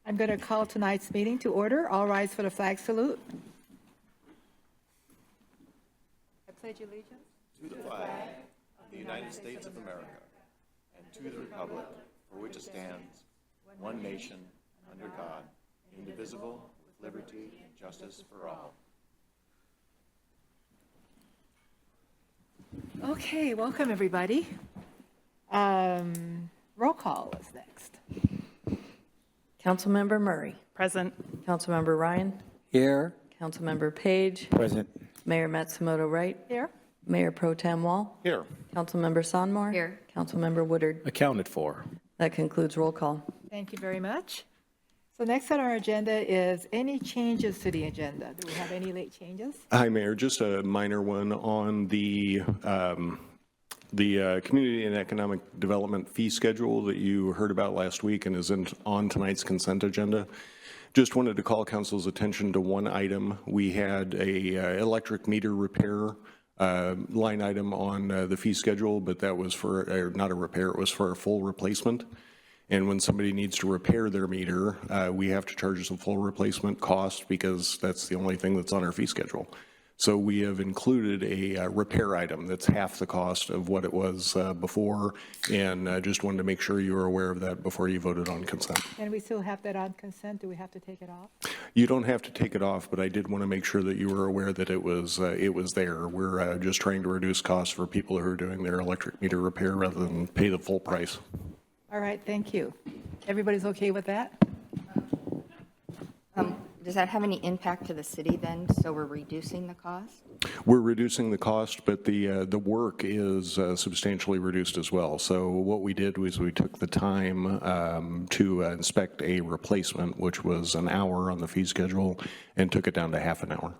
I'm going to call tonight's meeting to order. All rise for the flag salute. I pledge allegiance to the flag of the United States of America and to the republic for which it stands, one nation, under God, indivisible, with liberty and justice for all. Okay, welcome everybody. Roll call is next. Councilmember Murray. Present. Councilmember Ryan. Here. Councilmember Page. Present. Mayor Matsumoto Wright. Here. Mayor Pro Tem Wall. Here. Councilmember Sonmore. Here. Councilmember Woodard. Accounted for. That concludes roll call. Thank you very much. So next on our agenda is any changes to the agenda. Do we have any late changes? Hi, Mayor. Just a minor one on the Community and Economic Development fee schedule that you heard about last week and is on tonight's consent agenda. Just wanted to call council's attention to one item. We had a electric meter repair line item on the fee schedule, but that was for not a repair, it was for a full replacement. And when somebody needs to repair their meter, we have to charge some full replacement cost because that's the only thing that's on our fee schedule. So we have included a repair item that's half the cost of what it was before, and just wanted to make sure you were aware of that before you voted on consent. And we still have that on consent. Do we have to take it off? You don't have to take it off, but I did want to make sure that you were aware that it was there. We're just trying to reduce costs for people who are doing their electric meter repair rather than pay the full price. All right, thank you. Everybody's okay with that? Does that have any impact to the city then? So we're reducing the cost? We're reducing the cost, but the work is substantially reduced as well. So what we did was we took the time to inspect a replacement, which was an hour on the fee schedule, and took it down to half an hour.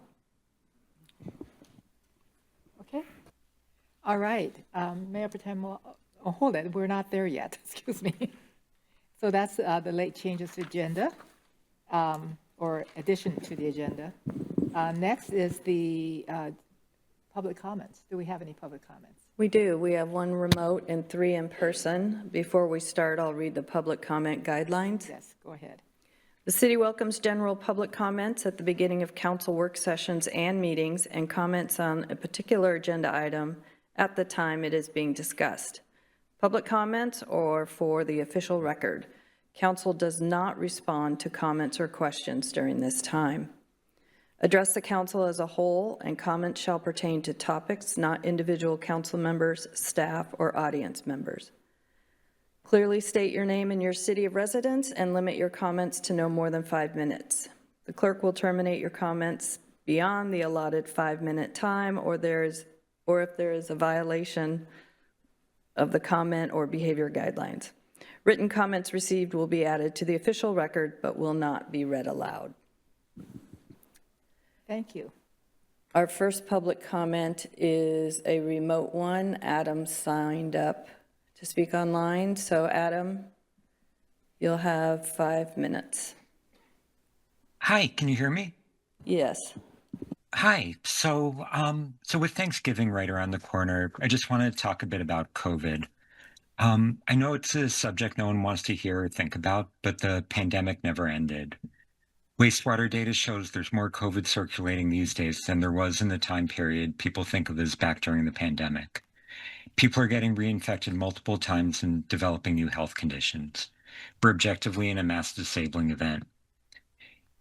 Okay. All right. Mayor Pro Tem, hold it. We're not there yet. Excuse me. So that's the late changes to agenda. Or addition to the agenda. Next is the public comments. Do we have any public comments? We do. We have one remote and 3 in person. Before we start, I'll read the public comment guidelines. Yes, go ahead. The city welcomes general public comments at the beginning of council work sessions and meetings and comments on a particular agenda item at the time it is being discussed. Public comments are for the official record. Council does not respond to comments or questions during this time. Address the council as a whole, and comments shall pertain to topics, not individual council members, staff, or audience members. Clearly state your name and your city of residence and limit your comments to no more than 5 minutes. The clerk will terminate your comments beyond the allotted 5-minute time or if there is a violation of the comment or behavior guidelines. Written comments received will be added to the official record but will not be read aloud. Thank you. Our first public comment is a remote one. Adam signed up to speak online. So Adam, you'll have 5 minutes. Hi, can you hear me? Yes. Hi. So with Thanksgiving right around the corner, I just wanted to talk a bit about COVID. I know it's a subject no one wants to hear or think about, but the pandemic never ended. Wastewater data shows there's more COVID circulating these days than there was in the time period people think of as back during the pandemic. People are getting reinfected multiple times and developing new health conditions. We're objectively in a mass disabling event.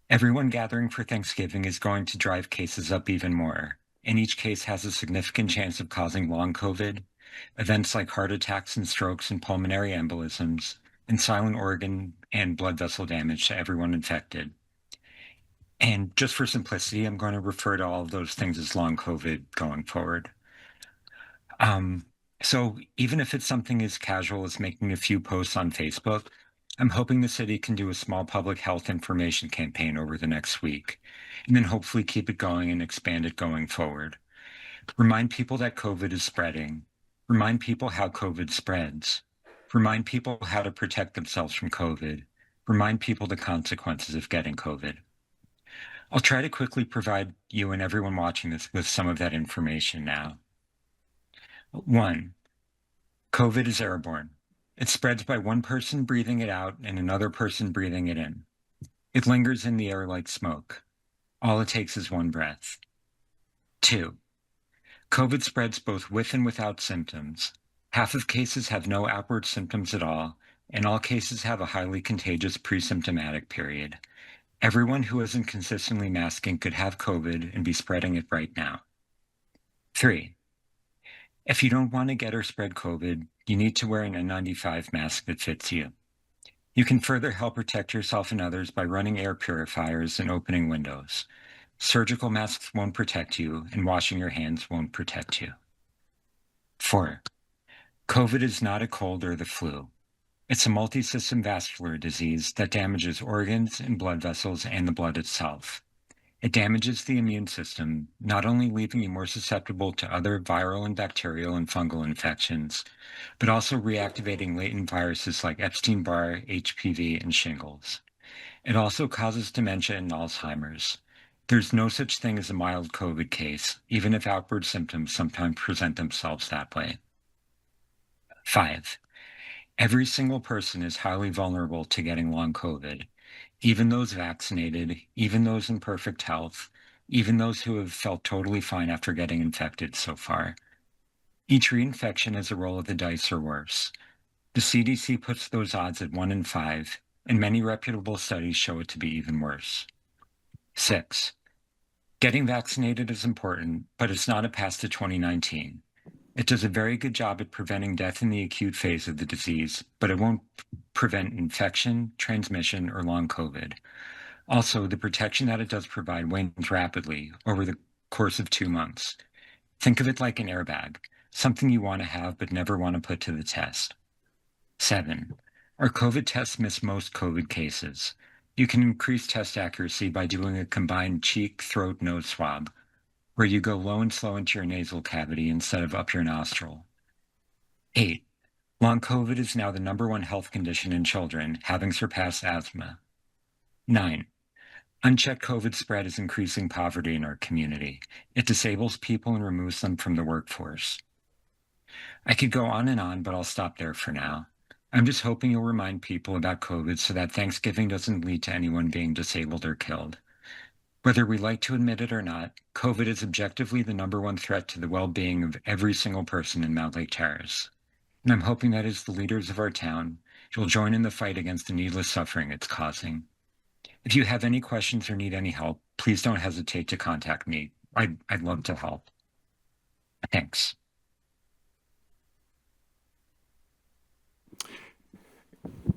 Everyone gathering for Thanksgiving is going to drive cases up even more, and each case has a significant chance of causing long COVID, events like heart attacks and strokes and pulmonary embolisms, and silent organ and blood vessel damage to everyone infected. And just for simplicity, I'm going to refer to all of those things as long COVID going forward. So even if it's something as casual as making a few posts on Facebook, I'm hoping the city can do a small public health information campaign over the next week, and then hopefully keep it going and expand it going forward. Remind people that COVID is spreading. Remind people how COVID spreads. Remind people how to protect themselves from COVID. Remind people the consequences of getting COVID. I'll try to quickly provide you and everyone watching this with some of that information now. 1, COVID is airborne. It spreads by one person breathing it out and another person breathing it in. It lingers in the air like smoke. All it takes is one breath. 2. COVID spreads both with and without symptoms. Half of cases have no outward symptoms at all, and all cases have a highly contagious pre-symptomatic period. Everyone who isn't consistently masking could have COVID and be spreading it right now. 3. If you don't want to get or spread COVID, you need to wear an N95 mask that fits you. You can further help protect yourself and others by running air purifiers and opening windows. Surgical masks won't protect you, and washing your hands won't protect you. 4. COVID is not a cold or the flu. It's a multi-system vascular disease that damages organs and blood vessels and the blood itself. It damages the immune system, not only leaving you more susceptible to other viral and bacterial and fungal infections, but also reactivating latent viruses like Epstein-Barr, HPV, and shingles. It also causes dementia and Alzheimer's. There's no such thing as a mild COVID case, even if outward symptoms sometimes present themselves that way. 5. Every single person is highly vulnerable to getting long COVID, even those vaccinated, even those in perfect health, even those who have felt totally fine after getting infected so far. Each reinfection is a roll of the dice or worse. The CDC puts those odds at 1 in 5, and many reputable studies show it to be even worse. 6. Getting vaccinated is important, but it's not a pass to 2019. It does a very good job at preventing death in the acute phase of the disease, but it won't prevent infection, transmission, or long COVID. Also, the protection that it does provide wanes rapidly over the course of 2 months. Think of it like an airbag, something you want to have but never want to put to the test. 7. Our COVID tests miss most COVID cases. You can increase test accuracy by doing a combined cheek, throat, nose swab, where you go low and slow into your nasal cavity instead of up your nostril. 8. Long COVID is now the #1 health condition in children, having surpassed asthma. 9. Unchecked COVID spread is increasing poverty in our community. It disables people and removes them from the workforce. I could go on, but I'll stop there for now. I'm just hoping you'll remind people about COVID so that Thanksgiving doesn't lead to anyone being disabled or killed. Whether we like to admit it or not, COVID is objectively the #1 threat to the well-being of every single person in Mountlake Terrace. And I'm hoping that as the leaders of our town, you'll join in the fight against the needless suffering it's causing. If you have any questions or need any help, please don't hesitate to contact me. I'd love to help. Thanks.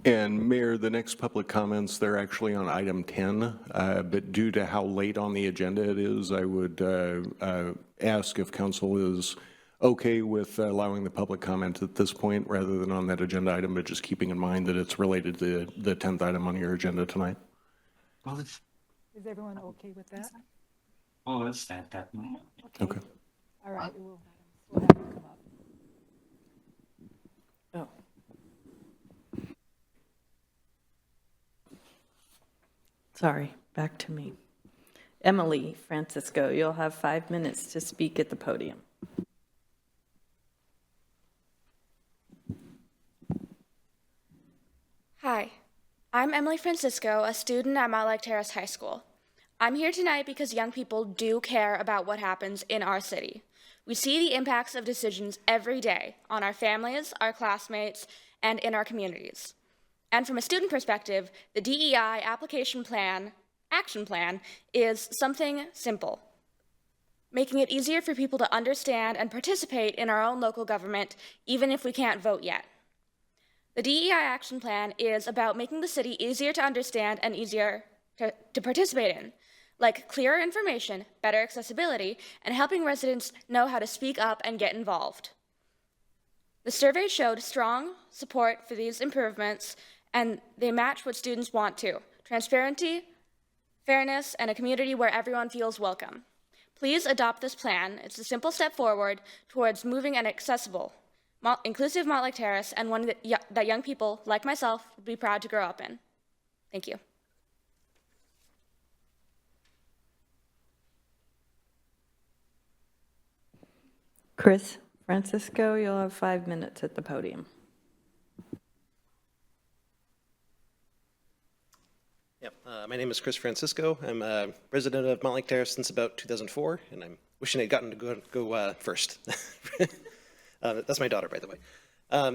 And Mayor, the next public comments, they're actually on item 10, but due to how late on the agenda it is, I would ask if council is okay with allowing the public comment at this point rather than on that agenda item, but just keeping in mind that it's related to the 10th item on your agenda tonight. Well, Is everyone okay with that? it's that. Okay. All right, we'll have you come up. Oh. Sorry, back to me. Emily Francisco, you'll have 5 minutes to speak at the podium. Hi, I'm Emily Francisco, a student at Mountlake Terrace High School. I'm here tonight because young people do care about what happens in our city. We see the impacts of decisions every day on our families, our classmates, and in our communities. And from a student perspective, the DEI action plan is something simple, making it easier for people to understand and participate in our own local government, even if we can't vote yet. The DEI action plan is about making the city easier to understand and easier to participate in, like clearer information, better accessibility, and helping residents know how to speak up and get involved. The survey showed strong support for these improvements, and they match what students want too: transparency, fairness, and a community where everyone feels welcome. Please adopt this plan. It's a simple step forward towards moving an accessible, inclusive Mountlake Terrace, and one that young people like myself would be proud to grow up in. Thank you. Chris Francisco, you'll have 5 minutes at the podium. Yep. My name is Chris Francisco. I'm a resident of Mountlake Terrace since about 2004, and I'm wishing I'd gotten to go first. That's my daughter, by the way.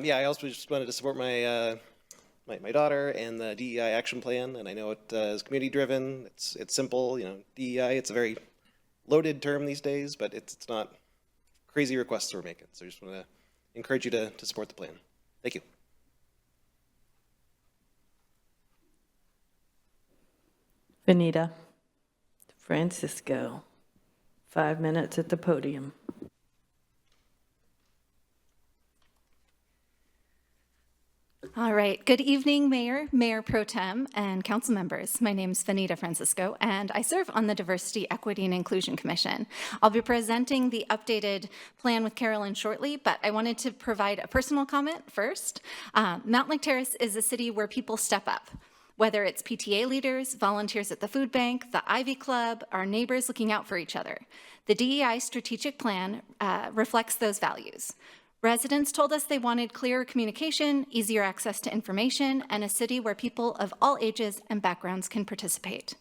Yeah, I also just wanted to support my my daughter and the DEI action plan, and I know it is community driven. It's simple, you know. DEI, it's a very loaded term these days, but it's not crazy requests we're making. So I just want to encourage you to support the plan. Thank you. Benita Francisco, 5 minutes at the podium. All right. Good evening, Mayor, Mayor Pro Tem, and council members. My name is Vanita Francisco, and I serve on the Diversity, Equity, and Inclusion Commission. I'll be presenting the updated plan with Carolyn shortly, but I wanted to provide a personal comment first. Mountlake Terrace is a city where people step up. Whether it's PTA leaders, volunteers at the food bank, the Ivy Club, our neighbors looking out for each other. The DEI strategic plan reflects those values. Residents told us they wanted clearer communication, easier access to information, and a city where people of all ages and backgrounds can participate.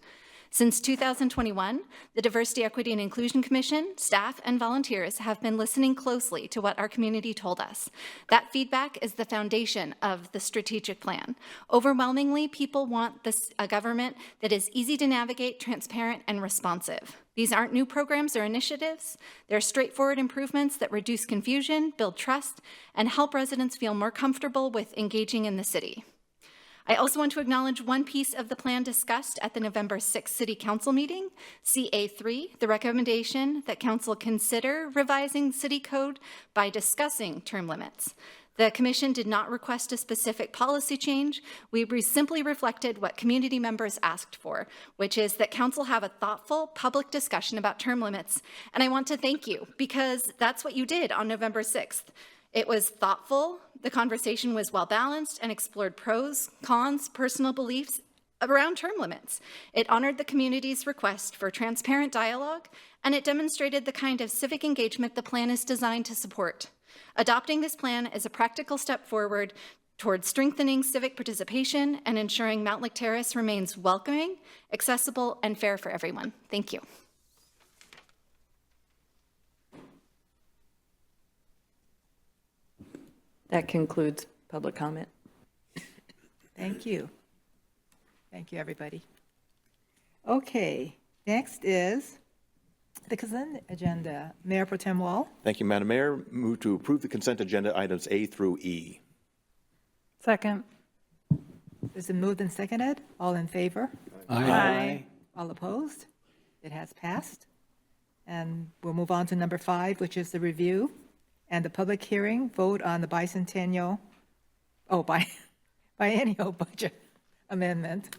Since 2021, the Diversity, Equity, and Inclusion Commission, staff, and volunteers have been listening closely to what our community told us. That feedback is the foundation of the strategic plan. Overwhelmingly, people want a government that is easy to navigate, transparent, and responsive. These aren't new programs or initiatives. They're straightforward improvements that reduce confusion, build trust, and help residents feel more comfortable with engaging in the city. I also want to acknowledge one piece of the plan discussed at the November 6th City Council meeting, CA3, the recommendation that Council consider revising City Code by discussing term limits. The Commission did not request a specific policy change. We simply reflected what community members asked for, which is that Council have a thoughtful public discussion about term limits. And I want to thank you, because that's what you did on November 6th. It was thoughtful, the conversation was well-balanced, and explored pros, cons, personal beliefs around term limits. It honored the community's request for transparent dialogue, and it demonstrated the kind of civic engagement the plan is designed to support. Adopting this plan is a practical step forward towards strengthening civic participation and ensuring Mountlake Terrace remains welcoming, accessible, and fair for everyone. Thank you. That concludes public comment. Thank you. Thank you, everybody. Okay, next is the consent agenda. Mayor Pro Tem Wall. Thank you, Madam Mayor. Move to approve the consent agenda items A through E. Second. Is it moved and seconded? All in favor? Aye. All opposed? It has passed. And we'll move on to number 5, which is the review and the public hearing, vote on the biennial budget amendment.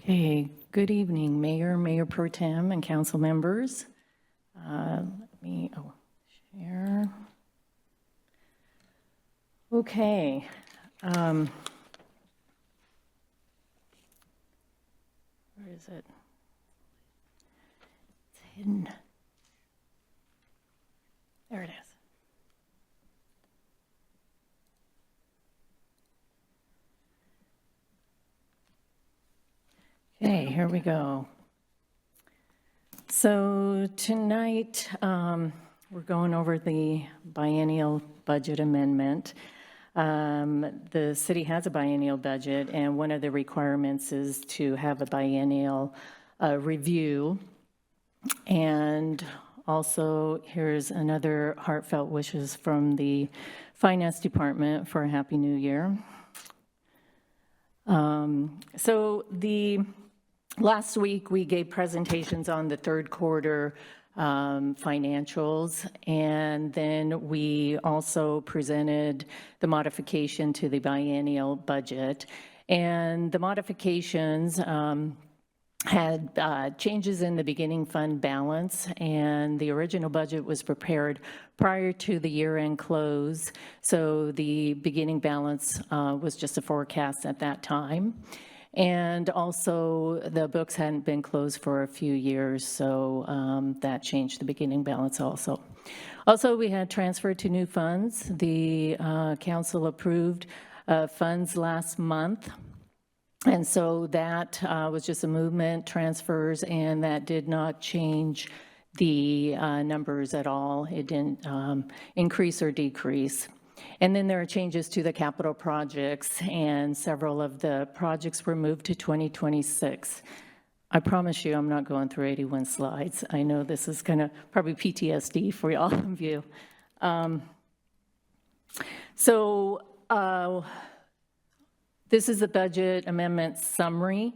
Okay, good evening, Mayor, Mayor Pro Tem, and council members. Let me share. Okay. Where is it? It's hidden. There it is. Okay, here we go. So tonight, we're going over the biennial budget amendment. The city has a biennial budget, and one of the requirements is to have a biennial review. And also, here's another heartfelt wishes from the Finance Department for a Happy New Year. Last week, we gave presentations on the third quarter financials, and then we also presented the modification to the biennial budget. And the modifications had changes in the beginning fund balance, and the original budget was prepared prior to the year-end close, so the beginning balance was just a forecast at that time. And also, the books hadn't been closed for a few years, so that changed the beginning balance also. Also, we had transferred to new funds. The council approved funds last month. And so that was just a movement, transfers, and that did not change the numbers at all. It didn't increase or decrease. And then there are changes to the capital projects, and several of the projects were moved to 2026. I promise you I'm not going through 81 slides. I know this is kind of probably PTSD for all of you. This is the budget amendment summary.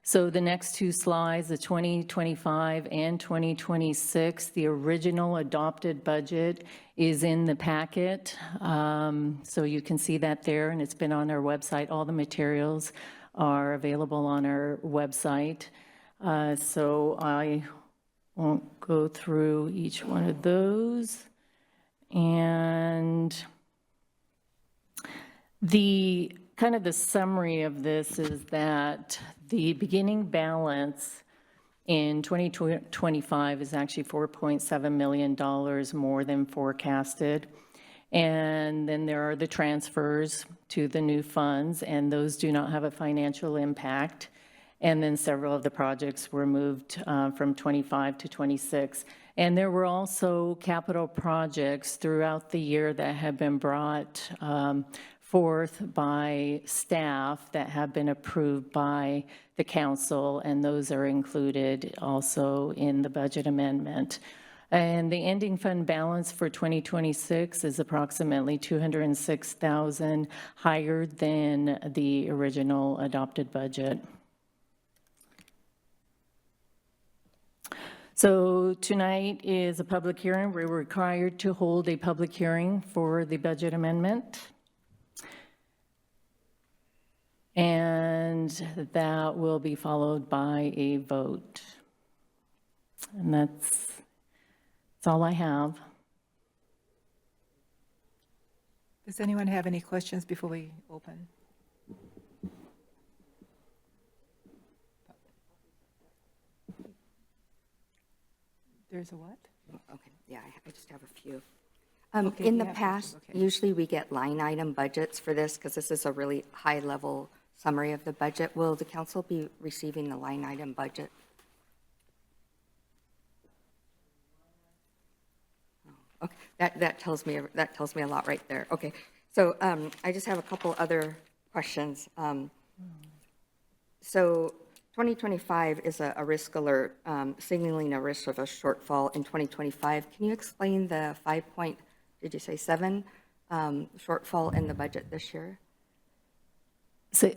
So the next two slides, the 2025 and 2026, the original adopted budget is in the packet. So you can see that there, and it's been on our website. All the materials are available on our website. So I won't go through each one of those. And the kind of the summary of this is that the beginning balance in 2025 is actually $4.7 million more than forecasted. And then there are the transfers to the new funds, and those do not have a financial impact. And then several of the projects were moved from 25 to 26. And there were also capital projects throughout the year that have been brought forth by staff that have been approved by the council, and those are included also in the budget amendment. And the ending fund balance for 2026 is approximately $206,000 higher than the original adopted budget. So tonight is a public hearing. We're required to hold a public hearing for the budget amendment. And that will be followed by a vote. And that's all I have. Does anyone have any questions before we open? There's a what? Okay, yeah, I just have a few. Okay, In you the have past, questions, okay. usually we get line item budgets for this because this is a really high-level summary of the budget. Will the council be receiving the line item budget? Oh, okay, that tells me a lot right there. Okay, so I just have a couple other questions. So 2025 is a risk alert, signaling a risk of a shortfall in 2025. Can you explain the 7 shortfall in the budget this year?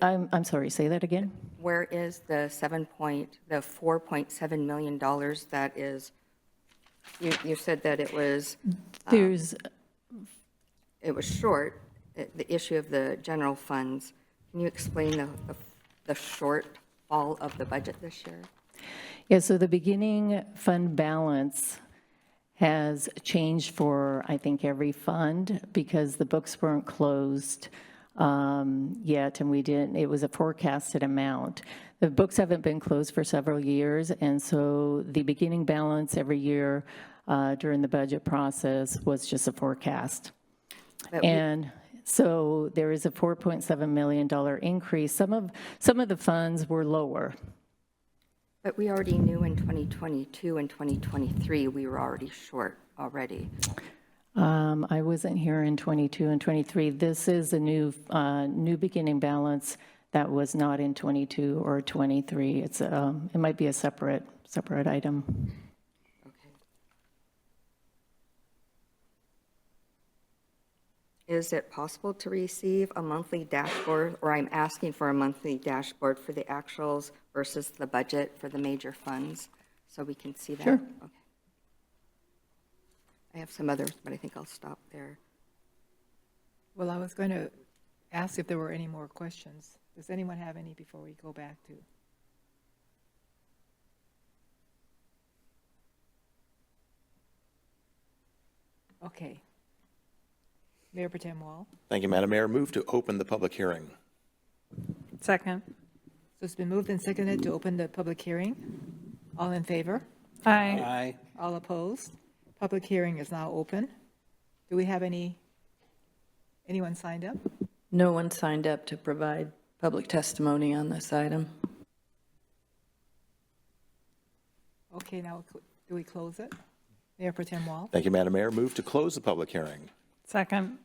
I'm sorry, say that again? Where is the $4.7 million that is, you said that it was, it was short, the issue of the general funds. Can you explain the shortfall of the budget this year? Yeah, so the beginning fund balance has changed for, I think, every fund because the books weren't closed yet, and it was a forecasted amount. The books haven't been closed for several years, and so the beginning balance every year during the budget process was just a forecast. And so there is a $4.7 million increase. Some of the funds were lower. But we already knew in 2022 and 2023, we were already short already. I wasn't here in 22 and 23. This is a new beginning balance that was not in 22 or 23. It might be a separate item. Okay. Is it possible to receive a monthly dashboard, or I'm asking for a monthly dashboard for the actuals versus the budget for the major funds, so we can see that? Sure. Okay. I have some others, but I think I'll stop there. Well, I was going to ask if there were any more questions. Does anyone have any before we go back to? Okay. Mayor Pro Tem Wall. Thank you, Madam Mayor. Move to open the public hearing. Second. So it's been moved and seconded to open the public hearing. All in favor? Aye. Aye. All opposed? Public hearing is now open. Do we have anyone signed up? No one signed up to provide public testimony on this item. Okay, now do we close it? Mayor Pro Tem Wall. Thank you, Madam Mayor. Move to close the public hearing. Second.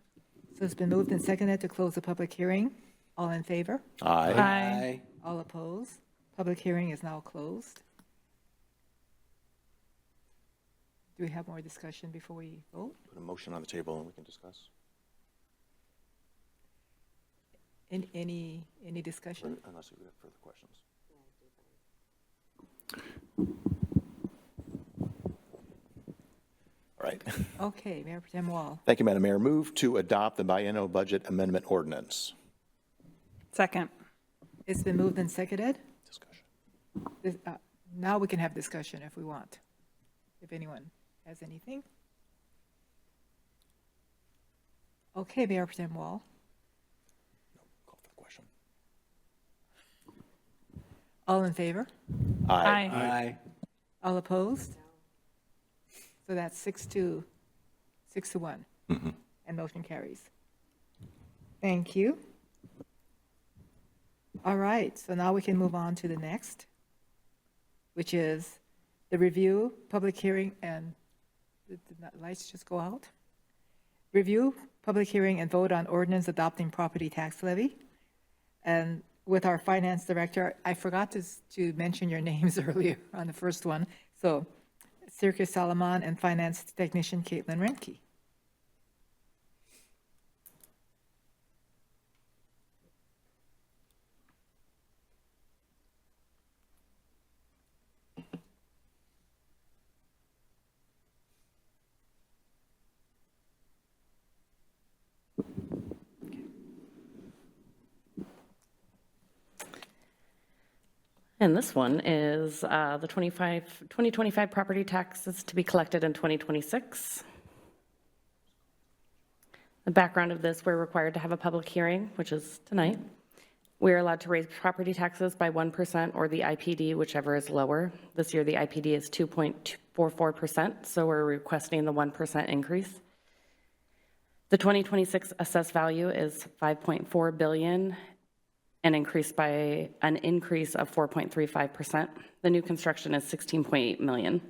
So it's been moved and seconded to close the public hearing. All in favor? Aye. Aye. All opposed? Public hearing is now closed. Do we have more discussion before we vote? Put a motion on the table and we can discuss. Any discussion? Unless we have further questions. All right. Okay, Mayor Pro Tem Wall. Thank you, Madam Mayor. Move to adopt the biennial budget amendment ordinance. Second. It's been moved and seconded. Discussion. Now we can have discussion if we want, if anyone has anything. Okay, Mayor Pro Tem Wall. Call for the question. All in favor? Aye. Aye. All opposed? So that's 6-1, and motion carries. Thank you. All right, so now we can move on to the next, which is the review, public hearing, and did the lights just go out? Review, public hearing, and vote on ordinance adopting property tax levy. And with our finance director, I forgot to mention your names earlier on the first one. So Circus Salaman and finance technician Caitlin Renke. And this one is the 2025 property taxes to be collected in 2026. The background of this, we're required to have a public hearing, which is tonight. We're allowed to raise property taxes by 1% or the IPD, whichever is lower. This year, the IPD is 2.44%, so we're requesting the 1% increase. The 2026 assessed value is $5.4 billion, an increase of 4.35%. The new construction is $16.8 million.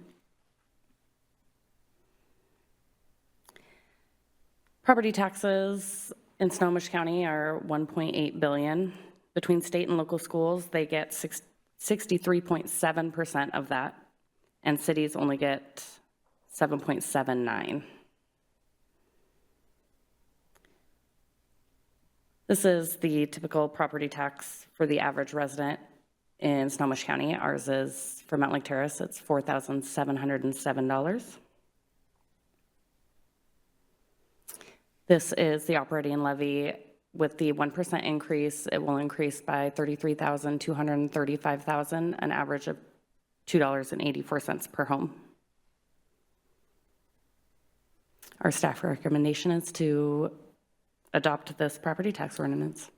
Property taxes in Snohomish County are $1.8 billion. Between state and local schools, they get 63.7% of that, and cities only get 7.79%. This is the typical property tax for the average resident in Snohomish County. Ours is, for Mountlake Terrace, it's $4,707. This is the operating levy. With the 1% increase, it will increase by $33,000 to $135,000, an average of $2.84 per home. Our staff recommendation is to adopt this property tax ordinance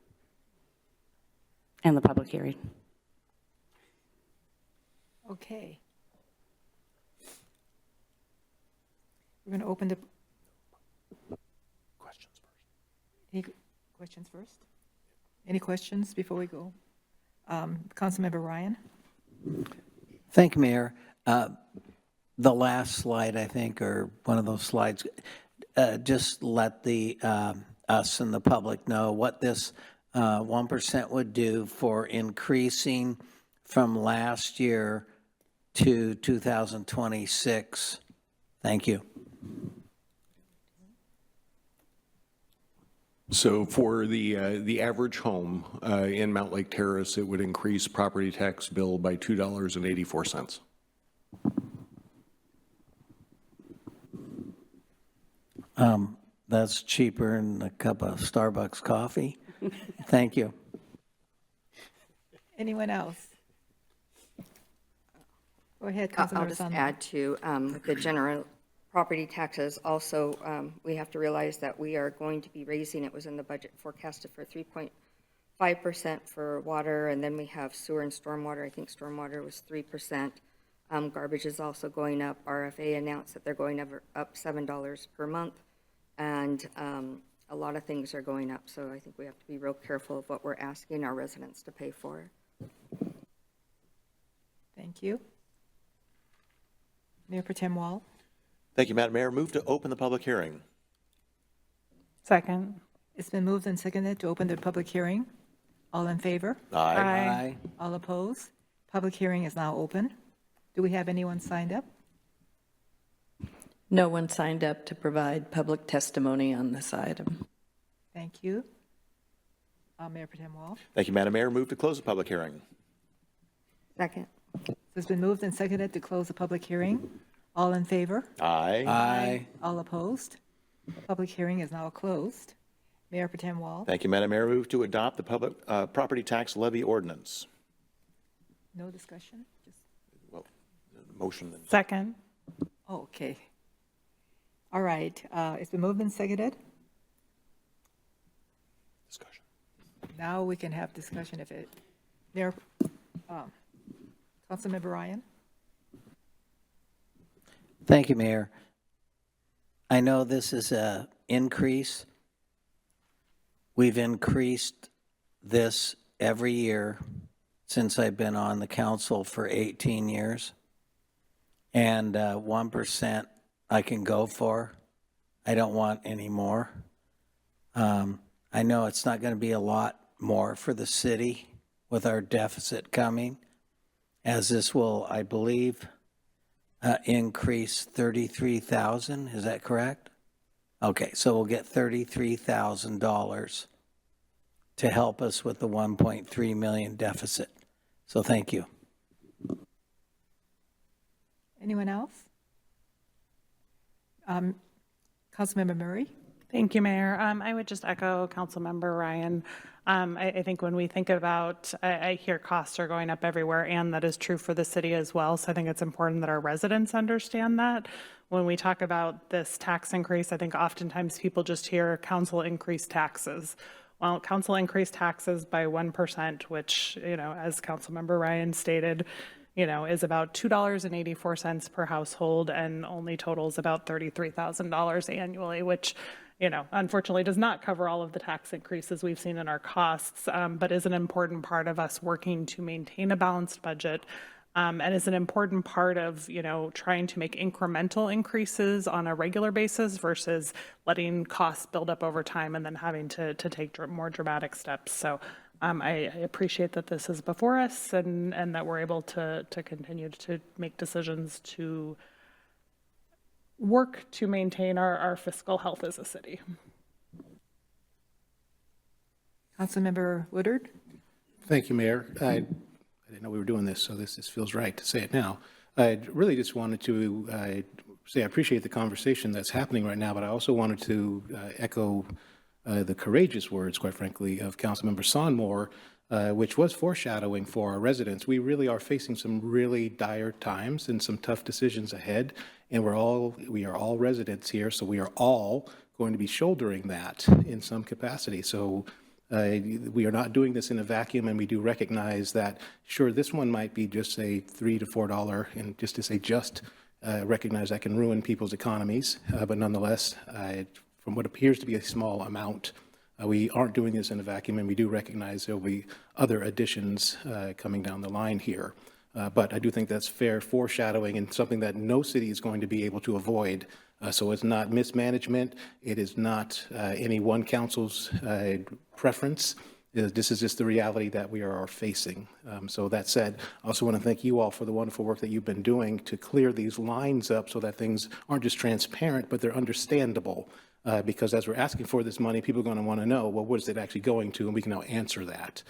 and the public hearing. Okay. We're going to open the... Questions first. Any questions first? Any questions before we go? Councilmember Ryan? Thank you, Mayor. The last slide, I think, or one of those slides, just let us and the public know what this 1% would do for increasing from last year to 2026. Thank you. So for the average home in Mountlake Terrace, it would increase property tax bill by $2.84. That's cheaper than a cup of Starbucks coffee. Thank you. Anyone else? Go ahead, I'll Councilmember just Sandberg. add to the general property taxes. Also, we have to realize that we are going to be raising, it was in the budget forecasted for 3.5% for water, and then we have sewer and stormwater. I think stormwater was 3%. Garbage is also going up. RFA announced that they're going up $7 per month, and a lot of things are going up. So I think we have to be real careful of what we're asking our residents to pay for. Thank you. Mayor Pro Tem Wall. Thank you, Madam Mayor. Move to open the public hearing. Second. It's been moved and seconded to open the public hearing. All in favor? Aye. All opposed? Public hearing is now open. Do we have anyone signed up? No one signed up to provide public testimony on this item. Thank you. Mayor Pro Tem Wall. Thank you, Madam Mayor. Move to close the public hearing. Second. So it's been moved and seconded to close the public hearing. All in favor? Aye. Aye. All opposed? Public hearing is now closed. Mayor Pro Tem Wall. Thank you, Madam Mayor. Move to adopt the public property tax levy ordinance. No discussion? Just, Well, motion. Second. oh, okay. All right. It's been moved and seconded. Discussion. Now we can have discussion if it, Mayor, Councilmember Ryan. Thank you, Mayor. I know this is a increase. We've increased this every year since I've been on the council for 18 years. And 1% I can go for. I don't want any more. I know it's not going to be a lot more for the city with our deficit coming, as this will, I believe, increase 33,000. Is that correct? Okay, so we'll get $33,000 to help us with the 1.3 million deficit. So thank you. Anyone else? Councilmember Murray. Thank you, Mayor. I would just echo Councilmember Ryan. I think when we think about, I hear costs are going up everywhere, and that is true for the city as well. So I think it's important that our residents understand that. When we talk about this tax increase, I think oftentimes people just hear council increased taxes. Well, council increased taxes by 1%, which, as Councilmember Ryan stated, is about $2.84 per household and only totals about $33,000 annually, which, unfortunately does not cover all of the tax increases we've seen in our costs, but is an important part of us working to maintain a balanced budget, and is an important part of, trying to make incremental increases on a regular basis versus letting costs build up over time and then having to take more dramatic steps. So I appreciate that this is before us and that we're able to continue to make decisions to work to maintain our fiscal health as a city. Councilmember Woodard. Thank you, Mayor. I didn't know we were doing this, so this feels right to say it now. I really just wanted to say I appreciate the conversation that's happening right now, but I also wanted to echo the courageous words, quite frankly, of Councilmember Sonmore, which was foreshadowing for our residents. We really are facing some really dire times and some tough decisions ahead, and we are all residents here, so we are all going to be shouldering that in some capacity. So we are not doing this in a vacuum, and we do recognize that, sure, this one might be just a $3 to $4, and just to say recognize that can ruin people's economies, but nonetheless, from what appears to be a small amount, we aren't doing this in a vacuum, and we do recognize there will be other additions coming down the line here. But I do think that's fair foreshadowing and something that no city is going to be able to avoid. So it's not mismanagement. It is not any one council's preference. This is just the reality that we are facing. So that said, I also want to thank you all for the wonderful work that you've been doing to clear these lines up so that things aren't just transparent, but they're understandable. Because as we're asking for this money, people are going to want to know, well, what is it actually going to? And we can now answer that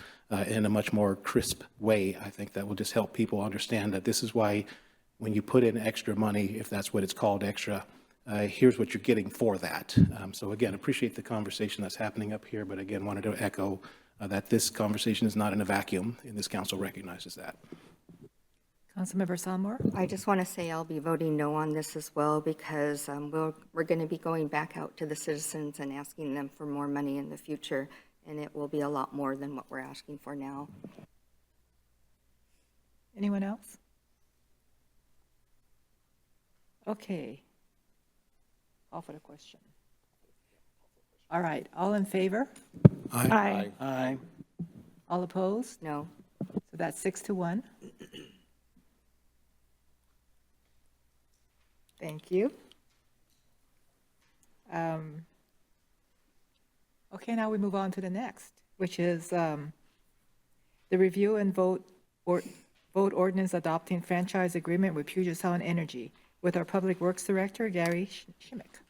in a much more crisp way. I think that will just help people understand that this is why when you put in extra money, if that's what it's called, extra, here's what you're getting for that. So again, appreciate the conversation that's happening up here, but again, wanted to echo that this conversation is not in a vacuum, and this council recognizes that. Councilmember Salmore? I just want to say I'll be voting no on this as well because we're going to be going back out to the citizens and asking them for more money in the future, and it will be a lot more than what we're asking for now. Anyone else? Okay. Call for the question. All right, all in favor? Aye. Aye. All opposed? No. So that's 6-1. Thank you. Okay, now we move on to the next, which is the review and vote ordinance adopting franchise agreement with Puget Sound Energy with our Public Works Director, Gary Schmick.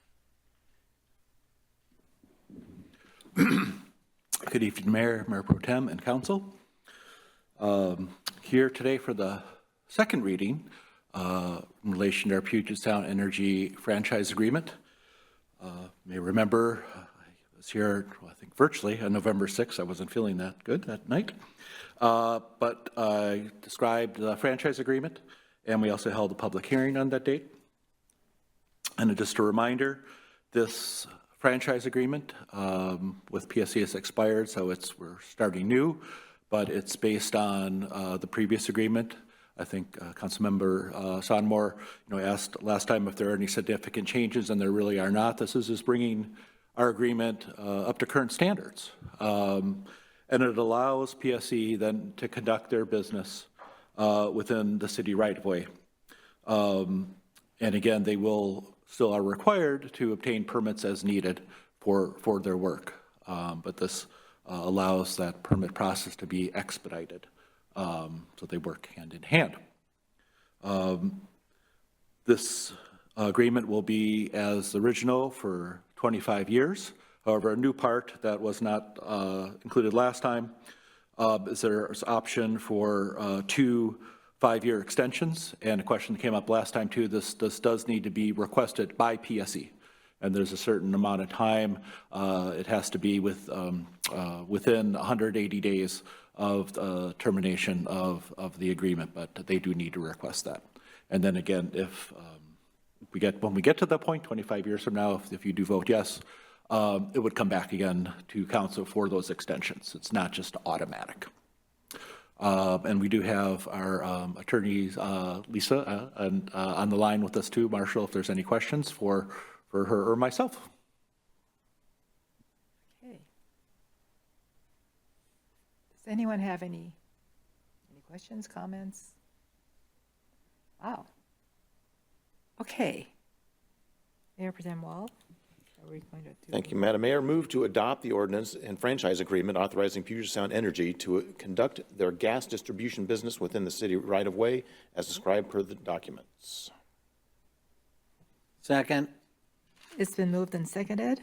Good evening, Mayor, Mayor Pro Tem, and Council. Here today for the second reading in relation to our Puget Sound Energy franchise agreement. You may remember I was here, I think virtually, on November 6th. I wasn't feeling that good that night. But I described the franchise agreement, and we also held a public hearing on that date. And just a reminder, this franchise agreement with PSC has expired, so we're starting new, but it's based on the previous agreement. I think Councilmember Sonmore, asked last time if there are any significant changes, and there really are not. This is just bringing our agreement up to current standards. And it allows PSC then to conduct their business within the city right-of-way. And again, they still are required to obtain permits as needed for their work. But this allows that permit process to be expedited. So they work hand in hand. This agreement will be as original for 25 years. However, a new part that was not included last time is there's option for 2 5-year extensions. And a question that came up last time too, this does need to be requested by PSE. And there's a certain amount of time. It has to be within 180 days of termination of the agreement, but they do need to request that. And then again, if when we get to that point, 25 years from now, if you do vote yes, it would come back again to council for those extensions. It's not just automatic. And we do have our attorney, Lisa, on the line with us too. Marshall, if there's any questions for her or myself. Okay. Does anyone have any questions, comments? Wow. Okay. Mayor Pro Tem Wall, are we going to do? Thank you, Madam Mayor. Move to adopt the ordinance and franchise agreement authorizing Puget Sound Energy to conduct their gas distribution business within the city right-of-way as described per the documents. Second. It's been moved and seconded.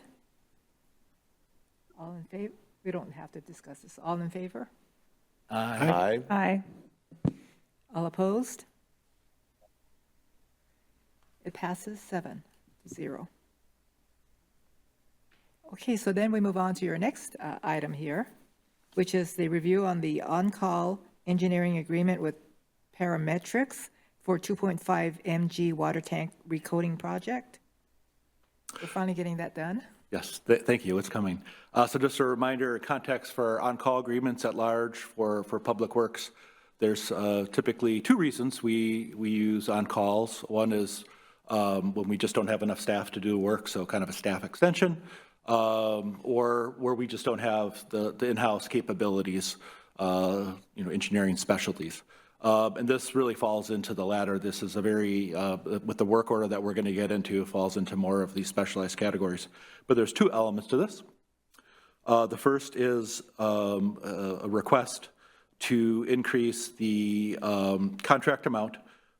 All in favor? We don't have to discuss this. All in favor? Aye. Aye. All opposed? It passes 7-0. Okay, so then we move on to your next item here, which is the review on the on-call engineering agreement with Parametrix for 2.5 mg water tank recoating project. We're finally getting that done. Yes, thank you. It's coming. So just a reminder, context for on-call agreements at large for public works. There's typically 2 reasons we use on-calls. One is when we just don't have enough staff to do work, so kind of a staff extension, or where we just don't have the in-house capabilities, engineering specialties. And this really falls into the latter. This is a very, with the work order that we're going to get into, falls into more of these specialized categories. But there's 2 elements to this. The first is a request to increase the contract amount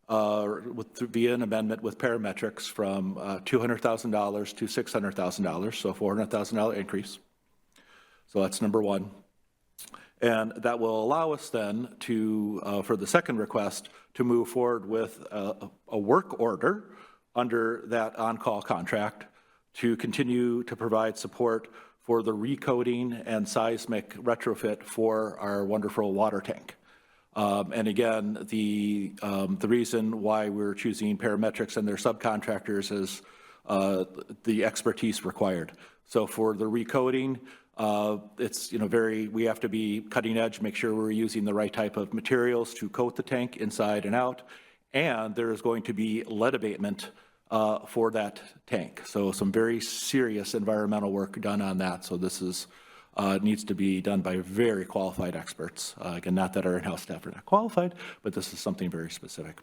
via an amendment with Parametrix from $200,000 to $600,000, so $400,000 increase. So that's number 1. And that will allow us then to, for the second request, to move forward with a work order under that on-call contract to continue to provide support for the recoding and seismic retrofit for our wonderful water tank. And again, the reason why we're choosing Parametrix and their subcontractors is the expertise required. So for the recoding, it's, we have to be cutting edge, make sure we're using the right type of materials to coat the tank inside and out. And there is going to be lead abatement for that tank. So some very serious environmental work done on that. So this is needs to be done by very qualified experts. Again, not that our in-house staff are not qualified, but this is something very specific.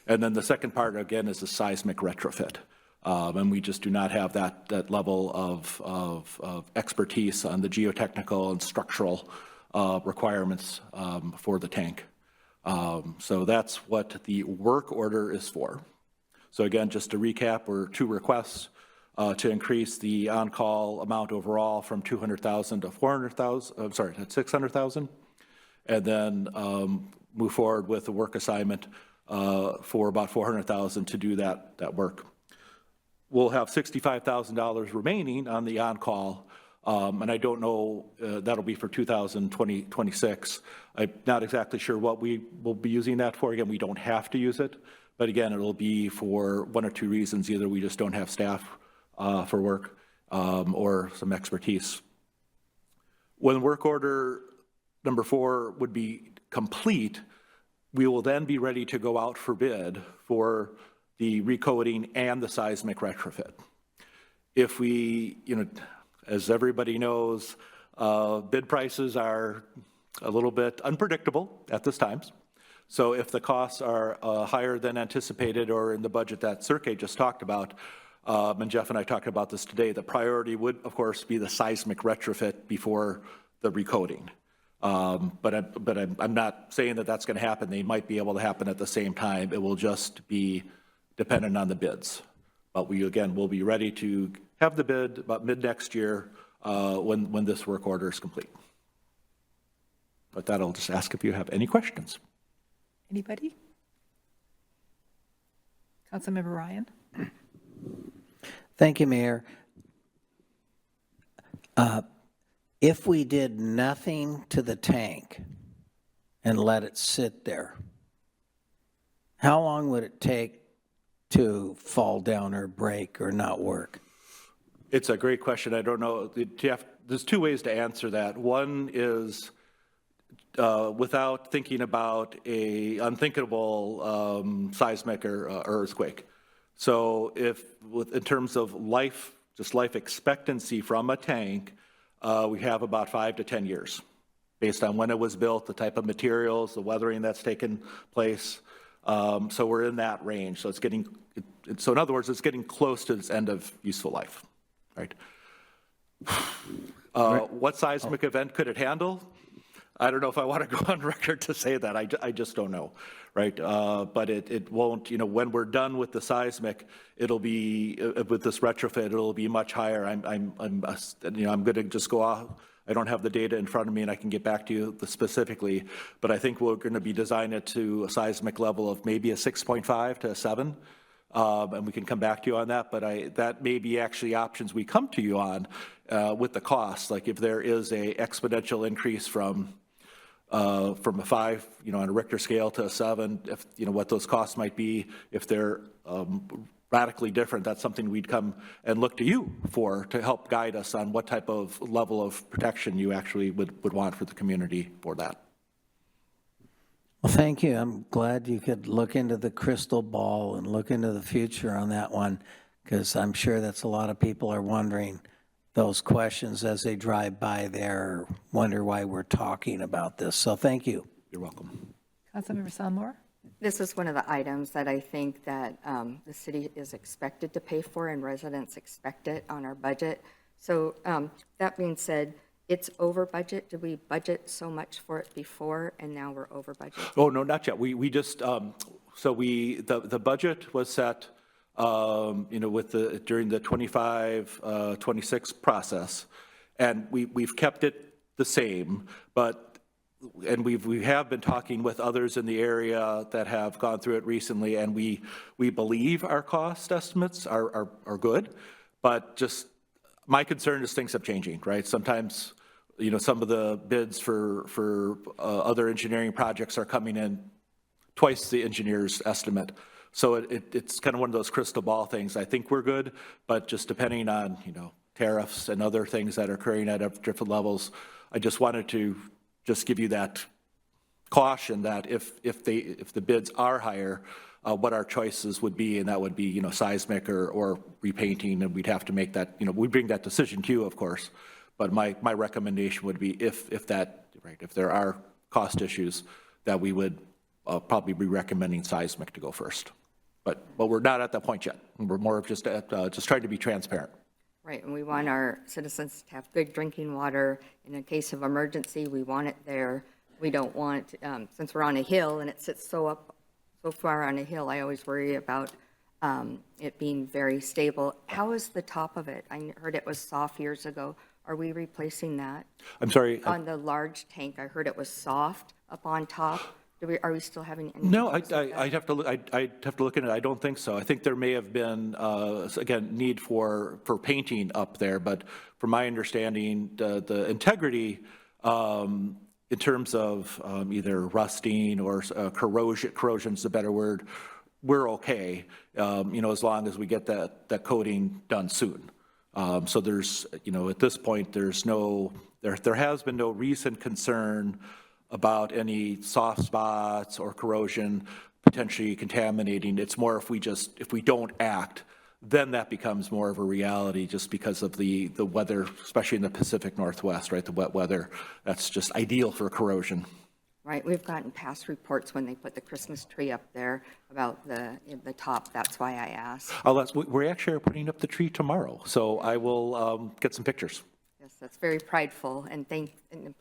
And then the second part, again, is the seismic retrofit. And we just do not have that level of expertise on the geotechnical and structural requirements for the tank. So that's what the work order is for. So again, just to recap, we're 2 requests to increase the on-call amount overall from 200,000 to 400,000. I'm sorry, that's 600,000, and then move forward with a work assignment for about 400,000 to do that work. We'll have $65,000 remaining on the on-call, and I don't know, that'll be for 2026. I'm not exactly sure what we will be using that for. Again, we don't have to use it, but again, it'll be for 1 or 2 reasons. Either we just don't have staff for work or some expertise. When work order number 4 would be complete, we will then be ready to go out for bid for the recoding and the seismic retrofit. If we, as everybody knows, bid prices are a little bit unpredictable at this time. So if the costs are higher than anticipated or in the budget that Sergey just talked about, and Jeff and I talked about this today, the priority would, of course, be the seismic retrofit before the recoding. But I'm not saying that that's going to happen. They might be able to happen at the same time. It will just be dependent on the bids. But we, again, will be ready to have the bid about mid-next year when this work order is complete. But that, I'll just ask if you have any questions. Anybody? Councilmember Ryan? Thank you, Mayor. If we did nothing to the tank and let it sit there, how long would it take to fall down or break or not work? It's a great question. I don't know. Jeff, there's 2 ways to answer that. One is without thinking about a unthinkable seismic or earthquake. So if, in terms of life, just life expectancy from a tank, we have about 5 to 10 years based on when it was built, the type of materials, the weathering that's taken place. So we're in that range. So so in other words, it's getting close to its end of useful life, right? What seismic event could it handle? I don't know if I want to go on record to say that. I just don't know, right? But it won't, when we're done with the seismic, it'll be, with this retrofit, it'll be much higher. I'm going to just go off. I don't have the data in front of me and I can get back to you specifically, but I think we're going to be designing it to a seismic level of maybe a 6.5 to a 7. And we can come back to you on that, but that may be actually options we come to you on with the cost. Like if there is a exponential increase from a 5, on a Richter scale to a 7, if, what those costs might be, if they're radically different, that's something we'd come and look to you for to help guide us on what type of level of protection you actually would want for the community for that. Well, thank you. I'm glad you could look into the crystal ball and look into the future on that one, because I'm sure that's a lot of people are wondering those questions as they drive by there, wonder why we're talking about this. So thank you. You're welcome. Councilmember Salmore? This is one of the items that I think that the city is expected to pay for and residents expect it on our budget. So that being said, it's over budget. Did we budget so much for it before and now we're over budget? Oh, no, not yet. We just, the budget was set, during the 25-26 process, and we've kept it the same, but and we have been talking with others in the area that have gone through it recently, and we believe our cost estimates are good, but just my concern is things have changing, right? Sometimes, you know, some of the bids for other engineering projects are coming in twice the engineer's estimate. So it's kind of one of those crystal ball things. I think we're good, but just depending on, you know, tariffs and other things that are occurring at different levels, I just wanted to just give you that caution that if the bids are higher, what our choices would be, and that would be, you know, seismic or repainting, and we'd have to make that, you know, we bring that decision to you, of course, but my recommendation would be if there are cost issues, that we would probably be recommending seismic to go first. But we're not at that point yet. We're more of just trying to be transparent. Right, and we want our citizens to have good drinking water. In a case of emergency, we want it there. We don't want, since we're on a hill and it sits so far on a hill, I always worry about it being very stable. How is the top of it? I heard it was soft years ago. Are we replacing that? I'm sorry? On the large tank, I heard it was soft up on top. Are we still having any? No, I'd have to look. I'd have to look at it. I don't think so. I think there may have been again need for painting up there, but from my understanding, the integrity in terms of either rusting or corrosion's the better word. We're okay, you know, as long as we get that coating done soon. So there's, you know, at this point, there has been no recent concern about any soft spots or corrosion potentially contaminating. It's more if we don't act, then that becomes more of a reality just because of the weather, especially in the Pacific Northwest, right? The wet weather, that's just ideal for corrosion. Right, we've gotten past reports when they put the Christmas tree up there about the top. That's why I asked. We actually are putting up the tree tomorrow, so I will get some pictures. Yes, that's very prideful, and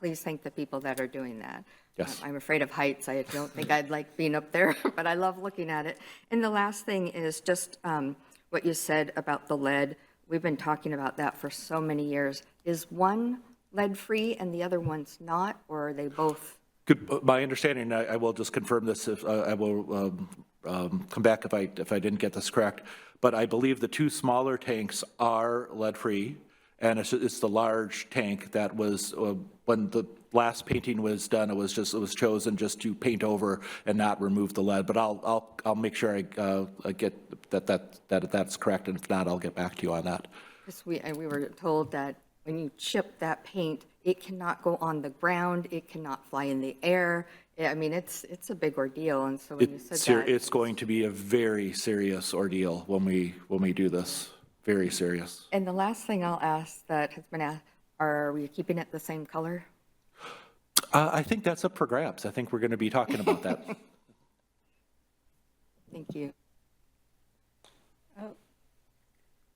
please thank the people that are doing that. Yes. I'm afraid of heights. I don't think I'd like being up there, but I love looking at it. And the last thing is just what you said about the lead. We've been talking about that for so many years. Is one lead-free and the other one's not, or are they both? Good. My understanding, I will just confirm this, if I will come back if I didn't get this correct, but I believe the two smaller tanks are lead-free, and it's the large tank that was, when the last painting was done, it was chosen just to paint over and not remove the lead, but I'll make sure I get that's correct, and if not, I'll get back to you on that. We were told that when you chip that paint, it cannot go on the ground, it cannot fly in the air. I mean, it's a big ordeal, and so when you said that, it's going to be a very serious ordeal when we do this. Very serious. And the last thing I'll ask that has been asked, are we keeping it the same color? I think that's up for grabs. I think we're going to be talking about that. Thank you. Oh,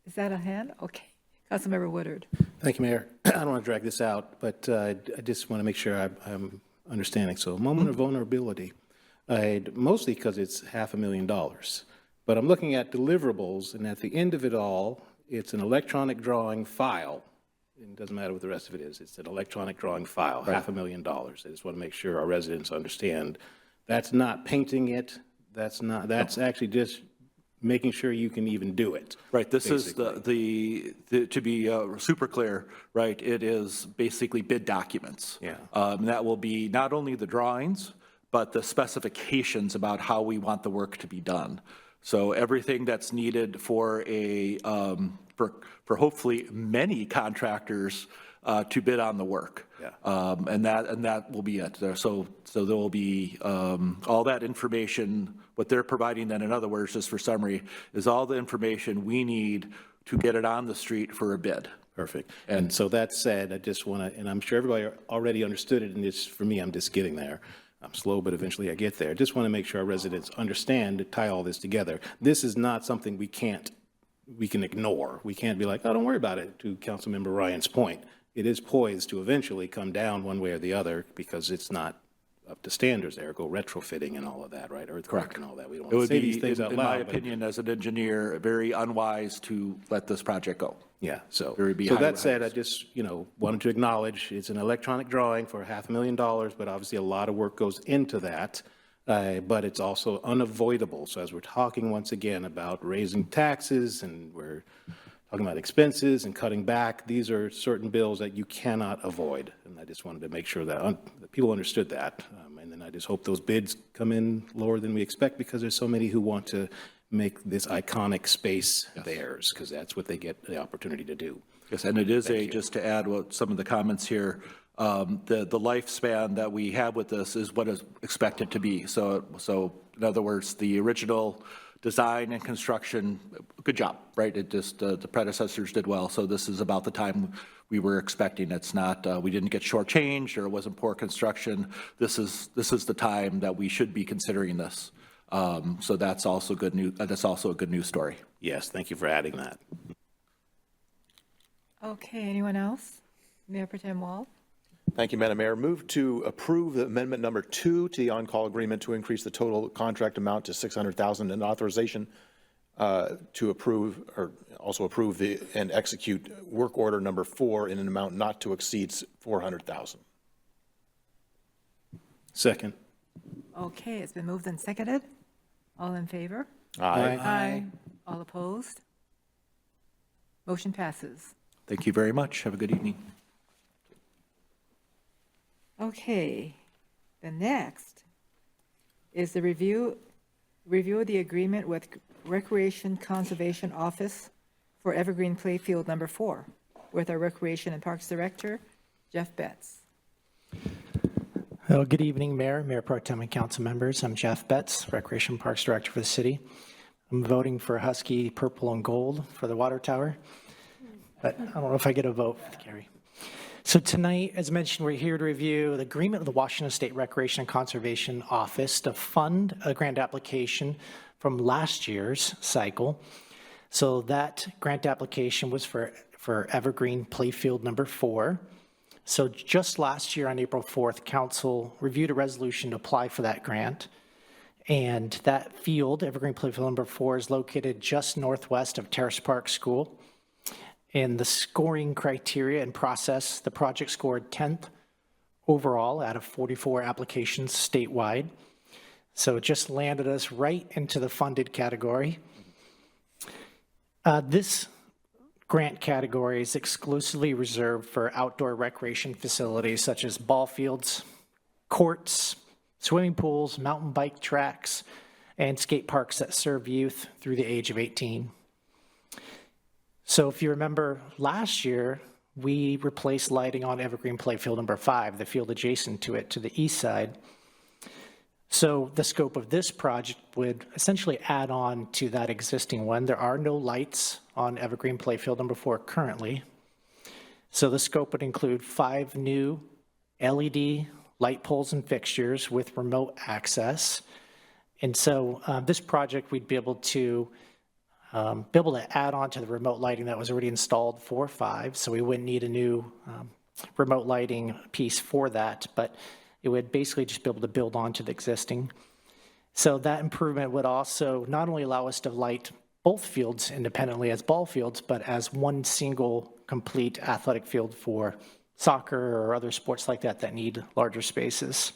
is that a hand? Okay. Councilmember Woodard. Thank you, Mayor. I don't want to drag this out, but I just want to make sure I'm understanding. So, a moment of vulnerability, mostly because it's $500,000. But I'm looking at deliverables, and at the end of it all, it's an electronic drawing file. It doesn't matter what the rest of it is. It's an electronic drawing file, right. $500,000. I just want to make sure our residents understand. That's not painting it. That's actually just making sure you can even do it. Right. This basically. is to be super clear, right? It is basically bid documents. Yeah. That will be not only the drawings, but the specifications about how we want the work to be done. So everything that's needed for for hopefully many contractors to bid on the work. Yeah. And that will be it. So there will be all that information. What they're providing then, in other words, just for summary, is all the information we need to get it on the street for a bid. Perfect. And so that said, I just want to, and I'm sure everybody already understood it, and it's, for me, I'm just getting there. I'm slow, but eventually I get there. I just want to make sure our residents understand to tie all this together. This is not something we can ignore. We can't be like, oh, don't worry about it, to Councilmember Ryan's point. It is poised to eventually come down one way or the other because it's not up to standards there, go retrofitting and all of that, right? Earthquake and all that. We don't It want to would say these be, things out in loud. my but- opinion, as an engineer, very unwise to let this project go. Yeah, so, There would be so higher that said, I hikes. just, wanted to acknowledge it's an electronic drawing for $500,000, but obviously a lot of work goes into that. But it's also unavoidable. So as we're talking once again about raising taxes and we're talking about expenses and cutting back, these are certain bills that you cannot avoid. And I just wanted to make sure that people understood that. And then I just hope those bids come in lower than we expect because there's so many who want to make this iconic space theirs because that's what they get the opportunity to do. Yes, and it is just to add what some of the comments here, the lifespan that we have with this is what is expected to be. So in other words, the original design and construction, good job, right? It just, the predecessors did well. So this is about the time we were expecting. It's not, we didn't get shortchanged or it wasn't poor construction. This is the time that we should be considering this. So that's also good news. That's also a good news story. Yes, thank you for adding that. Okay, anyone else? Mayor Pro Tem Wall? Thank you, Madam Mayor. Move to approve the amendment number 2 to the on-call agreement to increase the total contract amount to $600,000 and authorization to approve or also approve and execute work order number 4 in an amount not to exceed $400,000. Second. Okay, it's been moved and seconded. All in favor? Aye. Aye. All opposed? Motion passes. Thank you very much. Have a good evening. Okay, the next is the review of the agreement with Recreation Conservation Office for Evergreen Playfield number 4 with our Recreation and Parks Director, Jeff Betts. Well, good evening, Mayor Pro Tem and council members. I'm Jeff Betts, Recreation Parks Director for the city. I'm voting for Husky Purple and Gold for the water tower, but I don't know if I get a vote, Gary. So tonight, as mentioned, we're here to review the agreement with the Washington State Recreation and Conservation Office to fund a grant application from last year's cycle. So that grant application was for Evergreen Playfield number 4. So just last year on April 4th, council reviewed a resolution to apply for that grant. And that field, Evergreen Playfield number 4, is located just northwest of Terrace Park School. In the scoring criteria and process, the project scored 10th overall out of 44 applications statewide. So it just landed us right into the funded category. This grant category is exclusively reserved for outdoor recreation facilities such as ball fields, courts, swimming pools, mountain bike tracks, and skate parks that serve youth through the age of 18. So if you remember last year, we replaced lighting on Evergreen Playfield number 5, the field adjacent to it to the east side. So the scope of this project would essentially add on to that existing one. There are no lights on Evergreen Playfield number 4 currently. So the scope would include 5 new LED light poles and fixtures with remote access. And so this project, we'd be able to add on to the remote lighting that was already installed for 5. So we wouldn't need a new remote lighting piece for that, but it would basically just be able to build on to the existing. So that improvement would also not only allow us to light both fields independently as ball fields, but as one single complete athletic field for soccer or other sports like that that need larger spaces.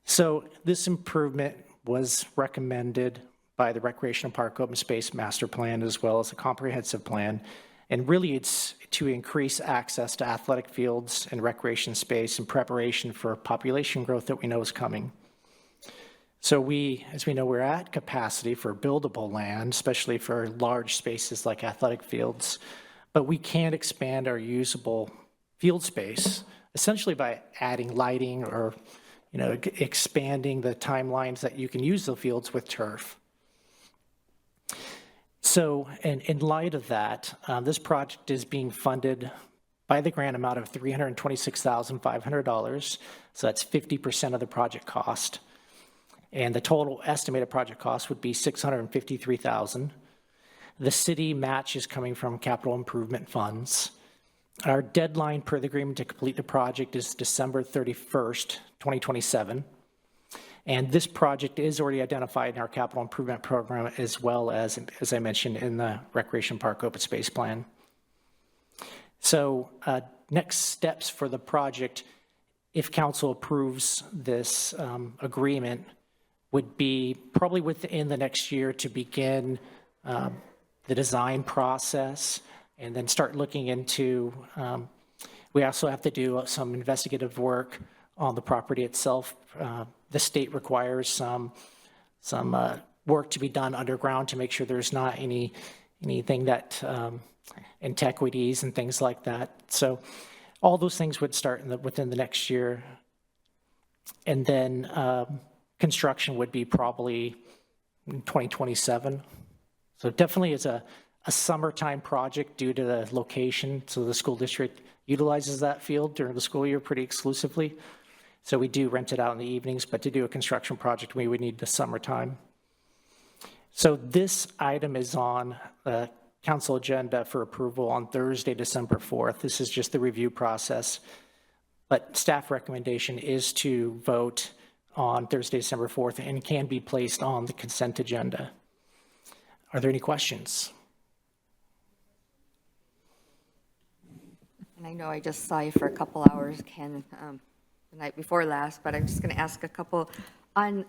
So this improvement was recommended by the Recreation and Park Open Space Master Plan as well as a comprehensive plan. And really it's to increase access to athletic fields and recreation space in preparation for population growth that we know is coming. So as we know, we're at capacity for buildable land, especially for large spaces like athletic fields, but we can't expand our usable field space essentially by adding lighting or expanding the timelines that you can use the fields with turf. So in light of that, this project is being funded by the grant amount of $326,500. So that's 50% of the project cost. And the total estimated project cost would be $653,000. The city match is coming from capital improvement funds. Our deadline per the agreement to complete the project is December 31st, 2027. And this project is already identified in our capital improvement program as well as I mentioned, in the Recreation Park Open Space Plan. So next steps for the project, if council approves this agreement, would be probably within the next year to begin the design process and then start looking into, we also have to do some investigative work on the property itself. The state requires some work to be done underground to make sure there's not anything that antiquities and things like that. So all those things would start within the next year. And then construction would be probably in 2027. So definitely is a summertime project due to the location. So the school district utilizes that field during the school year pretty exclusively. So we do rent it out in the evenings, but to do a construction project, we would need the summertime. So this item is on the council agenda for approval on Thursday, December 4th. This is just the review process. But staff recommendation is to vote on Thursday, December 4th, and can be placed on the consent agenda. Are there any questions? And I know I just saw you for a couple hours, Ken, the night before last, but I'm just going to ask a couple. On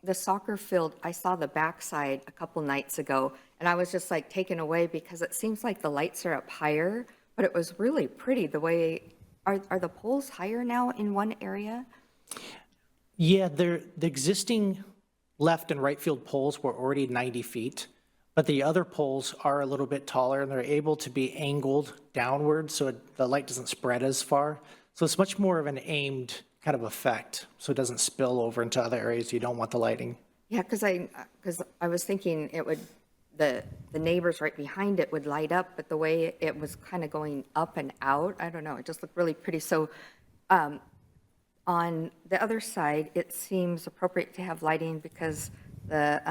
the soccer field, I saw the backside a couple nights ago, and I was just like taken away because it seems like the lights are up higher, but it was really pretty the way, are the poles higher now in one area? Yeah, the existing left and right field poles were already 90 feet, but the other poles are a little bit taller and they're able to be angled downward so the light doesn't spread as far. So it's much more of an aimed kind of effect, so it doesn't spill over into other areas you don't want the lighting. Yeah, because I was thinking it would, the neighbors right behind it would light up, but the way it was kind of going up and out, I don't know, it just looked really pretty. So on the other side, it seems appropriate to have lighting because the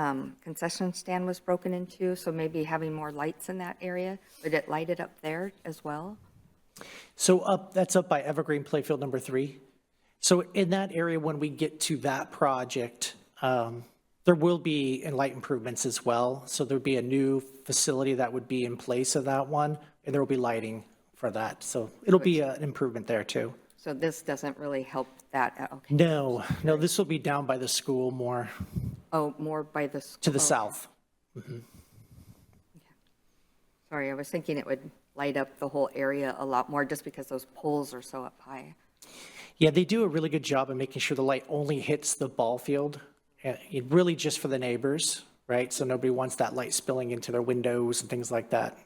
concession stand was broken into, so maybe having more lights in that area. Would it light it up there as well? So that's up by Evergreen Playfield number 3. So in that area, when we get to that project, there will be light improvements as well. So there'll be a new facility that would be in place of that one, and there will be lighting for that. So it'll be an improvement there too. So this doesn't really help that, okay. No, this will be down by the school more. Oh, more by the school. To the south. Mm-hmm. Sorry, I was thinking it would light up the whole area a lot more just because those poles are so up high. Yeah, they do a really good job of making sure the light only hits the ball field, really just for the neighbors, right? So nobody wants that light spilling into their windows and things like that.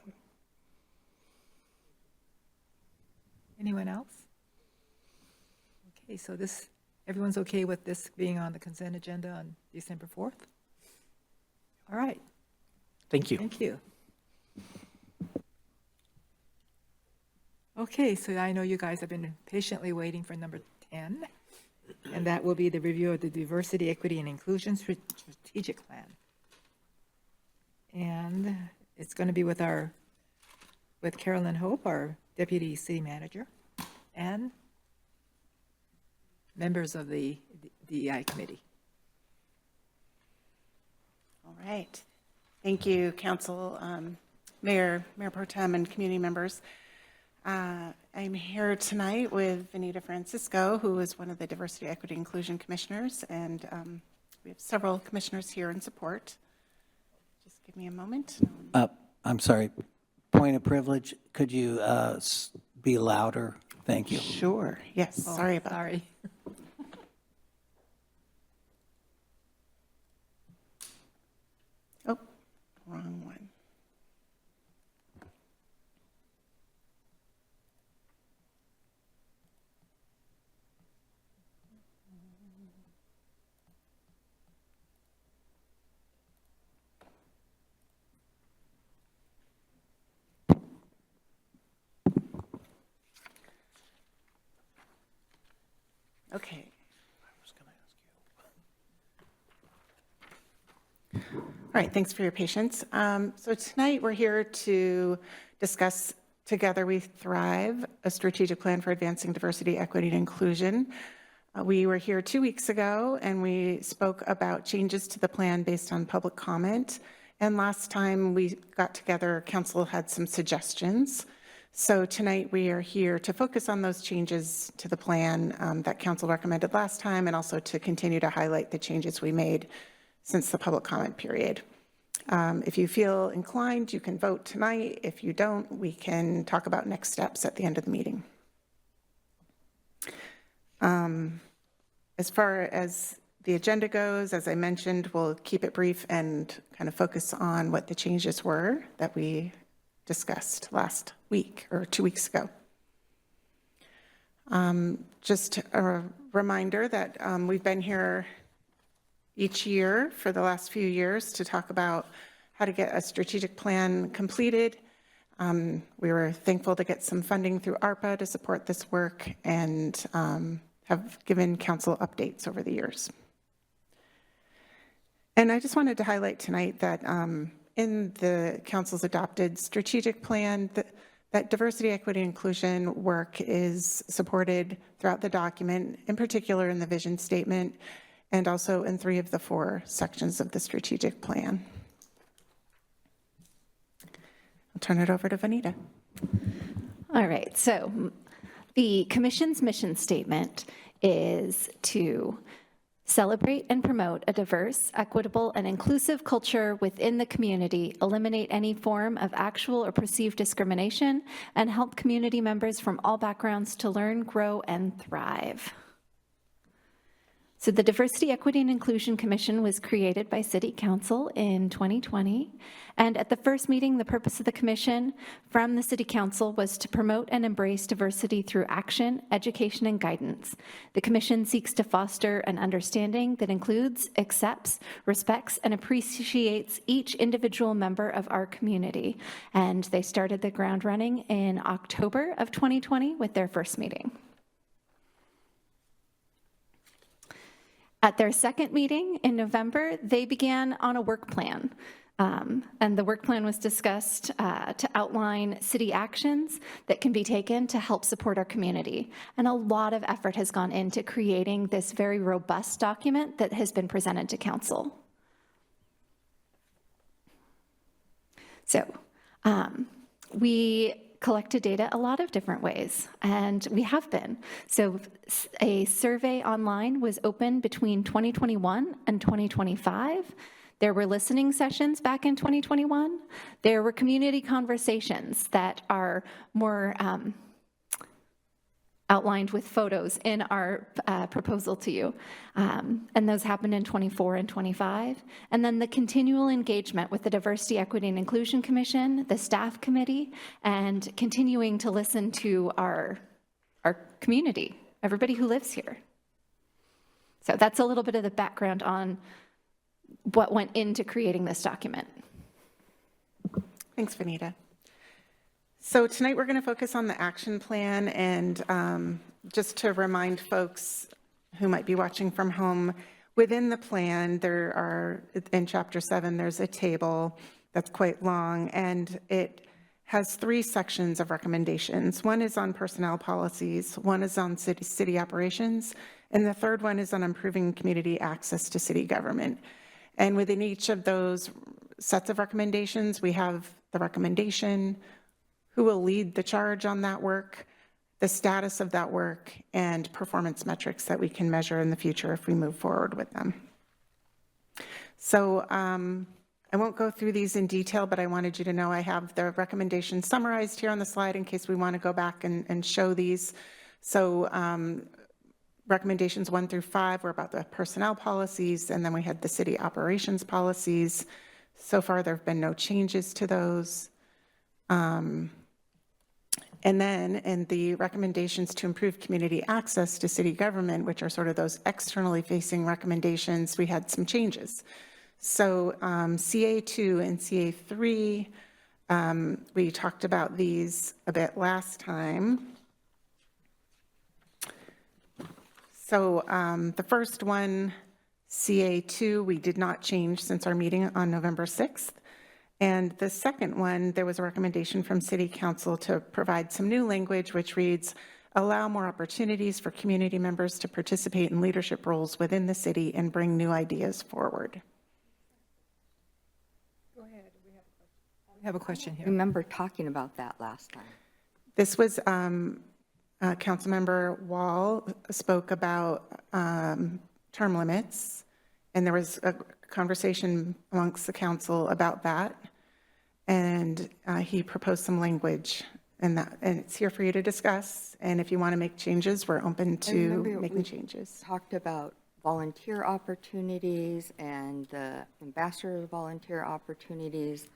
Anyone else? Okay, so everyone's okay with this being on the consent agenda on December 4th? All right. Thank you. Thank you. Okay, so I know you guys have been patiently waiting for number 10, and that will be the review of the Diversity, Equity, and Inclusion Strategic Plan. And it's going to be with Carolyn Hope, our Deputy City Manager, and members of the DEI Committee. All right. Thank you, Council, Mayor Pro Tem, and community members. I'm here tonight with Benita Francisco, who is one of the Diversity, Equity, Inclusion Commissioners, and we have several commissioners here in support. Just give me a moment. I'm sorry, point of privilege, could you be louder? Thank you. Sure, yes, sorry about that. Sorry. Oh, wrong one. Okay. All right, thanks for your patience. So tonight we're here to discuss Together We Thrive, a strategic plan for advancing diversity, equity, and inclusion. We were here 2 weeks ago, and we spoke about changes to the plan based on public comment. And last time we got together, council had some suggestions. So tonight we are here to focus on those changes to the plan that council recommended last time, and also to continue to highlight the changes we made since the public comment period. If you feel inclined, you can vote tonight. If you don't, we can talk about next steps at the end of the meeting. As far as the agenda goes, as I mentioned, we'll keep it brief and kind of focus on what the changes were that we discussed last week or 2 weeks ago. Just a reminder that we've been here each year for the last few years to talk about how to get a strategic plan completed. We were thankful to get some funding through ARPA to support this work, and have given council updates over the years. And I just wanted to highlight tonight that in the council's adopted strategic plan, that diversity, equity, inclusion work is supported throughout the document, in particular in the vision statement, and also in 3 of the 4 sections of the strategic plan. I'll turn it over to Vanita. All right, so the Commission's mission statement is to celebrate and promote a diverse, equitable, and inclusive culture within the community, eliminate any form of actual or perceived discrimination, and help community members from all backgrounds to learn, grow, and thrive. So the Diversity, Equity, and Inclusion Commission was created by City Council in 2020. And at the first meeting, the purpose of the commission from the City Council was to promote and embrace diversity through action, education, and guidance. The commission seeks to foster an understanding that includes, accepts, respects, and appreciates each individual member of our community. And they started the ground running in October of 2020 with their first meeting. At their second meeting in November, they began on a work plan. And the work plan was discussed to outline city actions that can be taken to help support our community. And a lot of effort has gone into creating this very robust document that has been presented to council. So we collected data a lot of different ways, and we have been. So a survey online was open between 2021 and 2025. There were listening sessions back in 2021. There were community conversations that are more outlined with photos in our proposal to you. And those happened in 24 and 25. And then the continual engagement with the Diversity, Equity, and Inclusion Commission, the staff committee, and continuing to listen to our community, everybody who lives here. So that's a little bit of the background on what went into creating this document. Thanks, Vanita. So tonight we're going to focus on the action plan, and just to remind folks who might be watching from home, within the plan there are, in Chapter 7, there's a table that's quite long, and it has 3 sections of recommendations. One is on personnel policies, one is on city operations, and the third one is on improving community access to city government. And within each of those sets of recommendations, we have the recommendation, who will lead the charge on that work, the status of that work, and performance metrics that we can measure in the future if we move forward with them. So I won't go through these in detail, but I wanted you to know I have the recommendations summarized here on the slide in case we want to go back and show these. So recommendations 1 through 5 were about the personnel policies, and then we had the city operations policies. So far, there have been no changes to those. And then in the recommendations to improve community access to city government, which are sort of those externally facing recommendations, we had some changes. So CA2 and CA3, we talked about these a bit last time. So the first one, CA2, we did not change since our meeting on November 6th. And the second one, there was a recommendation from City Council to provide some new language, which reads, allow more opportunities for community members to participate in leadership roles within the city and bring new ideas forward. Go ahead, we have a question here. I remember talking about that last time. This was, Councilmember Wall spoke about term limits, and there was a conversation amongst the council about that. And he proposed some language, and it's here for you to discuss. And if you want to make changes, we're open to making changes. Talked about volunteer opportunities and the ambassador volunteer opportunities,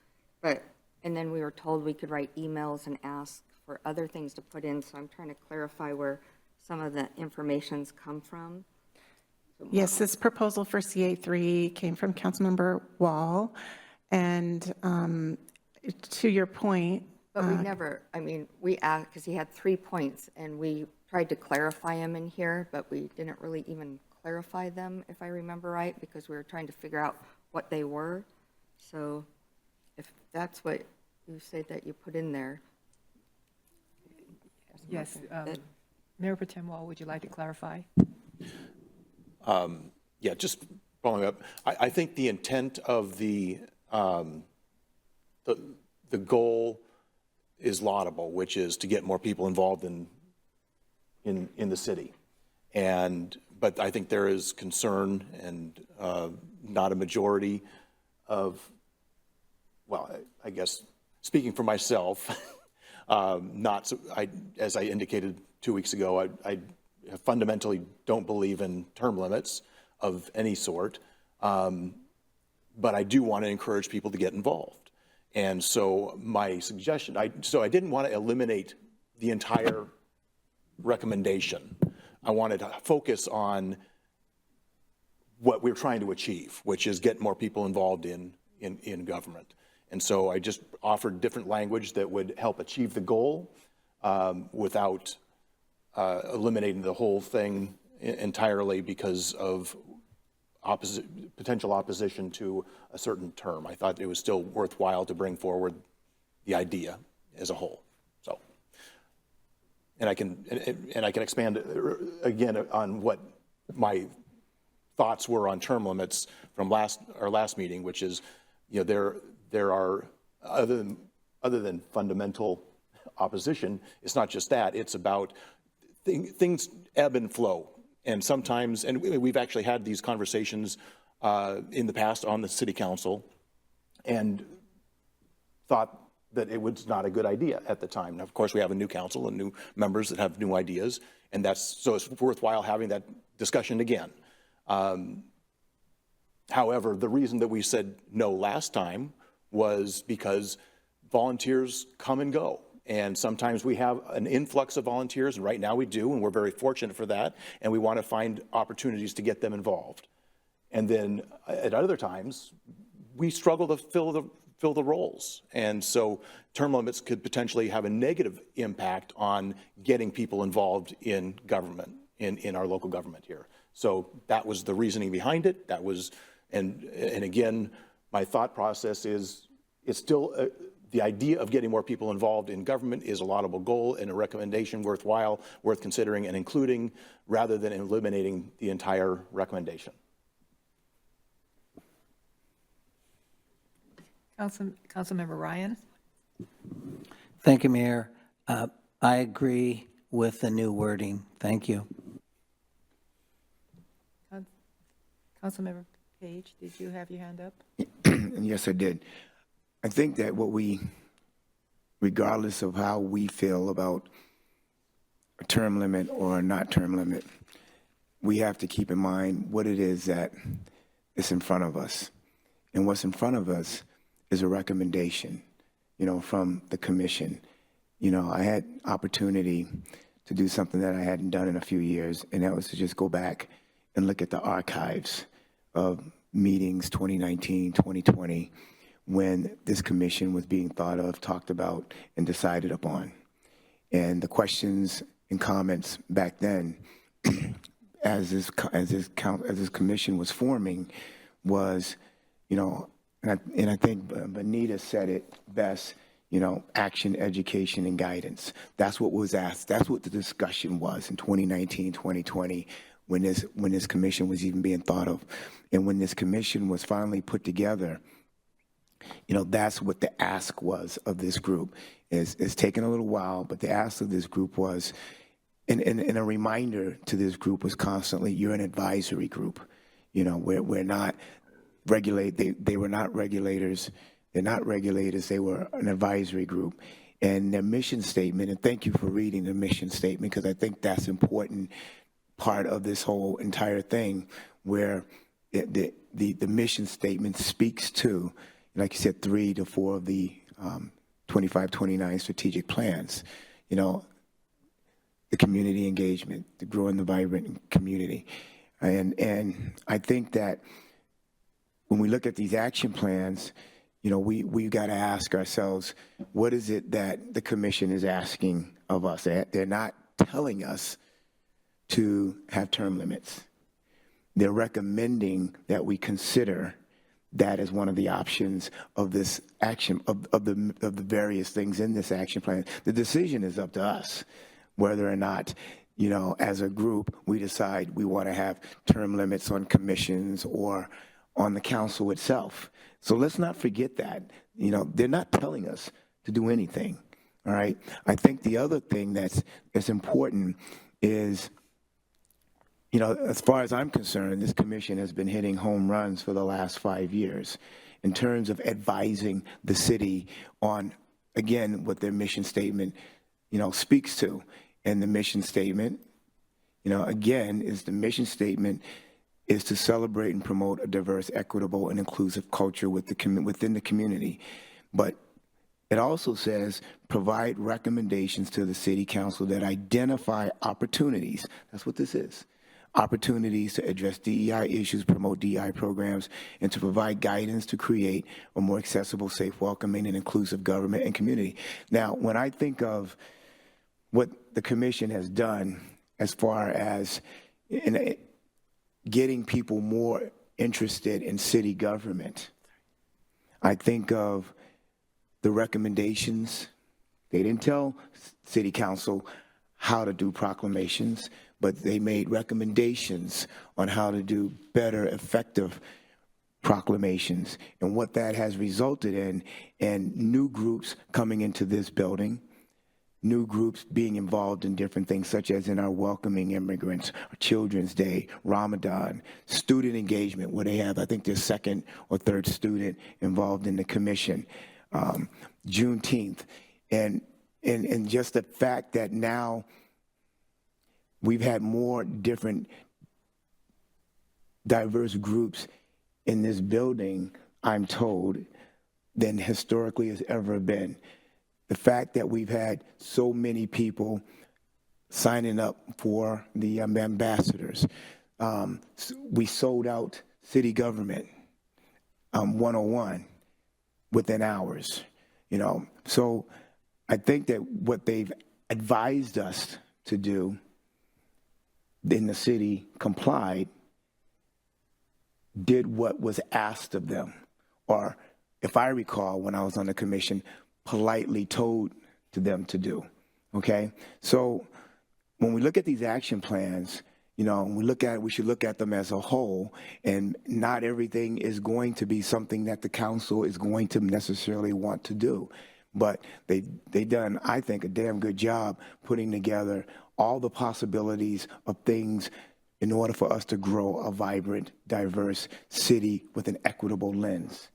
and then we were told we could write emails and ask for other things to put in. So I'm trying to clarify where some of the information's come from. Yes, this proposal for CA3 came from Councilmember Wall, and to your point. But we never, I mean, we asked, because he had 3 points, and we tried to clarify them in here, but we didn't really even clarify them, if I remember right, because we were trying to figure out what they were. So if that's what you said that you put in there. Yes, Mayor Pro Tem Wall, would you like to clarify? Yeah, just following up. I think the intent of the goal is laudable, which is to get more people involved in the city. But I think there is concern and not a majority of, well, I guess speaking for myself, as I indicated 2 weeks ago, I fundamentally don't believe in term limits of any sort, but I do want to encourage people to get involved. And so my suggestion, I didn't want to eliminate the entire recommendation. I wanted to focus on what we're trying to achieve, which is get more people involved in government. And so I just offered different language that would help achieve the goal without eliminating the whole thing entirely because of potential opposition to a certain term. I thought it was still worthwhile to bring forward the idea as a whole. So, and I can expand again on what my thoughts were on term limits from our last meeting, which is, you know, there are other than fundamental opposition. It's not just that. It's about things ebb and flow. And sometimes, and we've actually had these conversations in the past on the city council and thought that it was not a good idea at the time. Now, of course, we have a new council and new members that have new ideas, and so it's worthwhile having that discussion again. However, the reason that we said no last time was because volunteers come and go. And sometimes we have an influx of volunteers, and right now we do, and we're very fortunate for that, and we want to find opportunities to get them involved. And then at other times, we struggle to fill the roles. And so term limits could potentially have a negative impact on getting people involved in government, in our local government here. So that was the reasoning behind it. That was, and again, my thought process is, it's still, the idea of getting more people involved in government is a laudable goal and a recommendation worthwhile, worth considering and including, rather than eliminating the entire recommendation. Councilmember Ryan? Thank you, Mayor. I agree with the new wording. Thank you. Councilmember Page, did you have your hand up? Yes, I did. I think that regardless of how we feel about a term limit or not term limit, we have to keep in mind what it is that is in front of us. And what's in front of us is a recommendation, from the commission. I had opportunity to do something that I hadn't done in a few years, and that was to just go back and look at the archives of meetings 2019, 2020, when this commission was being thought of, talked about, and decided upon. And the questions and comments back then, as this commission was forming, was, and and I think Benita said it best, you know, action, education, and guidance. That's what was asked. That's what the discussion was in 2019, 2020, when this commission was even being thought of. And when this commission was finally put together, you know, that's what the ask was of this group. It's taken a little while, but the ask of this group was, and a reminder to this group was constantly, you're an advisory group. You know, we're not they were not regulators. They're not regulators. They were an advisory group. And their mission statement, and thank you for reading the mission statement, because I think that's important part of this whole entire thing, where the mission statement speaks to, like you said, 3 to 4 of the 25, 29 strategic plans. You know, the community engagement, the growing the vibrant community. And I think that when we look at these action plans, you know, we've got to ask ourselves, what is it that the commission is asking of us? They're not telling us to have term limits. They're recommending that we consider that as one of the options of this action, of the various things in this action plan. The decision is up to us, whether or not, you know, as a group, we decide we want to have term limits on commissions or on the council itself. So let's not forget that. You know, they're not telling us to do anything, all right? I think the other thing that's important is, you know, as far as I'm concerned, this commission has been hitting home runs for the last 5 years in terms of advising the city on, again, what their mission statement, you know, speaks to. And the mission statement, you know, again, is the mission statement is to celebrate and promote a diverse, equitable, and inclusive culture within the community. But it also says provide recommendations to the city council that identify opportunities. That's what this is. Opportunities to address DEI issues, promote DEI programs, and to provide guidance to create a more accessible, safe, welcoming, and inclusive government and community. Now, when I think of what the commission has done as far as getting people more interested in city government, I think of the recommendations. They didn't tell city council how to do proclamations, but they made recommendations on how to do better, effective proclamations. And what that has resulted in, and new groups coming into this building, new groups being involved in different things, such as in our welcoming immigrants, our Children's Day, Ramadan, student engagement, where they have, I think, their second or third student involved in the commission, Juneteenth, and just the fact that now we've had more different diverse groups in this building, I'm told, than historically has ever been. The fact that we've had so many people signing up for the ambassadors. We sold out city government 101 within hours, you know. So I think that what they've advised us to do in the city complied, did what was asked of them, or if I recall when I was on the commission, politely told to them to do, okay? So when we look at these action plans, you know, we should look at them as a whole, and not everything is going to be something that the council is going to necessarily want to do. But they done, I think, a damn good job putting together all the possibilities of things in order for us to grow a vibrant, diverse city with an equitable lens.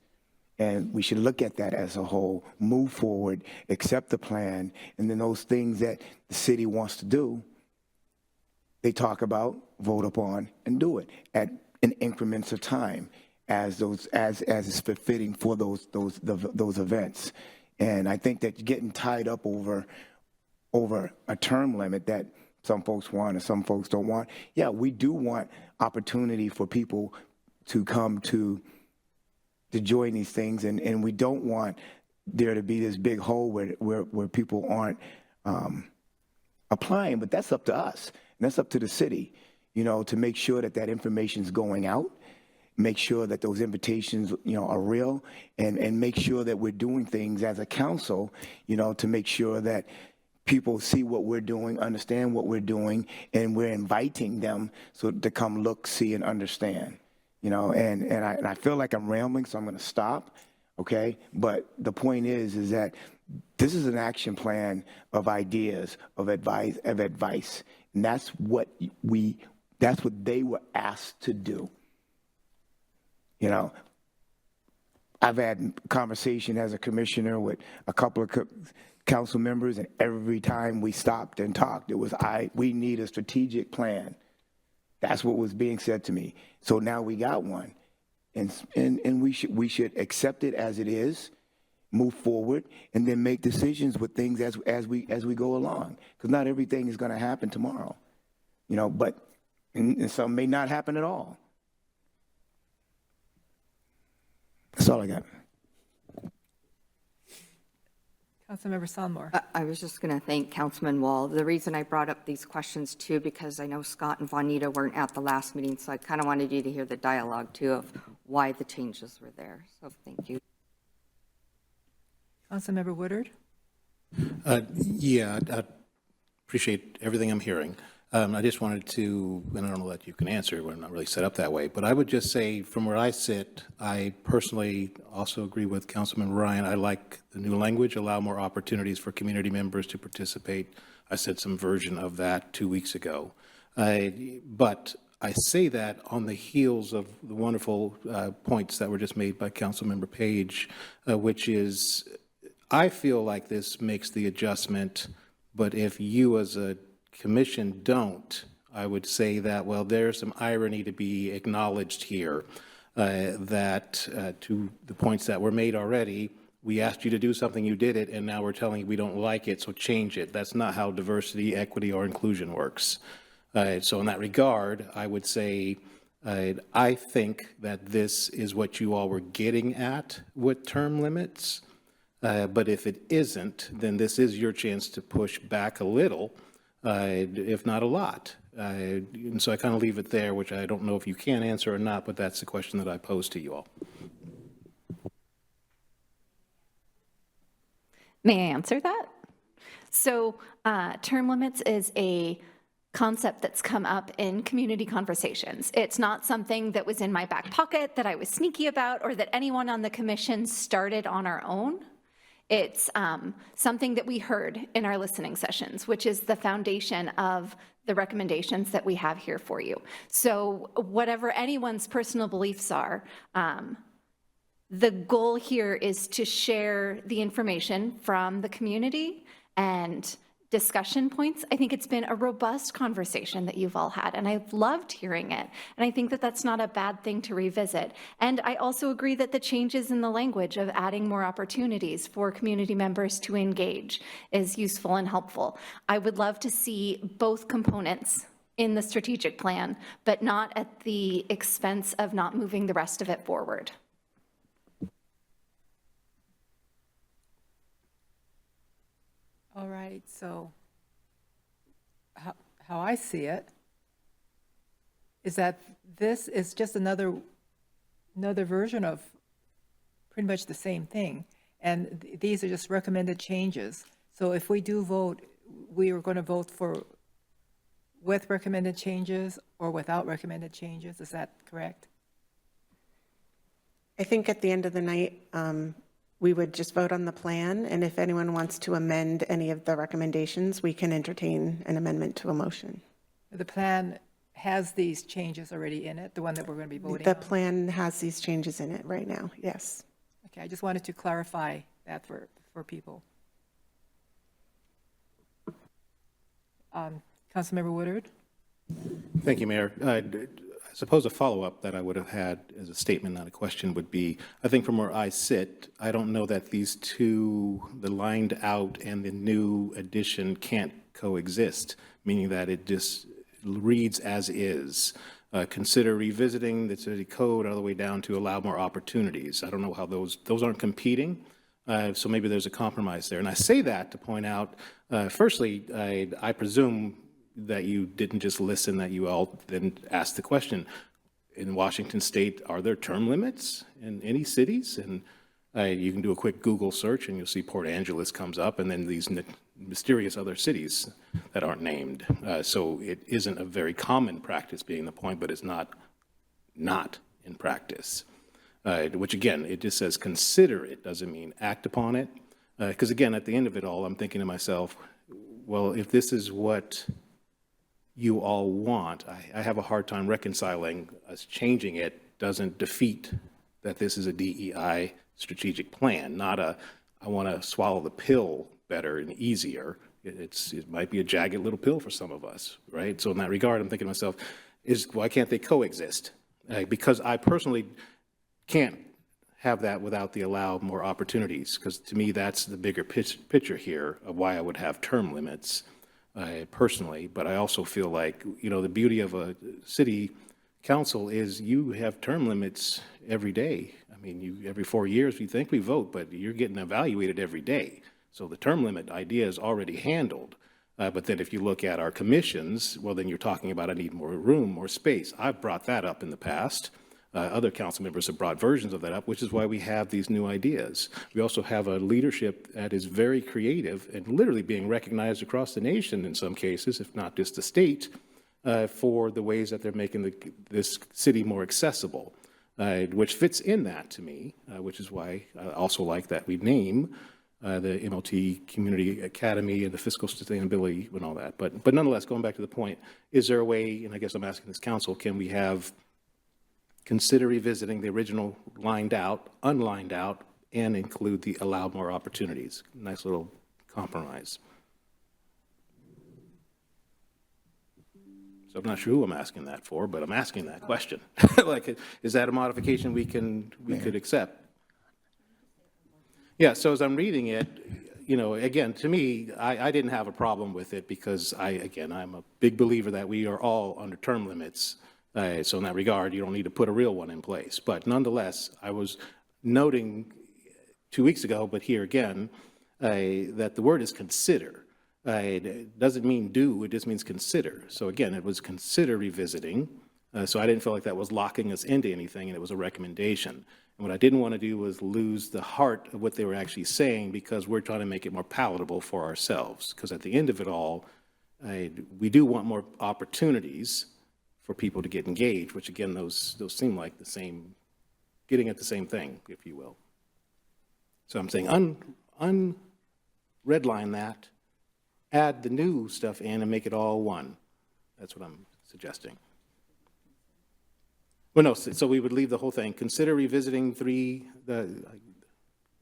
And we should look at that as a whole, move forward, accept the plan, and then those things that the city wants to do, they talk about, vote upon, and do it in increments of time as is befitting for those events. And I think that getting tied up over a term limit that some folks want and some folks don't want, yeah, we do want opportunity for people to come to join these things, and we don't want there to be this big hole where people aren't applying, but that's up to us, and that's up to the city, you know, to make sure that information is going out, make sure that those invitations, are real, and make sure that we're doing things as a council, to make sure that people see what we're doing, understand what we're doing, and we're inviting them to come look, see, and understand. And I feel like I'm rambling, so I'm going to stop. Okay, but the point is that this is an action plan of ideas, of advice, and that's what they were asked to do. I've had conversation as a commissioner with a couple of council members, and every time we stopped and talked, it was, we need a strategic plan. That's what was being said to me. So now we got one. And we should accept it as it is, move forward, and then make decisions with things as we go along. Because not everything is going to happen tomorrow, but and some may not happen at all. That's all I got. Councilmember Sonmore. I was just going to thank Councilman Wall. The reason I brought up these questions too, because I know Scott and Juanita weren't at the last meeting, so I kind of wanted you to hear the dialogue too of why the changes were there. So thank you. Councilmember Woodard. Yeah, I appreciate everything I'm hearing. I just wanted to, and I don't know that you can answer, we're not really set up that way, but I would just say from where I sit, I personally also agree with Councilman Ryan. I like the new language, allow more opportunities for community members to participate. I said some version of that 2 weeks ago. But I say that on the heels of the wonderful points that were just made by Councilmember Page, which is, I feel like this makes the adjustment, but if you as a commission don't, I would say that, well, there's some irony to be acknowledged here, that to the points that were made already, we asked you to do something, you did it, and now we're telling you we don't like it, so change it. That's not how diversity, equity, or inclusion works. So in that regard, I would say, I think that this is what you all were getting at with term limits, but if it isn't, then this is your chance to push back a little, if not a lot. And so I kind of leave it there, which I don't know if you can answer or not, but that's the question that I pose to you all. May I answer that? So term limits is a concept that's come up in community conversations. It's not something that was in my back pocket that I was sneaky about or that anyone on the commission started on our own. It's something that we heard in our listening sessions, which is the foundation of the recommendations that we have here for you. So whatever anyone's personal beliefs are, the goal here is to share the information from the community and discussion points. I think it's been a robust conversation that you've all had, and I've loved hearing it. And I think that that's not a bad thing to revisit. And I also agree that the changes in the language of adding more opportunities for community members to engage is useful and helpful. I would love to see both components in the strategic plan, but not at the expense of not moving the rest of it forward. All right, so how I see it is that this is just another version of pretty much the same thing. And these are just recommended changes. So if we do vote, we are going to vote with recommended changes or without recommended changes. Is that correct? I think at the end of the night, we would just vote on the plan, and if anyone wants to amend any of the recommendations, we can entertain an amendment to a motion. The plan has these changes already in it, the one that we're going to be voting The on? plan has these changes in it right now, yes. Okay, I just wanted to clarify that for people. Councilmember Woodard? Thank you, Mayor. I suppose a follow-up that I would have had as a statement, not a question, would be, I think from where I sit, I don't know that these two, the lined out and the new addition, can't coexist, meaning that it just reads as is. Consider revisiting the city code all the way down to allow more opportunities. I don't know how those aren't competing, so maybe there's a compromise there. And I say that to point out, firstly, I presume that you didn't just listen, that you all then asked the question. in Washington State, are there term limits in any cities? And you can do a quick Google search and you'll see Port Angeles comes up, and then these mysterious other cities that aren't named. So it isn't a very common practice being the point, but it's not in practice. Which again, it just says consider it, doesn't mean act upon it. Because again, at the end of it all, I'm thinking to myself, well, if this is what you all want, I have a hard time reconciling us changing it doesn't defeat that this is a DEI strategic plan, not a, I want to swallow the pill better and easier. It might be a jagged little pill for some of us, right? So in that regard, I'm thinking to myself, why can't they coexist? Because I personally can't have that without the allow more opportunities, because to me, that's the bigger picture here of why I would have term limits personally. But I also feel like, you know, the beauty of a city council is you have term limits every day. I mean, every 4 years we think we vote, but you're getting evaluated every day. So the term limit idea is already handled. But then if you look at our commissions, well, then you're talking about I need more room, more space. I've brought that up in the past. Other council members have brought versions of that up, which is why we have these new ideas. We also have a leadership that is very creative and literally being recognized across the nation in some cases, if not just the state, for the ways that they're making this city more accessible, which fits in that to me, which is why I also like that we name the MLT Community Academy and the fiscal sustainability and all that. But nonetheless, going back to the point, is there a way, and I guess I'm asking this council, can we consider revisiting the original lined out, unlined out, and include the allow more opportunities? Nice little compromise. So I'm not sure who I'm asking that for, but I'm asking that question. Like, is that a modification we could accept? Yeah, so as I'm reading it, you know, again, to me, I didn't have a problem with it because I'm a big believer that we are all under term limits. So in that regard, you don't need to put a real one in place. But nonetheless, I was noting 2 weeks ago, but here again, that the word is consider. It doesn't mean do, it just means consider. So again, it was consider revisiting. So I didn't feel like that was locking us into anything, and it was a recommendation. And what I didn't want to do was lose the heart of what they were actually saying, because we're trying to make it more palatable for ourselves. Because at the end of it all, we do want more opportunities for people to get engaged, which again, those seem like the same, getting at the same thing, if you will. So I'm saying redline that, add the new stuff in and make it all one. That's what I'm suggesting. Well, no, so we would leave the whole thing. Consider revisiting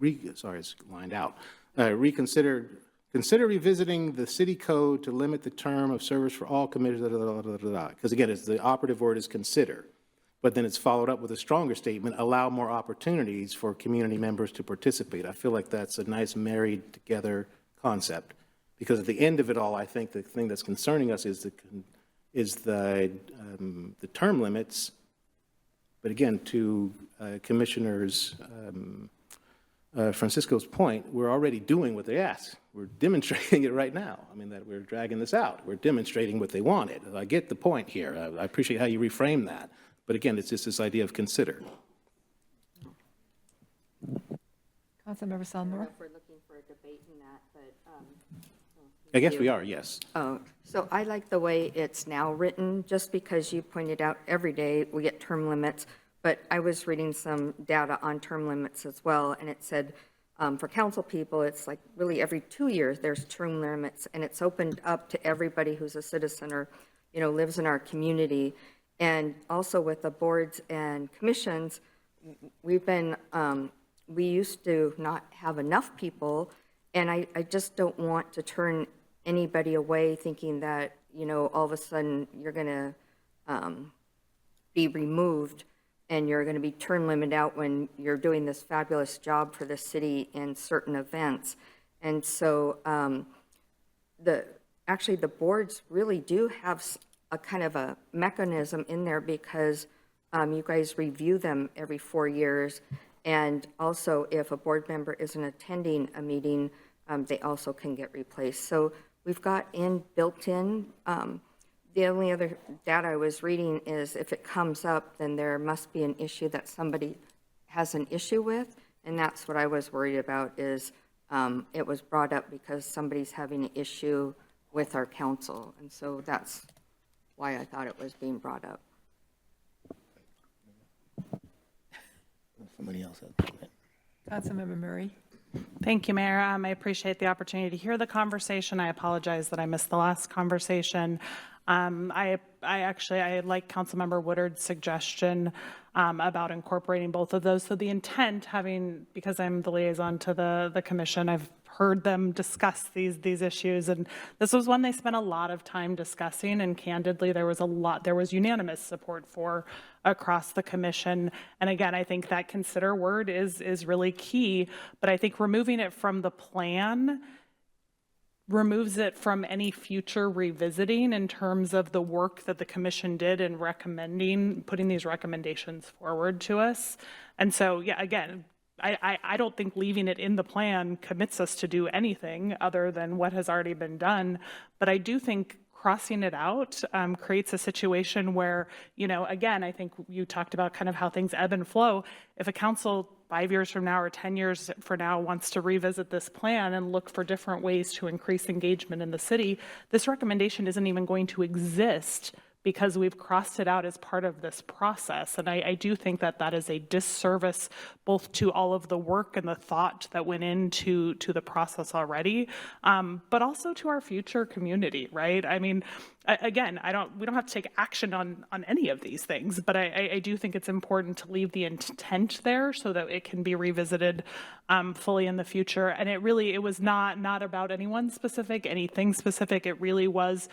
it's lined out. Consider revisiting the city code to limit the term of service for all committees, because again, the operative word is consider, but then it's followed up with a stronger statement, allow more opportunities for community members to participate. I feel like that's a nice married together concept, because at the end of it all, I think the thing that's concerning us is the term limits. But again, to Commissioner's Francisco's point, we're already doing what they asked. We're demonstrating it right now. I mean, that we're dragging this out. We're demonstrating what they wanted. I get the point here. I appreciate how you reframe that. But again, it's just this idea of consider. Councilmember Sandor? If we're looking for a debate in that, but. I guess we are, yes. So I like the way it's now written, just because you pointed out every day we get term limits. But I was reading some data on term limits as well, and it said for council people, it's like really every 2 years there's term limits, and it's opened up to everybody who's a citizen or, you know, lives in our community. And also with the boards and commissions, we've been, we used to not have enough people, and I just don't want to turn anybody away thinking that, you know, all of a sudden you're going to be removed and you're going to be term limited out when you're doing this fabulous job for the city in certain events. And so actually the boards really do have a kind of a mechanism in there, because you guys review them every 4 years. And also if a board member isn't attending a meeting, they also can get replaced. So we've got built in The only other data I was reading is if it comes up, then there must be an issue that somebody has an issue with, and that's what I was worried about is it was brought up because somebody's having an issue with our council, and so that's why I thought it was being brought up. Somebody else has a comment. Councilmember Murray. Thank you, Mayor. I appreciate the opportunity to hear the conversation. I apologize that I missed the last conversation. I like Councilmember Woodard's suggestion about incorporating both of those. So the intent, because I'm the liaison to the commission, I've heard them discuss these issues, and this was one they spent a lot of time discussing, and candidly there was unanimous support for across the commission. And again, I think that consider word is really key, but I think removing it from the plan removes it from any future revisiting in terms of the work that the commission did in putting these recommendations forward to us. And so, yeah, again, I don't think leaving it in the plan commits us to do anything other than what has already been done. But I do think crossing it out creates a situation where, again, I think you talked about kind of how things ebb and flow. If a council 5 years from now or 10 years from now wants to revisit this plan and look for different ways to increase engagement in the city, this recommendation isn't even going to exist because we've crossed it out as part of this process. And I do think that is a disservice both to all of the work and the thought that went into the process already, but also to our future community, right? I mean, again, we don't have to take action on any of these things, but I do think it's important to leave the intent there so that it can be revisited fully in the future. And it was not about anything specific. It really was,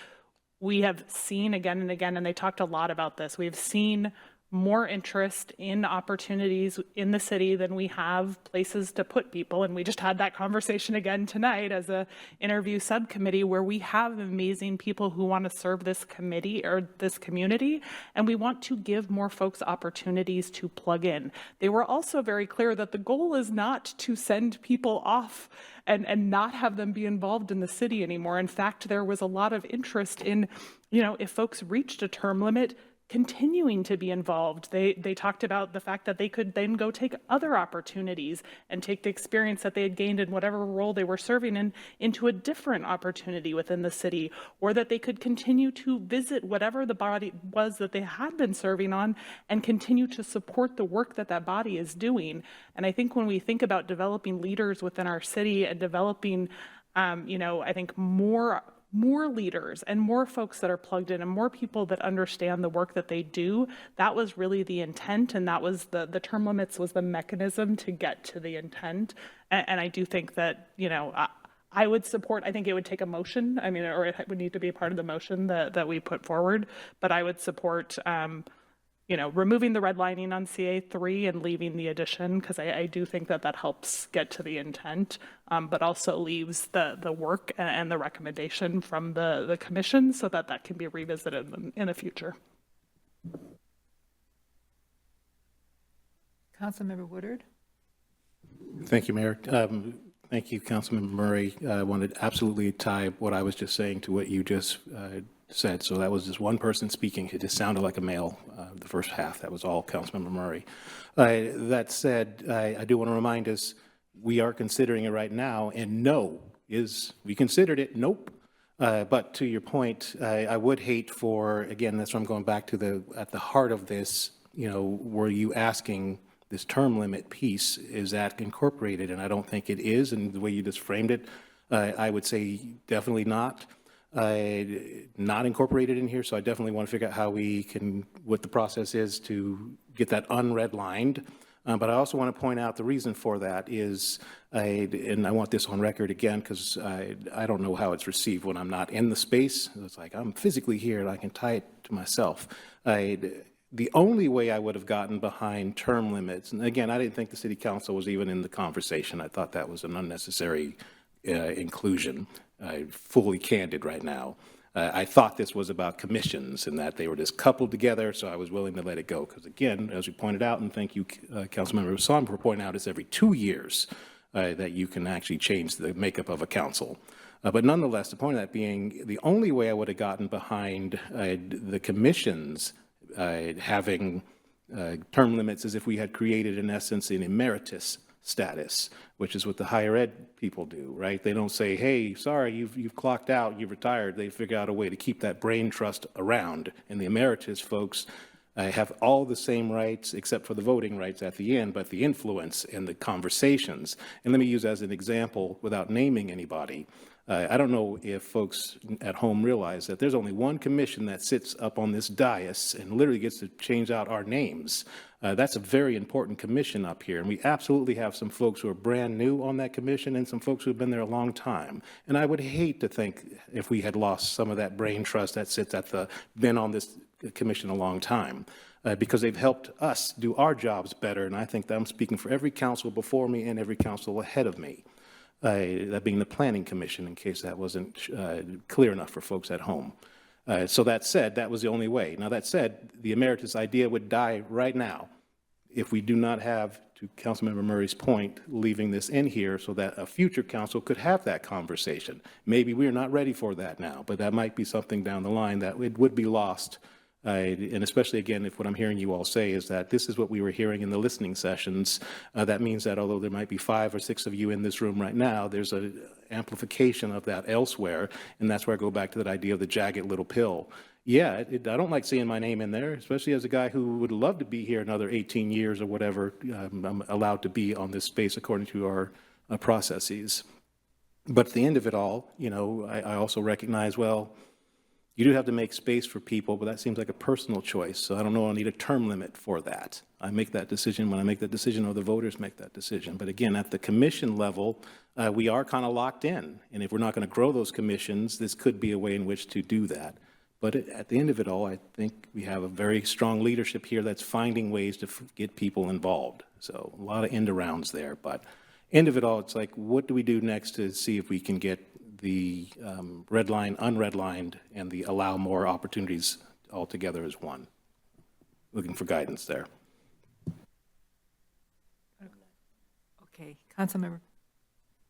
we have seen again and again, and they talked a lot about this, we have seen more interest in opportunities in the city than we have places to put people. And we just had that conversation again tonight as a interview subcommittee where we have amazing people who want to serve this committee or this community, and we want to give more folks opportunities to plug in. They were also very clear that the goal is not to send people off and not have them be involved in the city anymore. In fact, there was a lot of interest in, if folks reached a term limit, continuing to be involved. They talked about the fact that they could then go take other opportunities and take the experience that they had gained in whatever role they were serving in into a different opportunity within the city, or that they could continue to visit whatever the body was that they had been serving on and continue to support the work that body is doing. And I think when we think about developing leaders within our city and developing, I think more leaders and more folks that are plugged in and more people that understand the work that they do, that was really the intent, and that was the term limits was the mechanism to get to the intent. And I do think that, I would support, I think it would take a motion, or it would need to be a part of the motion that we put forward, but I would support, removing the redlining on CA3 and leaving the addition, because I do think that helps get to the intent, but also leaves the work and the recommendation from the commission so that can be revisited in the future. Councilmember Woodard. Thank you, Mayor. Thank you, Councilmember Murray. I wanted to absolutely tie what I was just saying to what you just said. So that was just one person speaking. It just sounded like a male, the first half. That was all Councilmember Murray. That said, I do want to remind us, we are considering it right now, and we considered it, nope. But to your point, I would hate for, again, that's where I'm going back to at the heart of this, were you asking this term limit piece, is that incorporated? And I don't think it is, and the way you just framed it, I would say definitely not. Not incorporated in here, so I definitely want to figure out what the process is to get that unredlined. But I also want to point out the reason for that is, and I want this on record again, because I don't know how it's received when I'm not in the space. It's like I'm physically here and I can tie it to myself. The only way I would have gotten behind term limits, and again, I didn't think the city council was even in the conversation. I thought that was an unnecessary inclusion. Fully candid right now. I thought this was about commissions and that they were just coupled together, so I was willing to let it go. Because again, as we pointed out, and thank you, Councilmember Hassan, for pointing out, it's every 2 years that you can actually change the makeup of a council. But nonetheless, the point of that being, the only way I would have gotten behind the commissions having term limits is if we had created, in essence, an emeritus status, which is what the higher ed people do, right? They don't say, hey, sorry, you've clocked out, you've retired. They figure out a way to keep that brain trust around. And the emeritus folks have all the same rights except for the voting rights at the end, but the influence and the conversations. And let me use as an example, without naming anybody, I don't know if folks at home realize that there's only one commission that sits up on this dais and literally gets to change out our names. That's a very important commission up here, and we absolutely have some folks who are brand new on that commission and some folks who have been there a long time. And I would hate to think if we had lost some of that brain trust that sits at been on this commission a long time, because they've helped us do our jobs better, and I think that I'm speaking for every council before me and every council ahead of me. That being the Planning Commission, in case that wasn't clear enough for folks at home. So that said, that was the only way. Now that said, the emeritus idea would die right now if we do not have, to Councilmember Murray's point, leaving this in here so that a future council could have that conversation. Maybe we're not ready for that now, but that might be something down the line that it would be lost. And especially, again, if what I'm hearing you all say is that this is what we were hearing in the listening sessions, that means that although there might be 5 or 6 of you in this room right now, there's an amplification of that elsewhere, and that's where I go back to that idea of the jagged little pill. Yeah, I don't like seeing my name in there, especially as a guy who would love to be here another 18 years or whatever I'm allowed to be on this space according to our processes. But at the end of it all, you know, I also recognize, well, you do have to make space for people, but that seems like a personal choice. So I don't know, I need a term limit for that. I make that decision when I make that decision, or the voters make that decision. But again, at the commission level, we are kind of locked in. And if we're not going to grow those commissions, this could be a way in which to do that. But at the end of it all, I think we have a very strong leadership here that's finding ways to get people involved. So a lot of end arounds there. But end of it all, it's like, what do we do next to see if we can get the red line unredlined and the allow more opportunities altogether as one? Looking for guidance there. Okay, Councilmember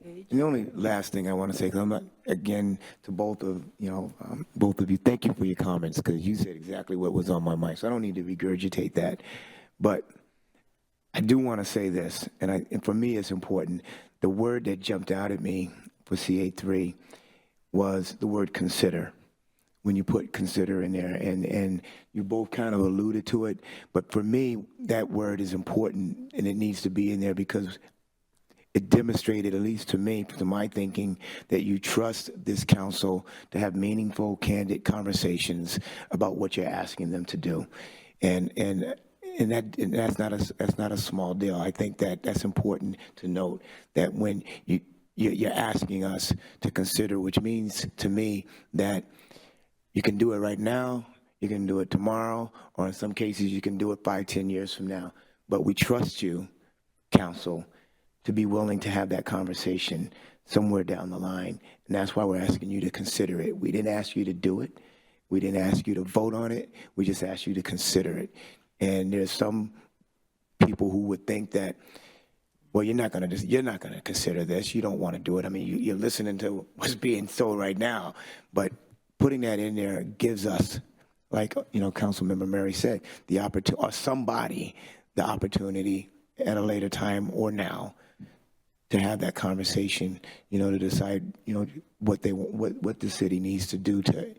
Page. The only last thing I want to say, because I'm not, again, to both of you, thank you for your comments, because you said exactly what was on my mind, so I don't need to regurgitate that. But I do want to say this, and for me it's important. The word that jumped out at me for CA3 was the word consider. When you put consider in there, and you both kind of alluded to it, but for me, that word is important, and it needs to be in there because it demonstrated, at least to me, to my thinking, that you trust this council to have meaningful, candid conversations about what you're asking them to do. And that's not a small deal. I think that's important to note, that when you're asking us to consider, which means to me that you can do it right now, you can do it tomorrow, or in some cases you can do it 5-10 years from now. But we trust you, council, to be willing to have that conversation somewhere down the line. And that's why we're asking you to consider it. We didn't ask you to do it. We didn't ask you to vote on it. We just asked you to consider it. And there's some people who would think that, well, you're not going to consider this. You don't want to do it. I mean, you're listening to what's being told right now. But putting that in there gives us, like, Councilmember Murray said, the opportunity, or somebody, the opportunity at a later time or now to have that conversation, to decide, what the city needs to do to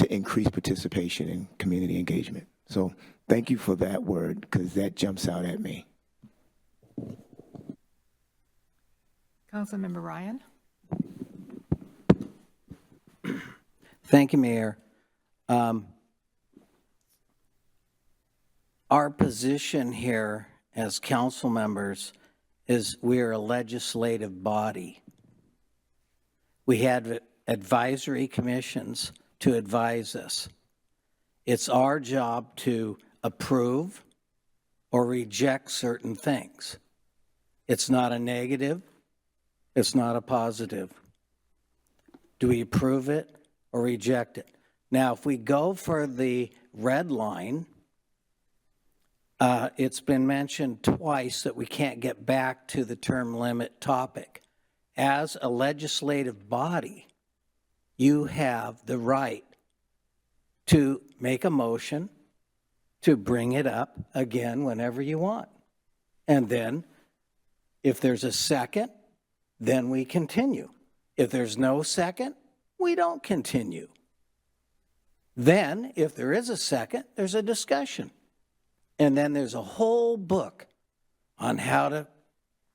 increase participation and community engagement. So thank you for that word, because that jumps out at me. Councilmember Ryan. Thank you, Mayor. Our position here as council members is we are a legislative body. We had advisory commissions to advise us. It's our job to approve or reject certain things. It's not a negative. It's not a positive. Do we approve it or reject it? Now, if we go for the red line, it's been mentioned twice that we can't get back to the term limit topic. as a legislative body, you have the right to make a motion to bring it up again whenever you want. And then if there's a second, then we continue. If there's no second, we don't continue. Then, if there is a second, there's a discussion. And then there's a whole book on how to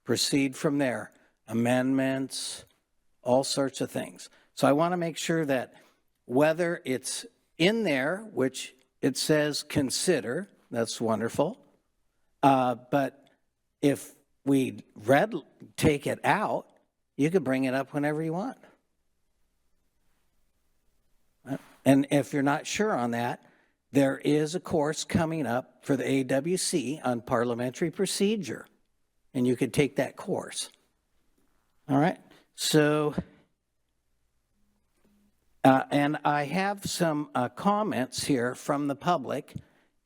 proceed from there. Amendments, all sorts of things. So I want to make sure that whether it's in there, which it says consider, that's wonderful. But if we take it out, you could bring it up whenever you want. And if you're not sure on that, there is a course coming up for the AWC on parliamentary procedure, and you could take that course. All right, so, and I have some comments here from the public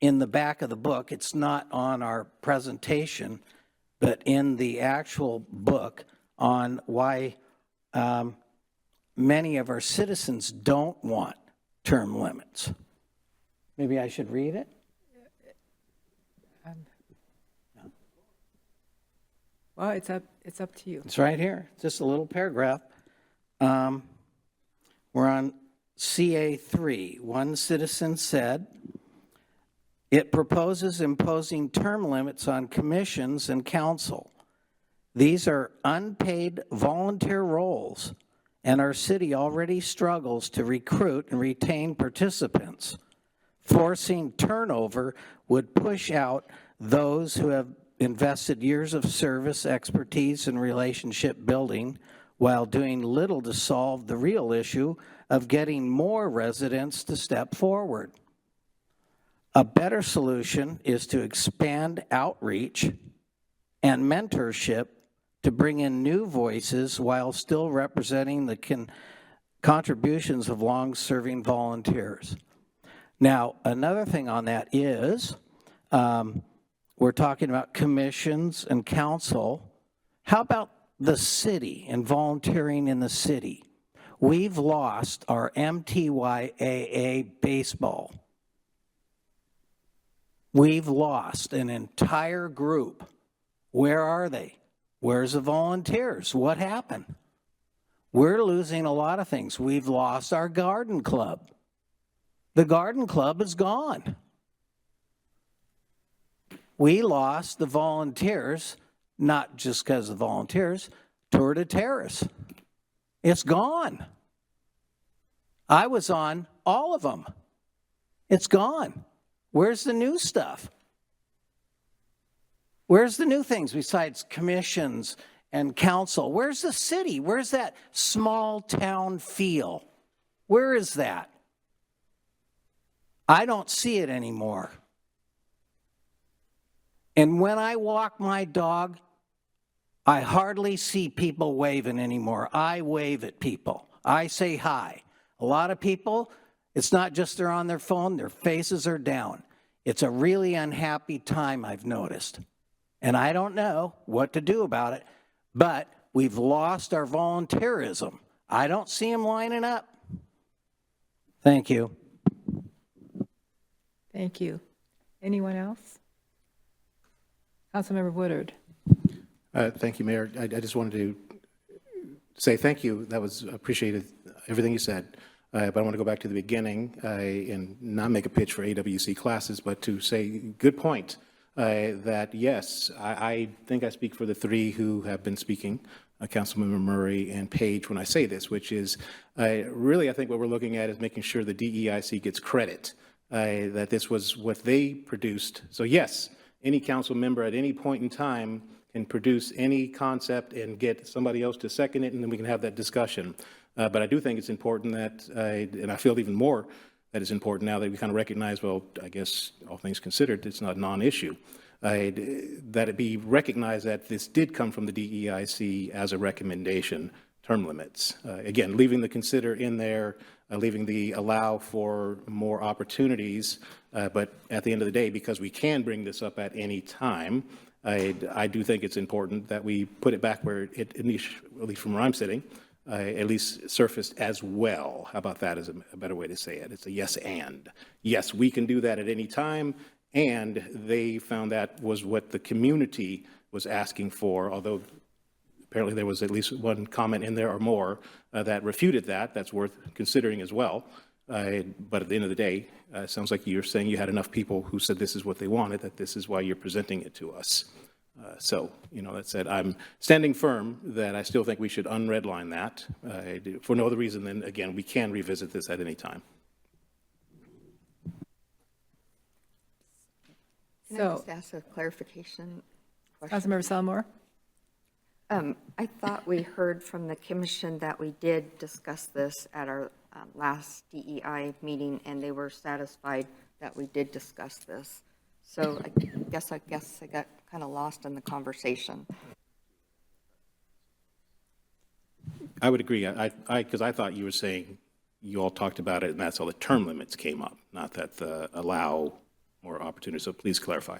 in the back of the book. It's not on our presentation, but in the actual book on why many of our citizens don't want term limits. Maybe I should read it? Well, it's up to you. It's right here, just a little paragraph. We're on CA3. One citizen said, it proposes imposing term limits on commissions and council. These are unpaid volunteer roles, and our city already struggles to recruit and retain participants. Forcing turnover would push out those who have invested years of service, expertise, and relationship building while doing little to solve the real issue of getting more residents to step forward. A better solution is to expand outreach and mentorship to bring in new voices while still representing the contributions of long-serving volunteers. Now, another thing on that is, we're talking about commissions and council. How about the city and volunteering in the city? We've lost our MTYAA baseball. We've lost an entire group. Where are they? Where's the volunteers? What happened? We're losing a lot of things. We've lost our garden club. The garden club is gone. We lost the volunteers, not just because of volunteers, Tour de Terrace. It's gone. I was on all of them. It's gone. Where's the new stuff? Where's the new things besides commissions and council? Where's the city? Where's that small town feel? Where is that? I don't see it anymore. And when I walk my dog, I hardly see people waving anymore. I wave at people. I say hi. A lot of people, it's not just they're on their phone, their faces are down. It's a really unhappy time, I've noticed. And I don't know what to do about it, but we've lost our volunteerism. I don't see them lining up. Thank you. Thank you. Anyone else? Councilmember Woodard. Thank you, Mayor. I just wanted to say thank you. That was appreciated, everything you said. But I want to go back to the beginning and not make a pitch for AWC classes, but to say, good point, that yes, I think I speak for the three who have been speaking, Councilmember Murray and Page, when I say this, which is really I think what we're looking at is making sure the DEIC gets credit, that this was what they produced. So yes, any council member at any point in time can produce any concept and get somebody else to second it, and then we can have that discussion. But I do think it's important that, and I feel even more that it's important now that we kind of recognize, well, I guess all things considered, it's not a non-issue, that it be recognized that this did come from the DEIC as a recommendation, term limits. Again, leaving the consider in there, leaving the allow for more opportunities, but at the end of the day, because we can bring this up at any time, I do think it's important that we put it back where it, at least from where I'm sitting, at least surfaced as well. How about that as a better way to say it? It's a yes and. Yes, we can do that at any time, and they found that was what the community was asking for, although apparently there was at least one comment in there or more that refuted that. That's worth considering as well. But at the end of the day, it sounds like you're saying you had enough people who said this is what they wanted, that this is why you're presenting it to us. So, that said, I'm standing firm that I still think we should unredline that for no other reason than, again, we can revisit this at any time. Can I just ask a clarification question? Councilmember Salmore? I thought we heard from the commission that we did discuss this at our last DEI meeting, and they were satisfied that we did discuss this. So I guess I got kind of lost in the conversation. I would agree. Because I thought you were saying you all talked about it, and that's how the term limits came up, not that the allow more opportunity. So please clarify.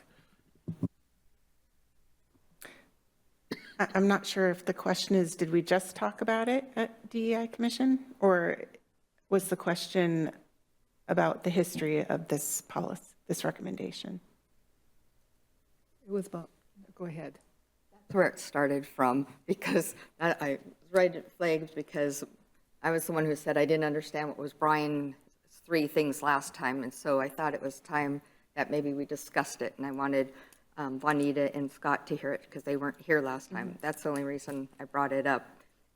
I'm not sure if the question is, did we just talk about it at DEI Commission? Or was the question about the history of this policy, this recommendation? It was about, go ahead. That's where it started from, because I read flags because I was the one who said I didn't understand what was Brian's 3 things last time. And so I thought it was time that maybe we discussed it. And I wanted Juanita and Scott to hear it because they weren't here last time. Mm-hmm. That's the only reason I brought it up.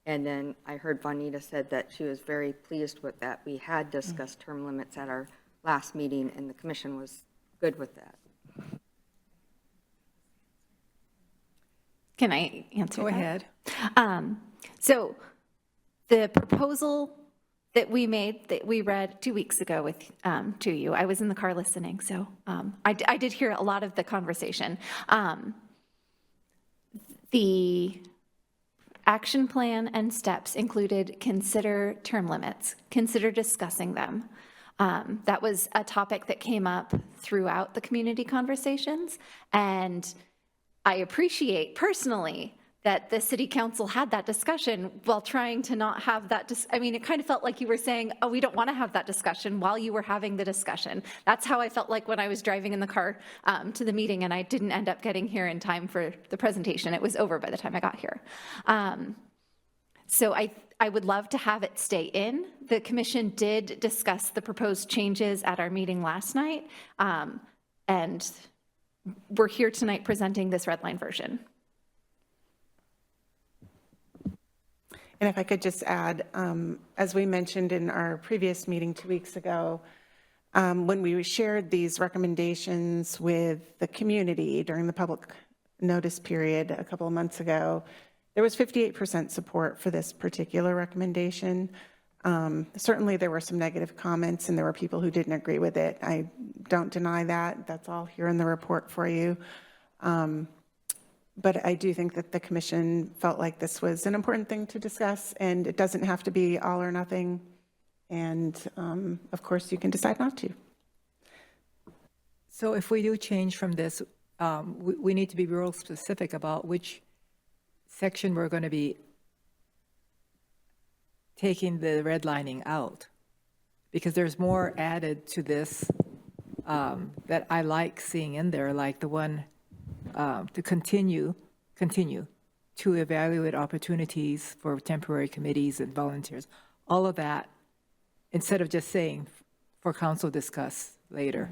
And then I heard Juanita said that she was very pleased with that. We had discussed term limits at our last meeting, and the commission was good with that. Can I answer Go that? ahead. So the proposal that we made, that we read 2 weeks ago with to you, I was in the car listening, so I did hear a lot of the conversation. The action plan and steps included consider term limits, consider discussing them. That was a topic that came up throughout the community conversations, and I appreciate personally that the city council had that discussion while trying to not have that. I mean, it kind of felt like you were saying, oh, we don't want to have that discussion while you were having the discussion. That's how I felt like when I was driving in the car to the meeting, and I didn't end up getting here in time for the presentation. It was over by the time I got here. So I would love to have it stay in. The commission did discuss the proposed changes at our meeting last night, and we're here tonight presenting this red line version. And if I could just add, as we mentioned in our previous meeting 2 weeks ago, when we shared these recommendations with the community during the public notice period a couple of months ago, there was 58% support for this particular recommendation. Certainly there were some negative comments and there were people who didn't agree with it. I don't deny that. That's all here in the report for you. But I do think that the commission felt like this was an important thing to discuss, and it doesn't have to be all or nothing. And of course, you can decide not to. So if we do change from this, we need to be real specific about which section we're going to be taking the redlining out, because there's more added to this that I like seeing in there, like the one to continue to evaluate opportunities for temporary committees and volunteers, all of that, instead of just saying for council discuss later.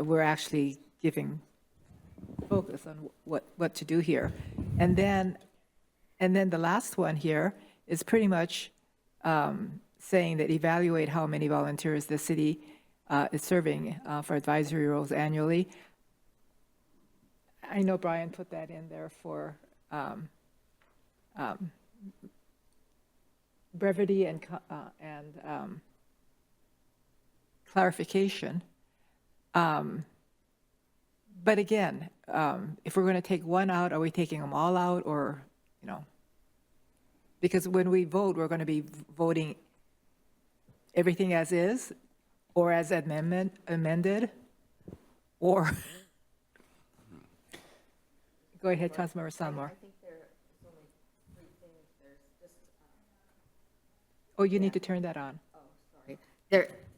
We're actually giving focus on what to do here. And then the last one here is pretty much saying that evaluate how many volunteers the city is serving for advisory roles annually. I know Brian put that in there for brevity and clarification. But again, if we're going to take one out, are we taking them all out, or, because when we vote, we're going to be voting everything as is, or as amended, or... Go ahead, Councilmember Sunmore. Oh, you need to turn that on.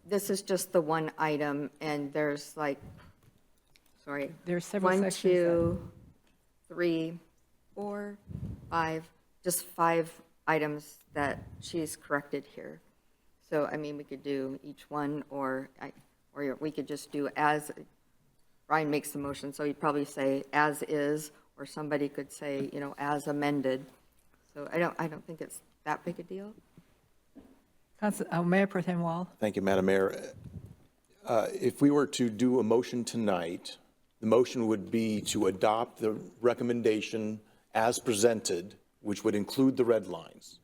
This is just the one item, and there's like, sorry. There's several 1, sections. 2, 3, 4, 5, just 5 items that she's corrected here. So, I mean, we could do each one, or we could just do as, Ryan makes the motion, so he'd probably say as is, or somebody could say, you know, as amended. So I don't think it's that big a deal. Mayor Pro Tem Wall. Thank you, Madam Mayor. If we were to do a motion tonight, the motion would be to adopt the recommendation as presented, which would include the red lines.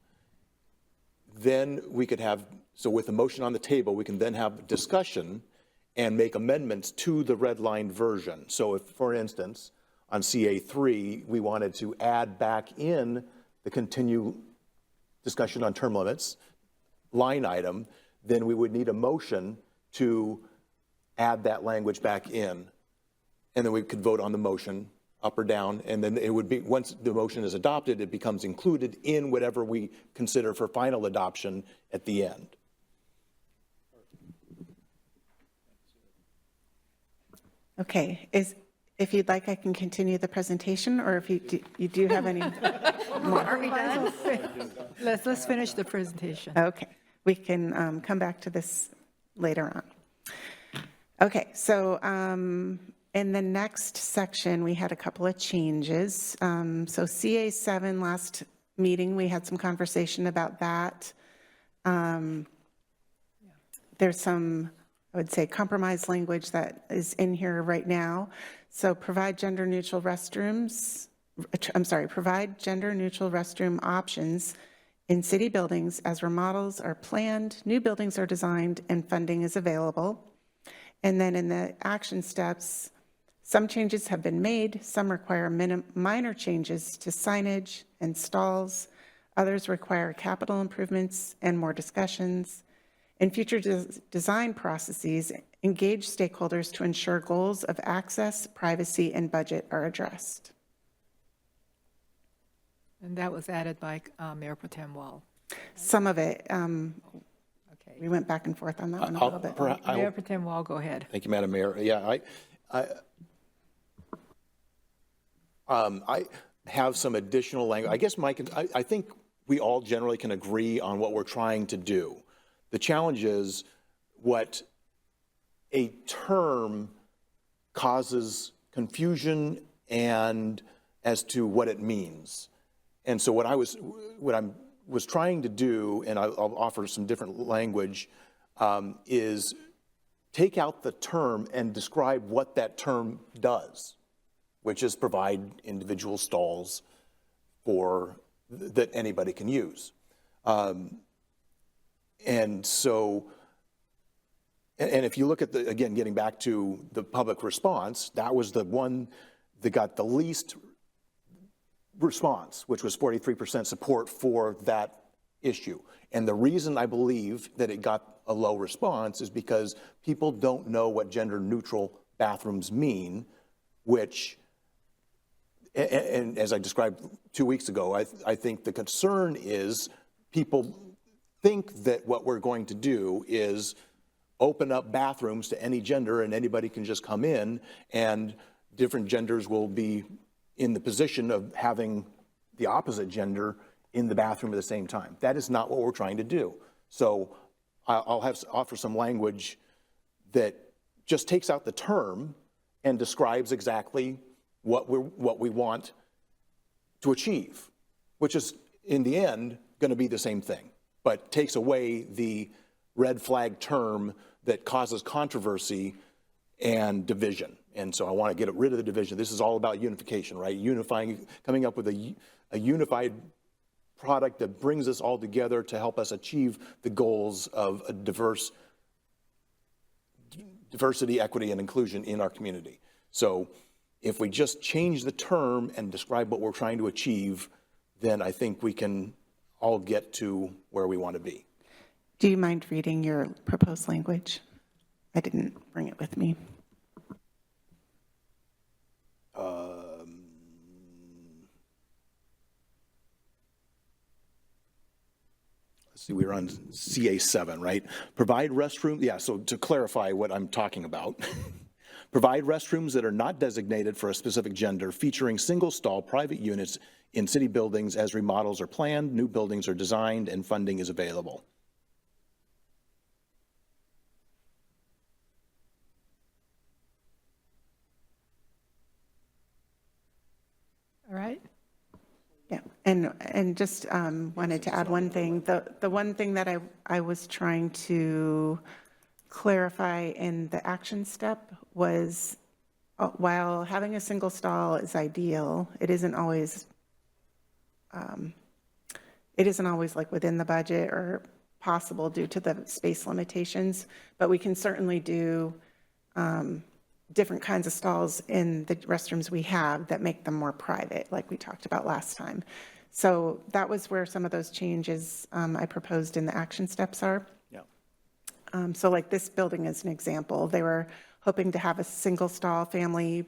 Then we could have, so with a motion on the table, we can then have discussion and make amendments to the red line version. So if, for instance, on CA3, we wanted to add back in the continue discussion on term limits line item, then we would need a motion to add that language back in. And then we could vote on the motion up or down. And then it would be, once the motion is adopted, it becomes included in whatever we consider for final adoption at the end. Okay, if you'd like, I can continue the presentation, or if you do have any more. Are we done? Let's finish the presentation. Okay, we can come back to this later on. Okay, so in the next section, we had a couple of changes. So CA7 last meeting, we had some conversation about that. There's some, I would say, compromise language that is in here right now. So provide gender neutral restrooms, provide gender neutral restroom options in city buildings as remodels are planned, new buildings are designed, and funding is available. And then in the action steps, some changes have been made, some require minor changes to signage and stalls, others require capital improvements and more discussions. In future design processes, engage stakeholders to ensure goals of access, privacy, and budget are addressed. And that was added by Mayor Pro Tem Wall. Some of it, Okay. we went back and forth on that one a little bit. Mayor Pro Tem Wall, go ahead. Thank you, Madam Mayor. Yeah, I have some additional language. I guess, Mike, I think we all generally can agree on what we're trying to do. The challenge is what a term causes confusion and as to what it means. And so what I was trying to do, and I'll offer some different language, is take out the term and describe what that term does, which is provide individual stalls for that anybody can use. And so, and if you look at again, getting back to the public response, that was the one that got the least response, which was 43% support for that issue. And the reason I believe that it got a low response is because people don't know what gender neutral bathrooms mean, which, and as I described 2 weeks ago, I think the concern is people think that what we're going to do is open up bathrooms to any gender and anybody can just come in and different genders will be in the position of having the opposite gender in the bathroom at the same time. That is not what we're trying to do. So I'll offer some language that just takes out the term and describes exactly what we want to achieve, which is in the end going to be the same thing, but takes away the red flag term that causes controversy and division. And so I want to get rid of the division. This is all about unification, right? Unifying, coming up with a unified product that brings us all together to help us achieve the goals of a diversity, equity, and inclusion in our community. So if we just change the term and describe what we're trying to achieve, then I think we can all get to where we want to be. Do you mind reading your proposed language? I didn't bring it with me. see, we were on CA7, right? Provide restroom, yeah, so to clarify what I'm talking about. Provide restrooms that are not designated for a specific gender, featuring single-stall private units in city buildings as remodels are planned, new buildings are designed, and funding is available. All right. Yeah, and just wanted to add one thing. The one thing that I was trying to clarify in the action step was, while having a single stall is ideal, it isn't always like within the budget or possible due to the space limitations, but we can certainly do different kinds of stalls in the restrooms we have that make them more private, like we talked about last time. So that was where some of those changes I proposed in the action steps are. Yeah. So like this building is an example. They were hoping to have a single stall family,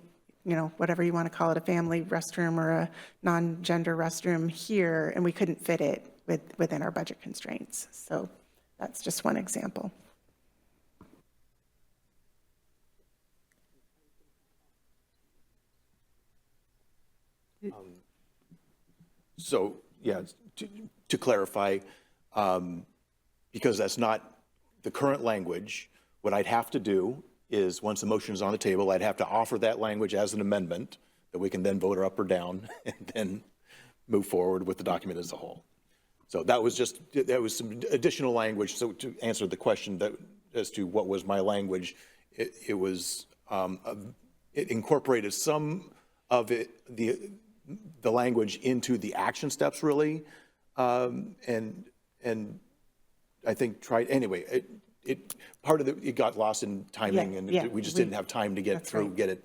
whatever you want to call it, a family restroom or a non-gender restroom here, and we couldn't fit it within our budget constraints. So that's just one example. So, yeah, to clarify, because that's not the current language, what I'd have to do is, once the motion is on the table, I'd have to offer that language as an amendment that we can then vote up or down and then move forward with the document as a whole. So that was some additional language. So to answer the question as to what was my language, it incorporated some of it, the language into the action steps, really, and I think anyway. It got lost in timing, and we just didn't have time to get it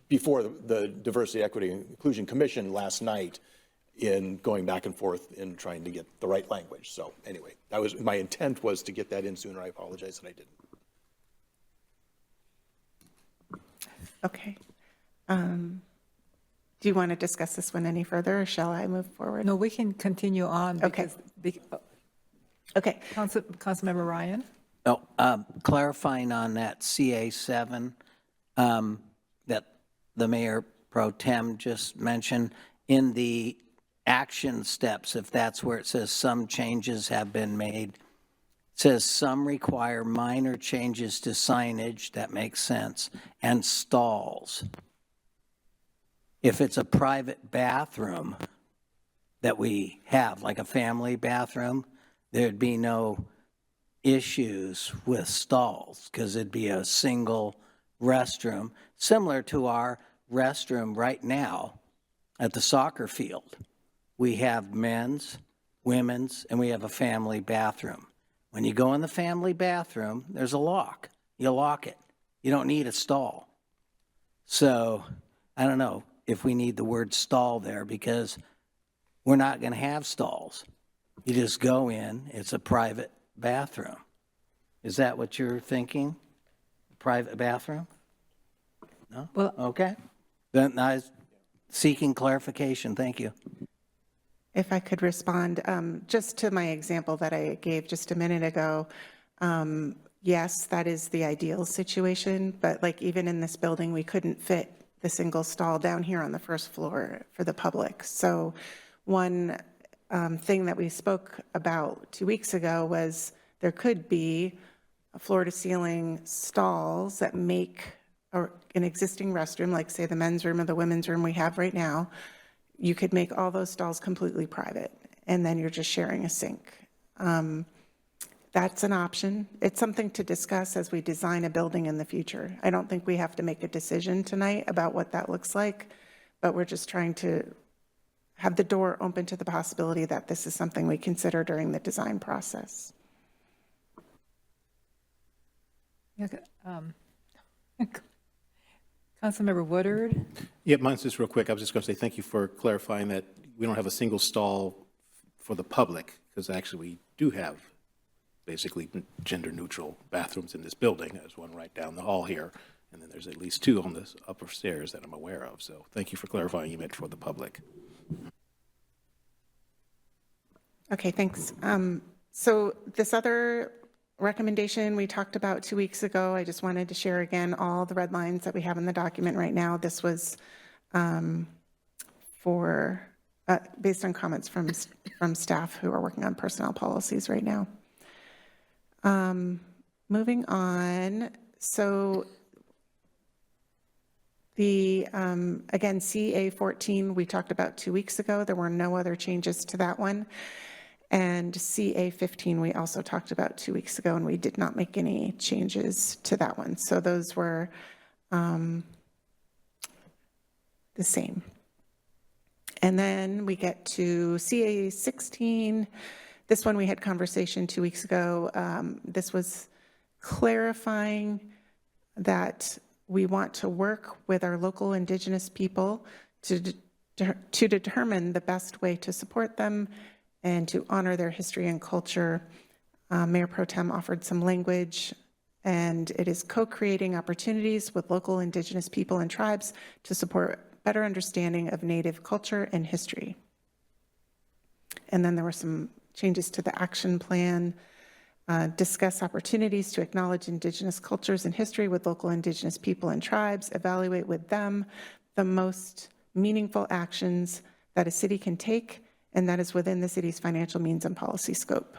before the Diversity, Equity, and Inclusion Commission last night in going back and forth in trying to get the right language. So anyway, my intent was to get that in sooner. I apologize that I didn't. Okay. Do you want to discuss this one any further, or shall I move forward? No, we can continue on. Because, okay. Councilmember Ryan? No, clarifying on that CA7 that the Mayor Pro Tem just mentioned, in the action steps, if that's where it says some changes have been made, it says some require minor changes to signage, that makes sense, and stalls. If it's a private bathroom that we have, like a family bathroom, there'd be no issues with stalls because it'd be a single restroom, similar to our restroom right now at the soccer field. We have men's, women's, and we have a family bathroom. When you go in the family bathroom, there's a lock. You lock it. You don't need a stall. So I don't know if we need the word stall there, because we're not going to have stalls. You just go in, it's a private bathroom. Is that what you're thinking? Private bathroom? No? Well, okay. Then I was seeking clarification. Thank you. If I could respond, just to my example that I gave just a minute ago, yes, that is the ideal situation, but like even in this building, we couldn't fit the single stall down here on the first floor for the public. So one thing that we spoke about 2 weeks ago was there could be floor-to-ceiling stalls that make an existing restroom, like say the men's room or the women's room we have right now. You could make all those stalls completely private, and then you're just sharing a sink. That's an option. It's something to discuss as we design a building in the future. I don't think we have to make a decision tonight about what that looks like, but we're just trying to have the door open to the possibility that this is something we consider during the design process. Councilmember Woodard? Yeah, mine's just real quick. I was just going to say thank you for clarifying that we don't have a single stall for the public, because actually we do have basically gender-neutral bathrooms in this building. There's one right down the hall here, and then there's at least two on the upper stairs that I'm aware of. So thank you for clarifying you meant for the public. Okay, thanks. So this other recommendation we talked about 2 weeks ago, I just wanted to share again all the red lines that we have in the document right now. This was based on comments from staff who are working on personnel policies right now. Moving on, so the, again, CA14 we talked about 2 weeks ago. There were no other changes to that one. And CA15 we also talked about 2 weeks ago, and we did not make any changes to that one. So those were the same. And then we get to CA16. This one we had conversation 2 weeks ago. This was clarifying that we want to work with our local Indigenous people to determine the best way to support them and to honor their history and culture. Mayor Pro Tem offered some language, and it is co-creating opportunities with local Indigenous people and tribes to support better understanding of Native culture and history. And then there were some changes to the action plan. Discuss opportunities to acknowledge Indigenous cultures and history with local Indigenous people and tribes, evaluate with them the most meaningful actions that a city can take, and that is within the city's financial means and policy scope.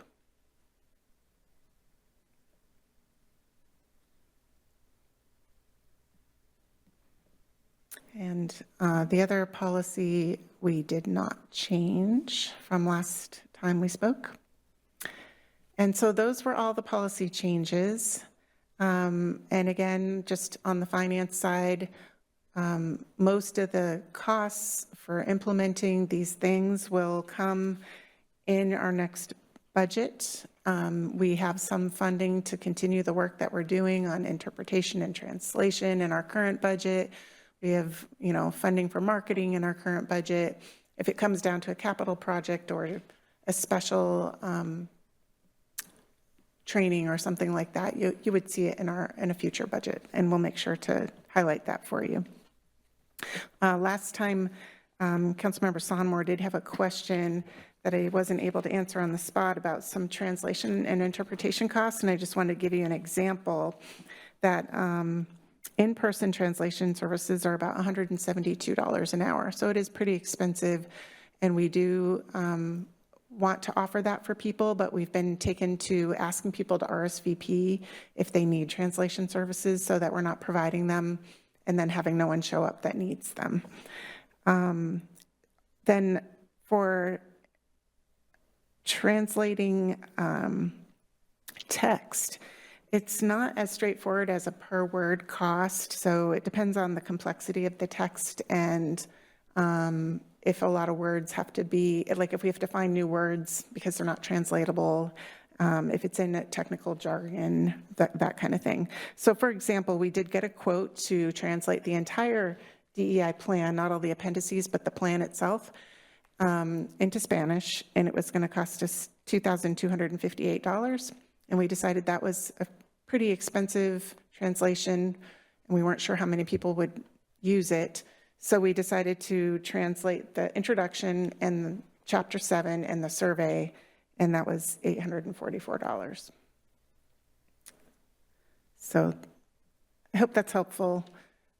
And the other policy we did not change from last time we spoke. And so those were all the policy changes. And again, just on the finance side, most of the costs for implementing these things will come in our next budget. We have some funding to continue the work that we're doing on interpretation and translation in our current budget. We have, funding for marketing in our current budget. If it comes down to a capital project or a special training or something like that, you would see it in a future budget, and we'll make sure to highlight that for you. Last time, Councilmember Sonmore did have a question that I wasn't able to answer on the spot about some translation and interpretation costs, and I just wanted to give you an example that in-person translation services are about $172 an hour, so it is pretty expensive, and we do want to offer that for people, but we've been taken to asking people to RSVP if they need translation services so that we're not providing them and then having no one show up that needs them. Then for translating text, it's not as straightforward as a per word cost, so it depends on the complexity of the text and if a lot of words have to be, like if we have to find new words because they're not translatable, if it's in technical jargon, that kind of thing. So for example, we did get a quote to translate the entire DEI plan, not all the appendices, but the plan itself, into Spanish, and it was going to cost us $2,258. And we decided that was a pretty expensive translation, and we weren't sure how many people would use it. So we decided to translate the introduction and chapter 7 and the survey, and that was $844. So I hope that's helpful.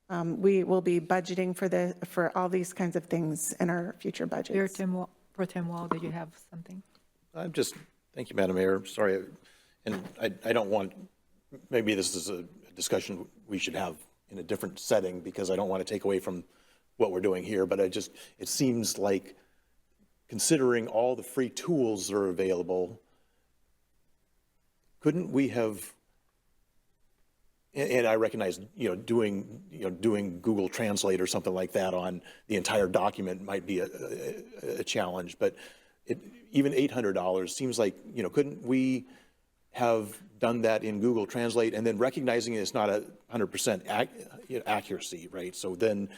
We will be budgeting for all these kinds of things in our future budgets. Pro Tem Wall, did you have something? Thank you, Madam Mayor. Sorry, and I don't want, maybe this is a discussion we should have in a different setting because I don't want to take away from what we're doing here, but it seems like considering all the free tools that are available, couldn't we have, and I recognize, doing Google Translate or something like that on the entire document might be a challenge, but even $800 seems like, couldn't we have done that in Google Translate and then recognizing it's not 100% accuracy, right? So then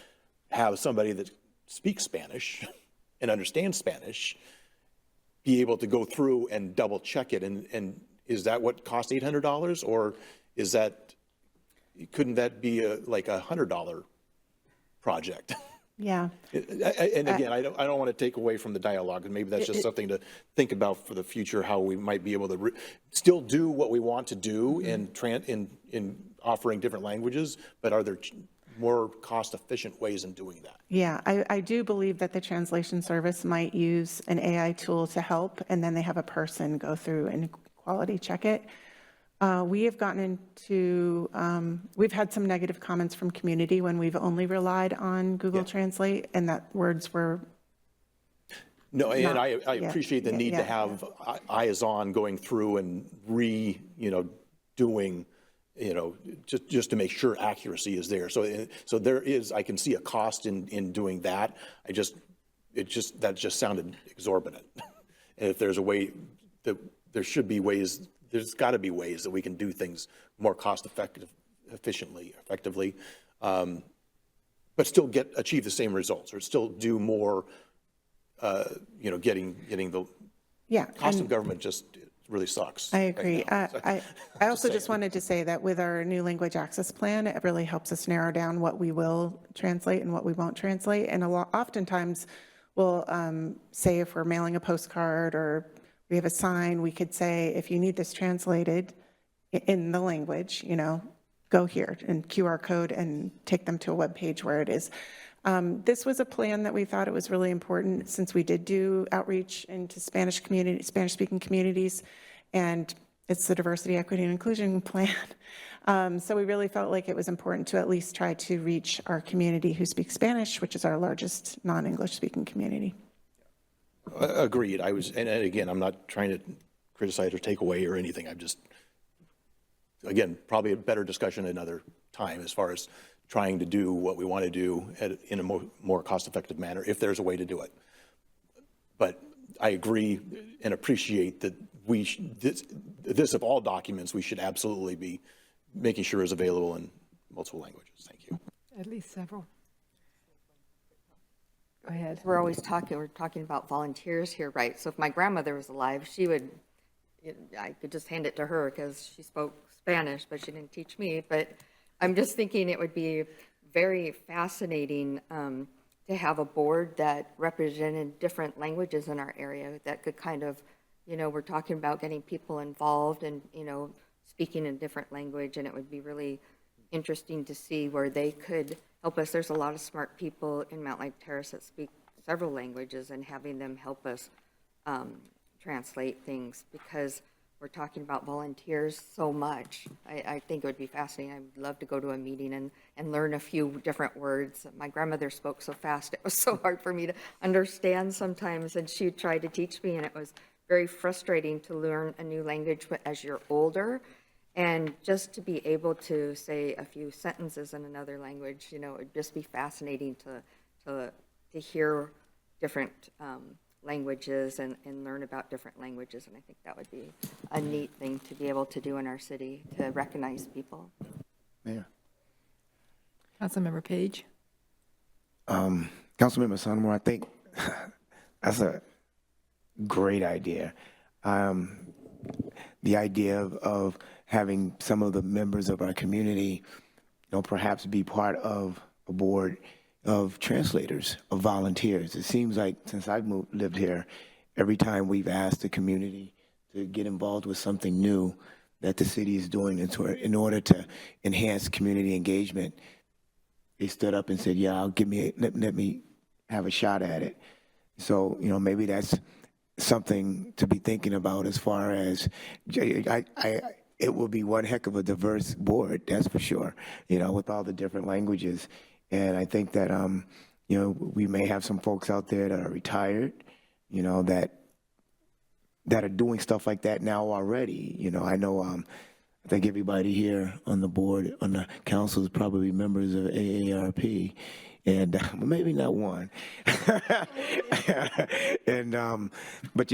have somebody that speaks Spanish and understands Spanish be able to go through and double check it. And is that what cost $800, or is that, couldn't that be like a $100 project? Yeah. And again, I don't want to take away from the dialogue, and maybe that's just something to think about for the future, how we might be able to still do what we want to do in offering different languages, but are there more cost-efficient ways in doing that? Yeah, I do believe that the translation service might use an AI tool to help, and then they have a person go through and quality check it. We have gotten into, we've had some negative comments from community when we've only relied on Google Translate, and that words were. No, and I appreciate the need to have eyes on going through and doing, just to make sure accuracy is there. So there is, I can see a cost in doing that. That just sounded exorbitant. And if there's a way that there should be ways, there's got to be ways that we can do things more cost effectively, but still achieve the same results, or still do more, getting the cost of government just really sucks. I agree. Right I also just wanted to say that with our new language access plan, it really helps us narrow down what we will translate and what we won't translate. And oftentimes we'll say if we're mailing a postcard or we have a sign, we could say, if you need this translated in the language, go here and QR code and take them to a web page where it is. This was a plan that we thought it was really important since we did do outreach into Spanish-speaking communities, and it's the diversity, equity, and inclusion plan. So we really felt like it was important to at least try to reach our community who speaks Spanish, which is our largest non-English speaking community. Agreed. And again, I'm not trying to criticize or take away or anything. I'm just, again, probably a better discussion another time as far as trying to do what we want to do in a more cost-effective manner, if there's a way to do it. But I agree and appreciate that this of all documents, we should absolutely be making sure is available in multiple languages. Thank you. At least several. Go ahead. We're talking about volunteers here, right? So if my grandmother was alive, I could just hand it to her because she spoke Spanish, but she didn't teach me. But I'm just thinking it would be very fascinating to have a board that represented different languages in our area that could kind of, we're talking about getting people involved and, speaking in different language, and it would be really interesting to see where they could help us. There's a lot of smart people in Mountlake Terrace that speak several languages, and having them help us translate things, because we're talking about volunteers so much. I think it would be fascinating. I would love to go to a meeting and learn a few different words. My grandmother spoke so fast, it was so hard for me to understand sometimes, and she tried to teach me, and it was very frustrating to learn a new language as you're older. And just to be able to say a few sentences in another language, it would just be fascinating to hear different languages and learn about different languages. And I think that would be a neat thing to be able to do in our city, to recognize people. Mayor. Councilmember Page. Councilmember Sonmore, I think that's a great idea. The idea of having some of the members of our community, perhaps be part of a board of translators, of volunteers. It seems like since I've lived here, every time we've asked the community to get involved with something new that the city is doing in order to enhance community engagement, they stood up and said, yeah, let me have a shot at it. So, maybe that's something to be thinking about as far as, it will be one heck of a diverse board, that's for sure, with all the different languages. And I think that, we may have some folks out there that are retired, that are doing stuff like that now already. I know, I think everybody here on the board, on the council, is probably members of AARP. And maybe not one, but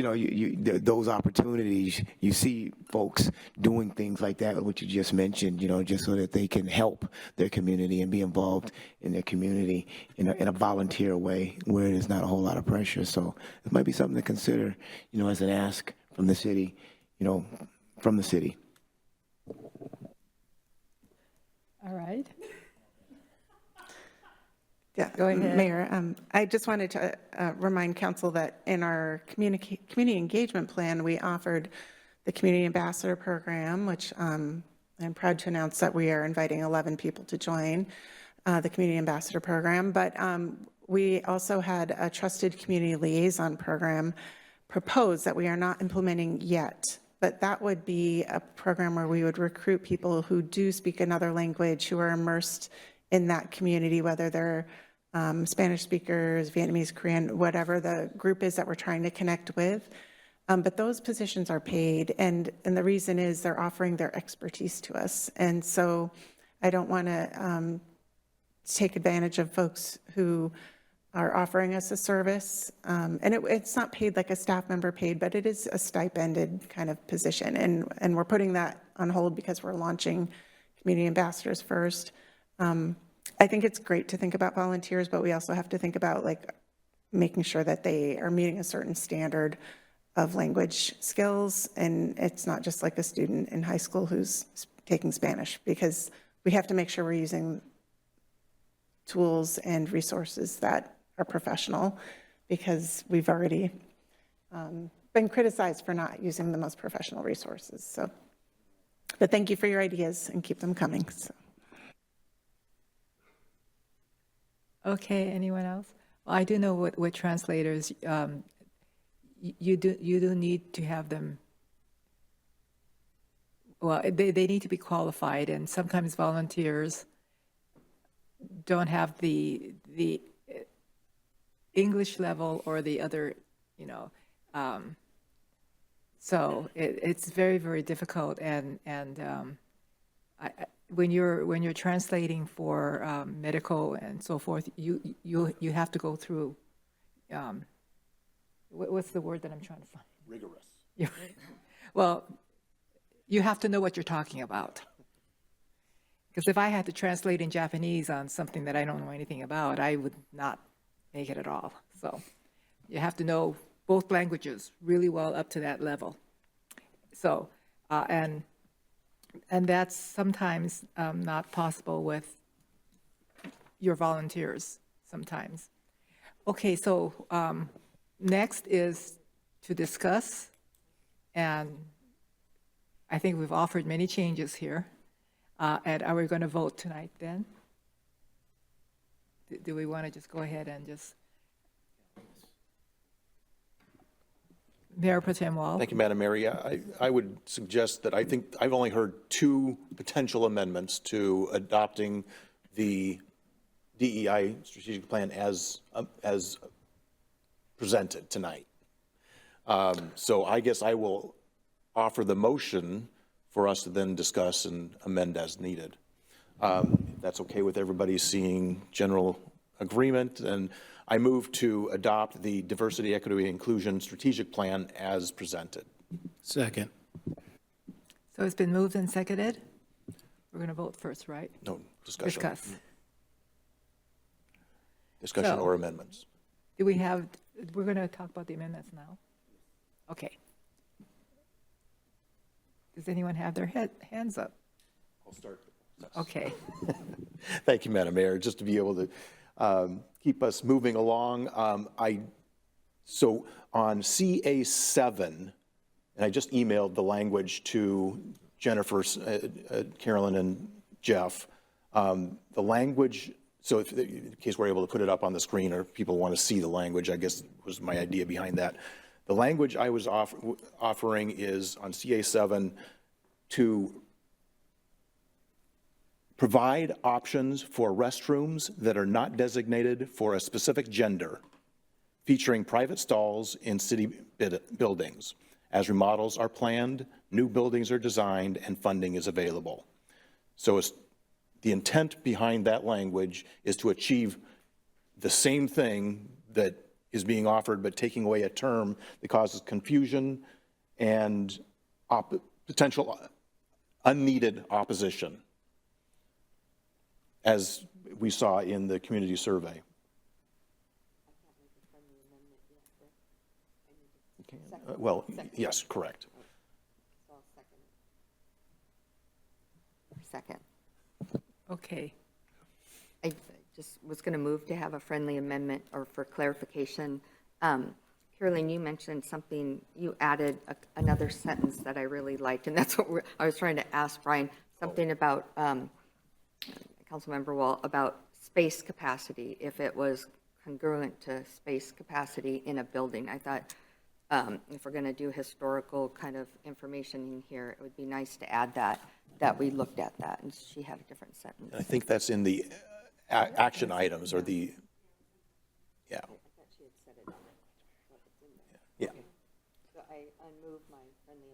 those opportunities, you see folks doing things like that, which you just mentioned, just so that they can help their community and be involved in their community in a volunteer way where there's not a whole lot of pressure. So it might be something to consider, as an ask from the city, from the city. All right. Yeah, Go ahead. Mayor, I just wanted to remind council that in our community engagement plan, we offered the Community Ambassador Program, which I'm proud to announce that we are inviting 11 people to join the Community Ambassador Program. But we also had a Trusted Community Liaison Program proposed that we are not implementing yet. But that would be a program where we would recruit people who do speak another language, who are immersed in that community, whether they're Spanish speakers, Vietnamese, Korean, whatever the group is that we're trying to connect with. But those positions are paid, and the reason is they're offering their expertise to us. And so I don't want to take advantage of folks who are offering us a service. And it's not paid like a staff member paid, but it is a stipended kind of position. And we're putting that on hold because we're launching community ambassadors first. I think it's great to think about volunteers, but we also have to think about like making sure that they are meeting a certain standard of language skills. And it's not just like a student in high school who's taking Spanish, because we have to make sure we're using tools and resources that are professional, because we've already been criticized for not using the most professional resources. So, but thank you for your ideas and keep them coming. So. Okay, anyone else? Well, I do know with translators, you do need to have them, well, they need to be qualified, and sometimes volunteers don't have the English level or the other, so it's very, very difficult. And when you're translating for medical and so forth, you have to go through, what's the word that I'm trying to find? Rigorous. Well, you have to know what you're talking about. Because if I had to translate in Japanese on something that I don't know anything about, I would not make it at all. So you have to know both languages really well up to that level. So, and that's sometimes not possible with your volunteers sometimes. Okay, so next is to discuss, and I think we've offered many changes here. And are we going to vote tonight then? Do we want to just go ahead and just? Mayor Pro Tem Wall. Thank you, Madam Mayor. Yeah, I would suggest that I think I've only heard 2 potential amendments to adopting the DEI strategic plan as presented tonight. So I guess I will offer the motion for us to then discuss and amend as needed. That's okay with everybody seeing general agreement, and I move to adopt the Diversity, Equity, and Inclusion Strategic Plan as presented. Second. So it's been moved and seconded. We're going to vote first, right? No, discussion. Discussion or amendments. Do we have, we're going to talk about the amendments now? Okay. Does anyone have their hands up? I'll start. Okay. Thank you, Madam Mayor. Just to be able to keep us moving along, so on CA7, and I just emailed the language to Jennifer, Carolyn, and Jeff. The language, so if, in case we're able to put it up on the screen or people want to see the language, I guess was my idea behind that. The language I was offering is on CA7 to provide options for restrooms that are not designated for a specific gender, featuring private stalls in city buildings. As remodels are planned, new buildings are designed, and funding is available. So the intent behind that language is to achieve the same thing that is being offered, but taking away a term that causes confusion and potential unneeded opposition, as we saw in the community survey. Well, yes, correct. Second. Okay. just was going to move to have a friendly amendment or for clarification. Caroline, you mentioned something, you added another sentence that I really liked, and that's what I was trying to ask Brian, something about, Councilmember Wall, about space capacity, if it was congruent to space capacity in a building. I thought if we're going to do historical kind of information in here, it would be nice to add that we looked at that, and she had a different sentence. I think that's in the action items or the, yeah. Yeah. So I unmoved my friendly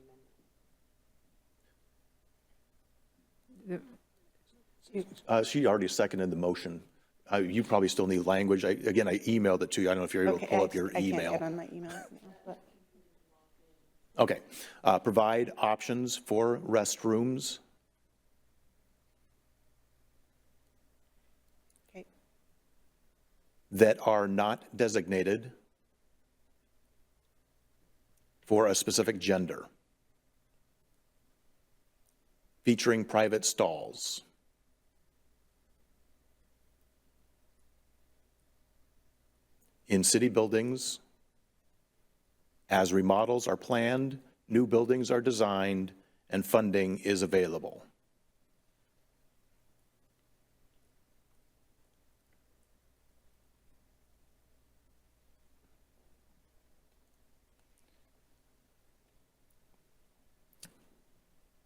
amendment. She already seconded the motion. You probably still need language. Again, I emailed it to you. I don't know if you're able to pull up your email. I can't get on my email right now, but. Okay. Provide options for restrooms. Okay. That are not designated for a specific gender, featuring private stalls. In city buildings, as remodels are planned, new buildings are designed, and funding is available.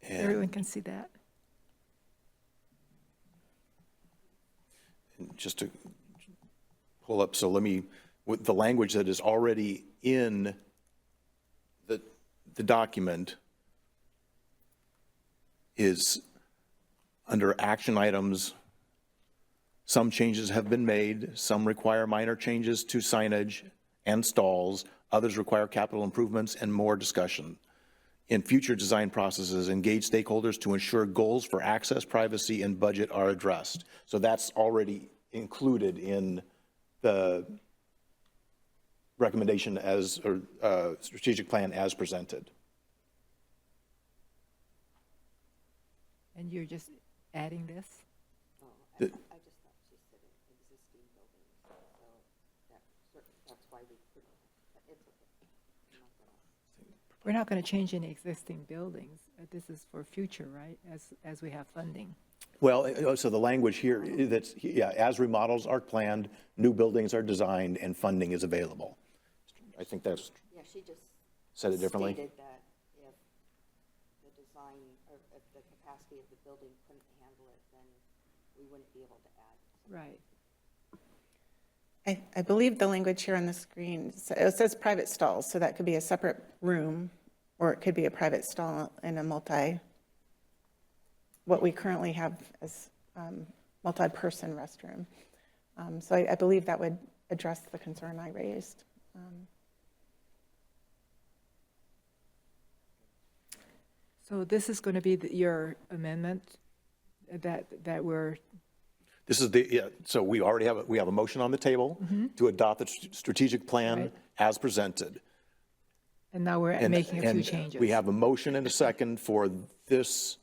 Everyone can see that. And just to pull up, so let me, with the language that is already in the document is under action items. Some changes have been made. Some require minor changes to signage and stalls. Others require capital improvements and more discussion. In future design processes, engage stakeholders to ensure goals for access, privacy, and budget are addressed. So that's already included in the recommendation as, or strategic plan as presented. And you're just adding this? I just thought she said existing buildings, so that's why we couldn't, but it's okay. We're not going to change any existing buildings. This is for future, right, as we have funding. Well, so the language here, that's, yeah, as remodels are planned, new buildings are designed, and funding is available. I think that's, Yeah, she just said it differently. stated that if the design, or if the capacity of the building couldn't handle it, then we wouldn't be able to add. Right. I believe the language here on the screen, it says private stalls, so that could be a separate room, or it could be a private stall in a what we currently have as multi-person restroom. So I believe that would address the concern I raised. So this is going to be your amendment that we're. This is the, yeah, so we already have, we have a motion on the table to adopt the strategic plan as presented. And now we're making a few changes. We have a motion and a second for this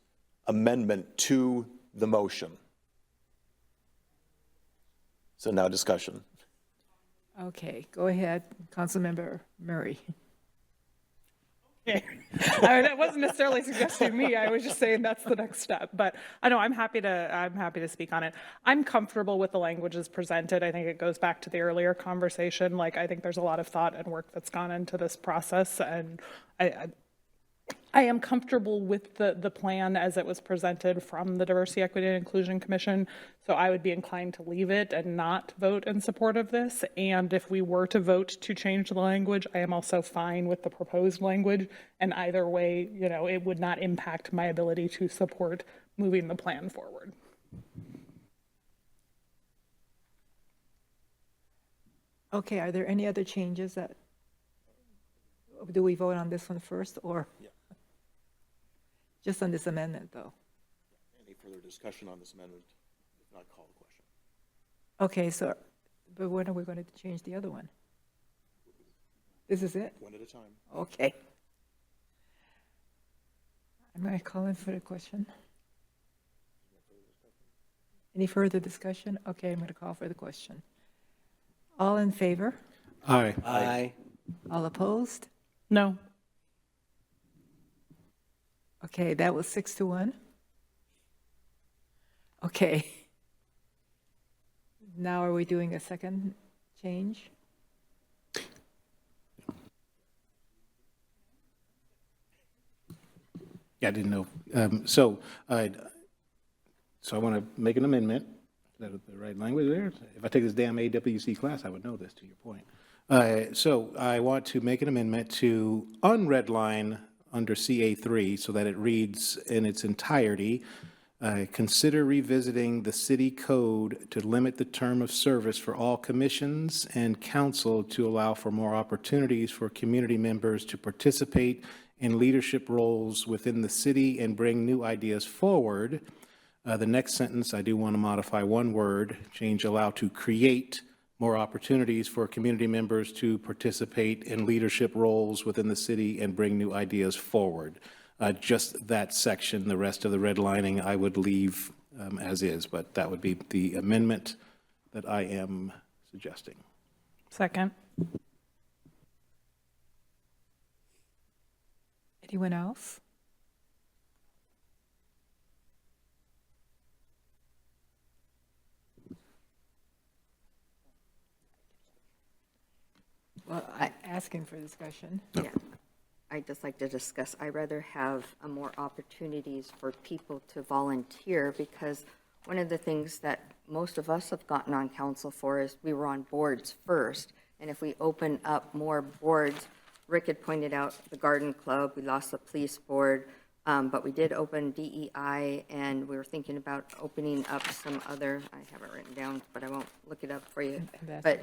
amendment to the motion. So now discussion. Okay, go ahead, Councilmember Murray. That wasn't necessarily suggesting me. I was just saying that's the next step. But I know I'm happy to speak on it. I'm comfortable with the language as presented. I think it goes back to the earlier conversation. Like, I think there's a lot of thought and work that's gone into this process, and I am comfortable with the plan as it was presented from the Diversity, Equity, and Inclusion Commission. So I would be inclined to leave it and not vote in support of this. And if we were to vote to change the language, I am also fine with the proposed language. And either way, you know, it would not impact my ability to support moving the plan forward. Okay, are there any other changes that, do we vote on this one first, or? Yeah. Just on this amendment, though? Any further discussion on this amendment? If not, call the question. Okay, so, but when are we going to change the other one? This is it? One at a time. Okay. I'm going to call in for the question. Any further discussion? Okay, I'm going to call for the question. All in favor? Aye. Aye. All opposed? No. Okay, that was 6-1. Okay. Now are we doing a second change? Yeah, I didn't know. So I want to make an amendment. Is that the right language there? If I take this damn AWC class, I would know this, to your point. So I want to make an amendment to unredline under CA3 so that it reads in its entirety, consider revisiting the city code to limit the term of service for all commissions and council to allow for more opportunities for community members to participate in leadership roles within the city and bring new ideas forward. The next sentence, I do want to modify one word, change allow to create more opportunities for community members to participate in leadership roles within the city and bring new ideas forward. Just that section, the rest of the redlining I would leave as is, but that would be the amendment that I am suggesting. Second. Anyone else? Well, asking for discussion. Yeah, I'd just like to discuss, I'd rather have more opportunities for people to volunteer, because one of the things that most of us have gotten on council for is we were on boards first, and if we open up more boards, Rick had pointed out the garden club, we lost the police board, but we did open DEI, and we were thinking about opening up some other, I have it written down, but I won't look it up for you. But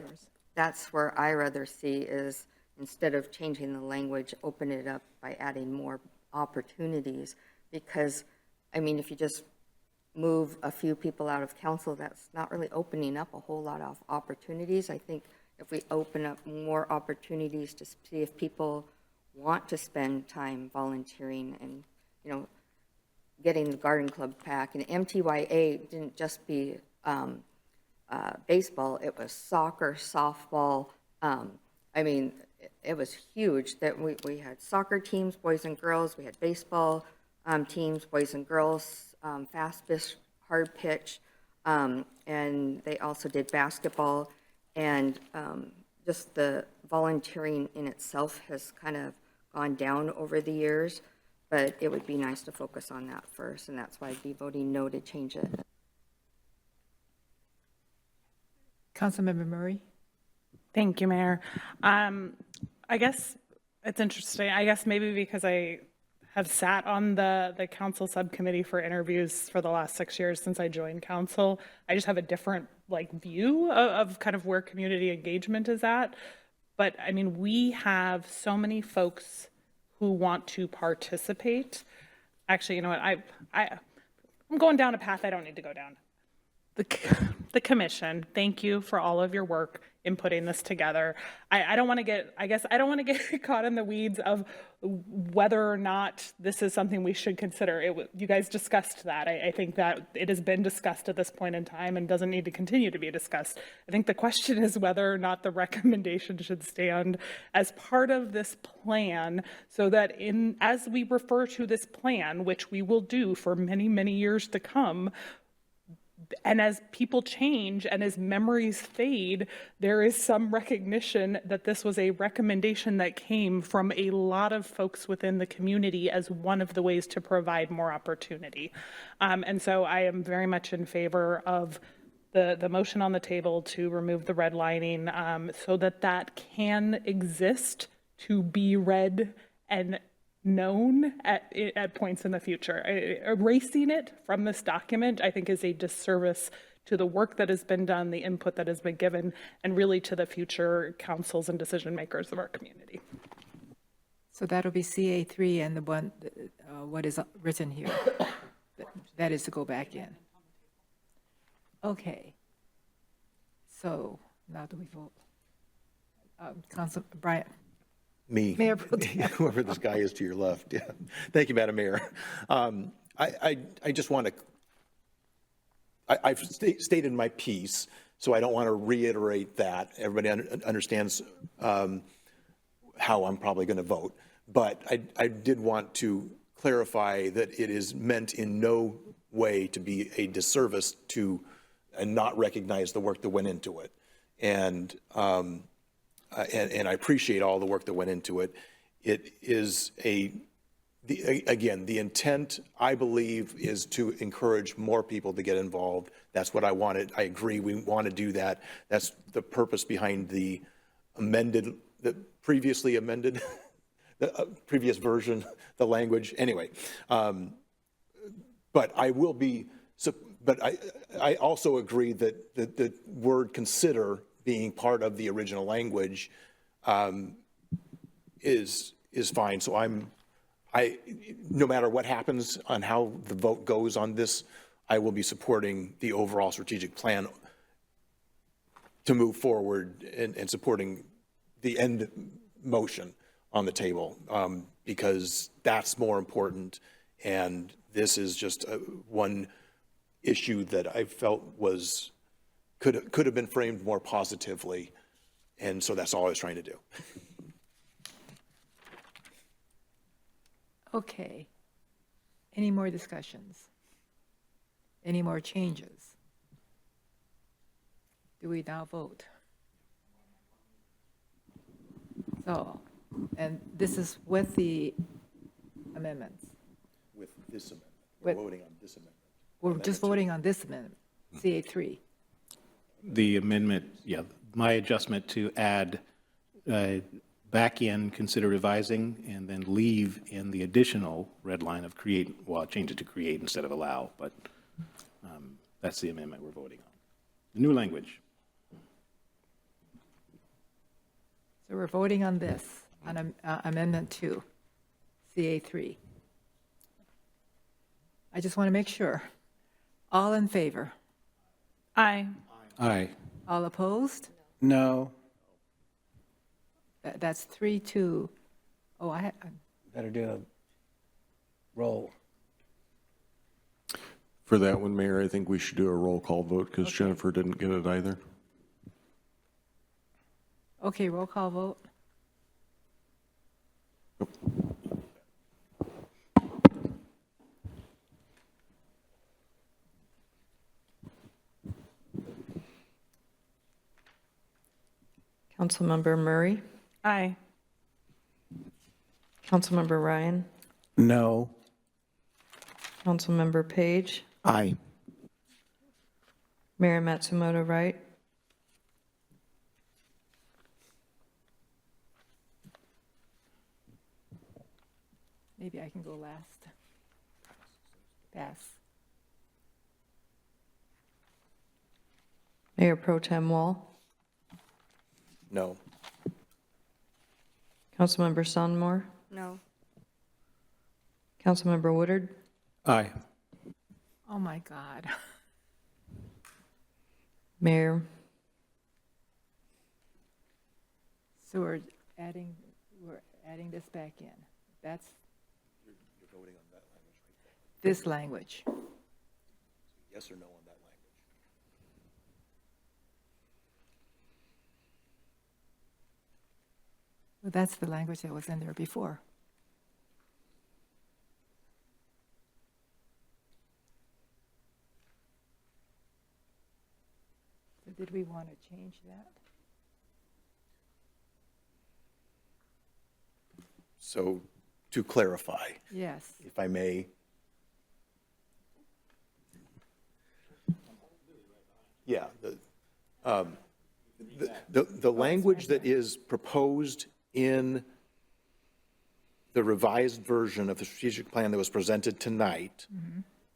that's where I rather see is, instead of changing the language, open it up by adding more opportunities. Because, I mean, if you just move a few people out of council, that's not really opening up a whole lot of opportunities. I think if we open up more opportunities to see if people want to spend time volunteering and, you know, getting the garden club pack. And MTYA didn't just be baseball, it was soccer, softball. I mean, it was huge that we had soccer teams, boys and girls. We had baseball teams, boys and girls, fast pitch, hard pitch, and they also did basketball. And just the volunteering in itself has kind of gone down over the years, but it would be nice to focus on that first, and that's why I'd be voting no to change it. Councilmember Murray? Thank you, Mayor. I guess it's interesting. I guess maybe because I have sat on the council subcommittee for interviews for the last 6 years since I joined council, I just have a different view of kind of where community engagement is at. But I mean, we have so many folks who want to participate. Actually, you know what? I'm going down a path I don't need to go down. The commission, thank you for all of your work in putting this together. I don't want to get caught in the weeds of whether or not this is something we should consider. You guys discussed that. I think that it has been discussed at this point in time and doesn't need to continue to be discussed. I think the question is whether or not the recommendation should stand as part of this plan, so that as we refer to this plan, which we will do for many, many years to come, and as people change and as memories fade, there is some recognition that this was a recommendation that came from a lot of folks within the community as one of the ways to provide more opportunity. And so I am very much in favor of the motion on the table to remove the redlining, so that that can exist to be read and known at points in the future. Erasing it from this document, I think, is a disservice to the work that has been done, the input that has been given, and really to the future councils and decision makers of our community. So that'll be CA3 and the one, what is written here. That is to go back in. Okay. So now do we vote? Council, Brian. Me. Mayor Pro Tem. Whoever this guy is to your left. Yeah. Thank you, Madam Mayor. I just want to I've stated my piece, so I don't want to reiterate that. Everybody understands how I'm probably going to vote. But I did want to clarify that it is meant in no way to be a disservice to and not recognize the work that went into it. And I appreciate all the work that went into it. It is again, the intent, I believe, is to encourage more people to get involved. That's what I wanted. I agree, we want to do that. That's the purpose behind the previously amended, the previous version, the language. Anyway, but I will be, but I also agree that the word consider being part of the original language is fine. So no matter what happens on how the vote goes on this, I will be supporting the overall strategic plan to move forward and supporting the end motion on the table, because that's more important. And this is just one issue that I felt could have been framed more positively. And so that's all I was trying to do. Okay. Any more discussions? Any more changes? Do we now vote? So, and this is with the amendments. With this amendment. We're voting on this amendment. We're just voting on this amendment, CA3. The amendment, yeah, my adjustment to add back in, consider revising, and then leave in the additional red line of create, well, change it to create instead of allow, but that's the amendment we're voting on. The new language. So we're voting on this, on Amendment 2, CA3. I just want to make sure. All in favor? Aye. Aye. All opposed? No. That's 3-2. Oh, I Better do a roll. For that one, Mayor, I think we should do a roll call vote because Jennifer didn't get it either. Okay, roll call vote. Councilmember Murray? Aye. Councilmember Ryan? No. Councilmember Page? Aye. Mayor Matsumoto Wright? Maybe I can go last. Pass. Mayor Pro Tem Wall? No. Councilmember Sonmore? No. Councilmember Woodard? Aye. Oh, my God. Mayor? So we're adding this back in. That's You're voting on that language right there. this language. Yes or no on that language? Well, that's the language that was in there before. So did we want to change that? So to clarify, Yes. if I may. Yeah, the language that is proposed in the revised version of the strategic plan that was presented tonight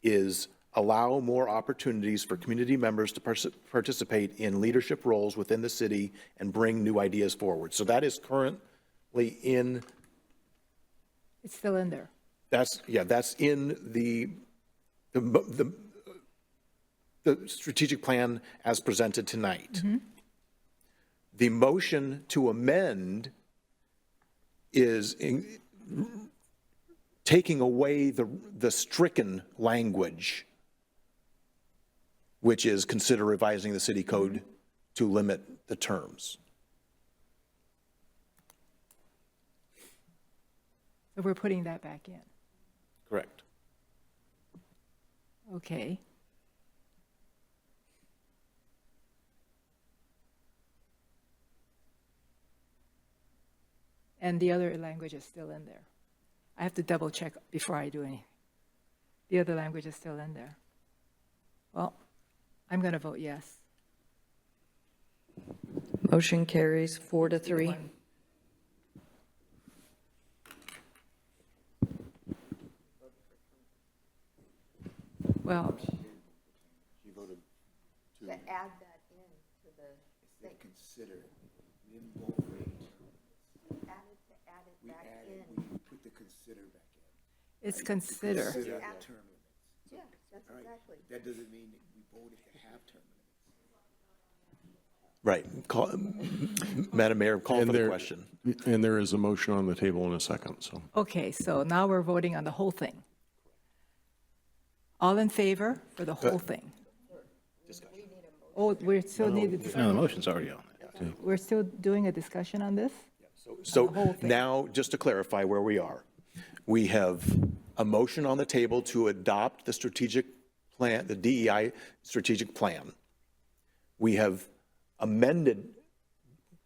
is allow more opportunities for community members to participate in leadership roles within the city and bring new ideas forward. So that is currently in. It's still in there. That's in the strategic plan as presented tonight. The motion to amend is taking away the stricken language which is consider revising the city code to limit the terms. So we're putting that back in. Correct. Okay. And the other language is still in there. I have to double check before I do anything. The other language is still in there. Well, I'm going to vote yes. Motion carries 4-3. Well, She voted To add that in to the thing. Consider it. We didn't vote for it. Add it back in. We put the consider back in. it's consider. Consider the term limits. Yeah, that's All right. exactly. That doesn't mean that we voted to have term limits. Right. Madam Mayor, call for the question. And there is a motion on the table in a second, so. Okay, so now we're voting on the whole thing. All in favor for the whole thing? Oh, we still need, No, the motion's already on. we're still doing a discussion on this? So now, just to clarify where we are, we have a motion on the table to adopt the strategic plan, the DEI strategic plan. We have amended,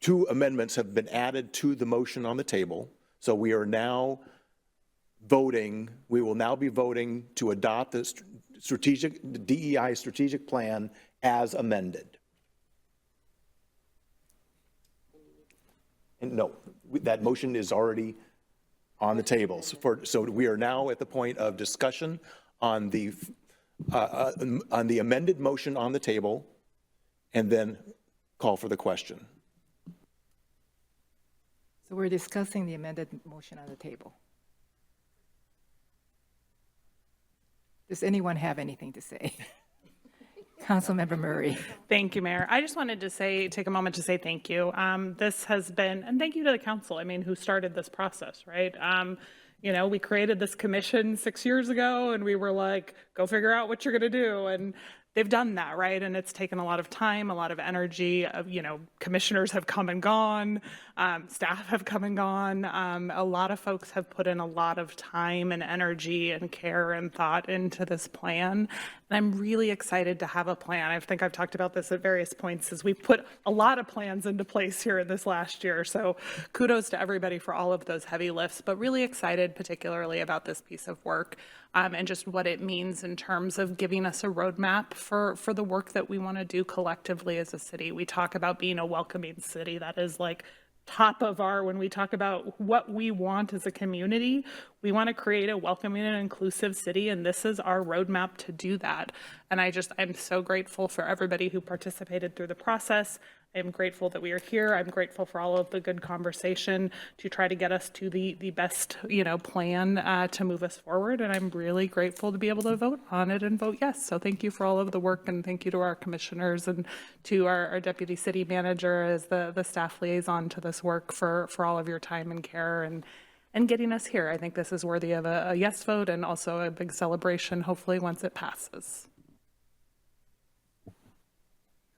2 amendments have been added to the motion on the table. So we are now voting, we will now be voting to adopt the the DEI strategic plan as amended. And no, that motion is already on the table. So we are now at the point of discussion on the amended motion on the table, and then call for the question. So we're discussing the amended motion on the table. Does anyone have anything to say? Councilmember Murray. Thank you, Mayor. I just wanted to take a moment to say thank you. This has been, and thank you to the council, I mean, who started this process, right? We created this commission 6 years ago, and we were like, go figure out what you're going to do. And they've done that, right? And it's taken a lot of time, a lot of energy. Commissioners have come and gone, staff have come and gone. A lot of folks have put in a lot of time and energy and care and thought into this plan. And I'm really excited to have a plan. I think I've talked about this at various points as we put a lot of plans into place here in this last year. So kudos to everybody for all of those heavy lifts, but really excited particularly about this piece of work. And just what it means in terms of giving us a roadmap for the work that we want to do collectively as a city. We talk about being a welcoming city. That is like top of our, when we talk about what we want as a community, we want to create a welcoming and inclusive city, and this is our roadmap to do that. And I'm so grateful for everybody who participated through the process. I'm grateful that we are here. I'm grateful for all of the good conversation to try to get us to the best, plan to move us forward. And I'm really grateful to be able to vote on it and vote yes. So thank you for all of the work, and thank you to our commissioners and to our deputy city manager as the staff liaison to this work for all of your time and care and getting us here. I think this is worthy of a yes vote and also a big celebration, hopefully, once it passes.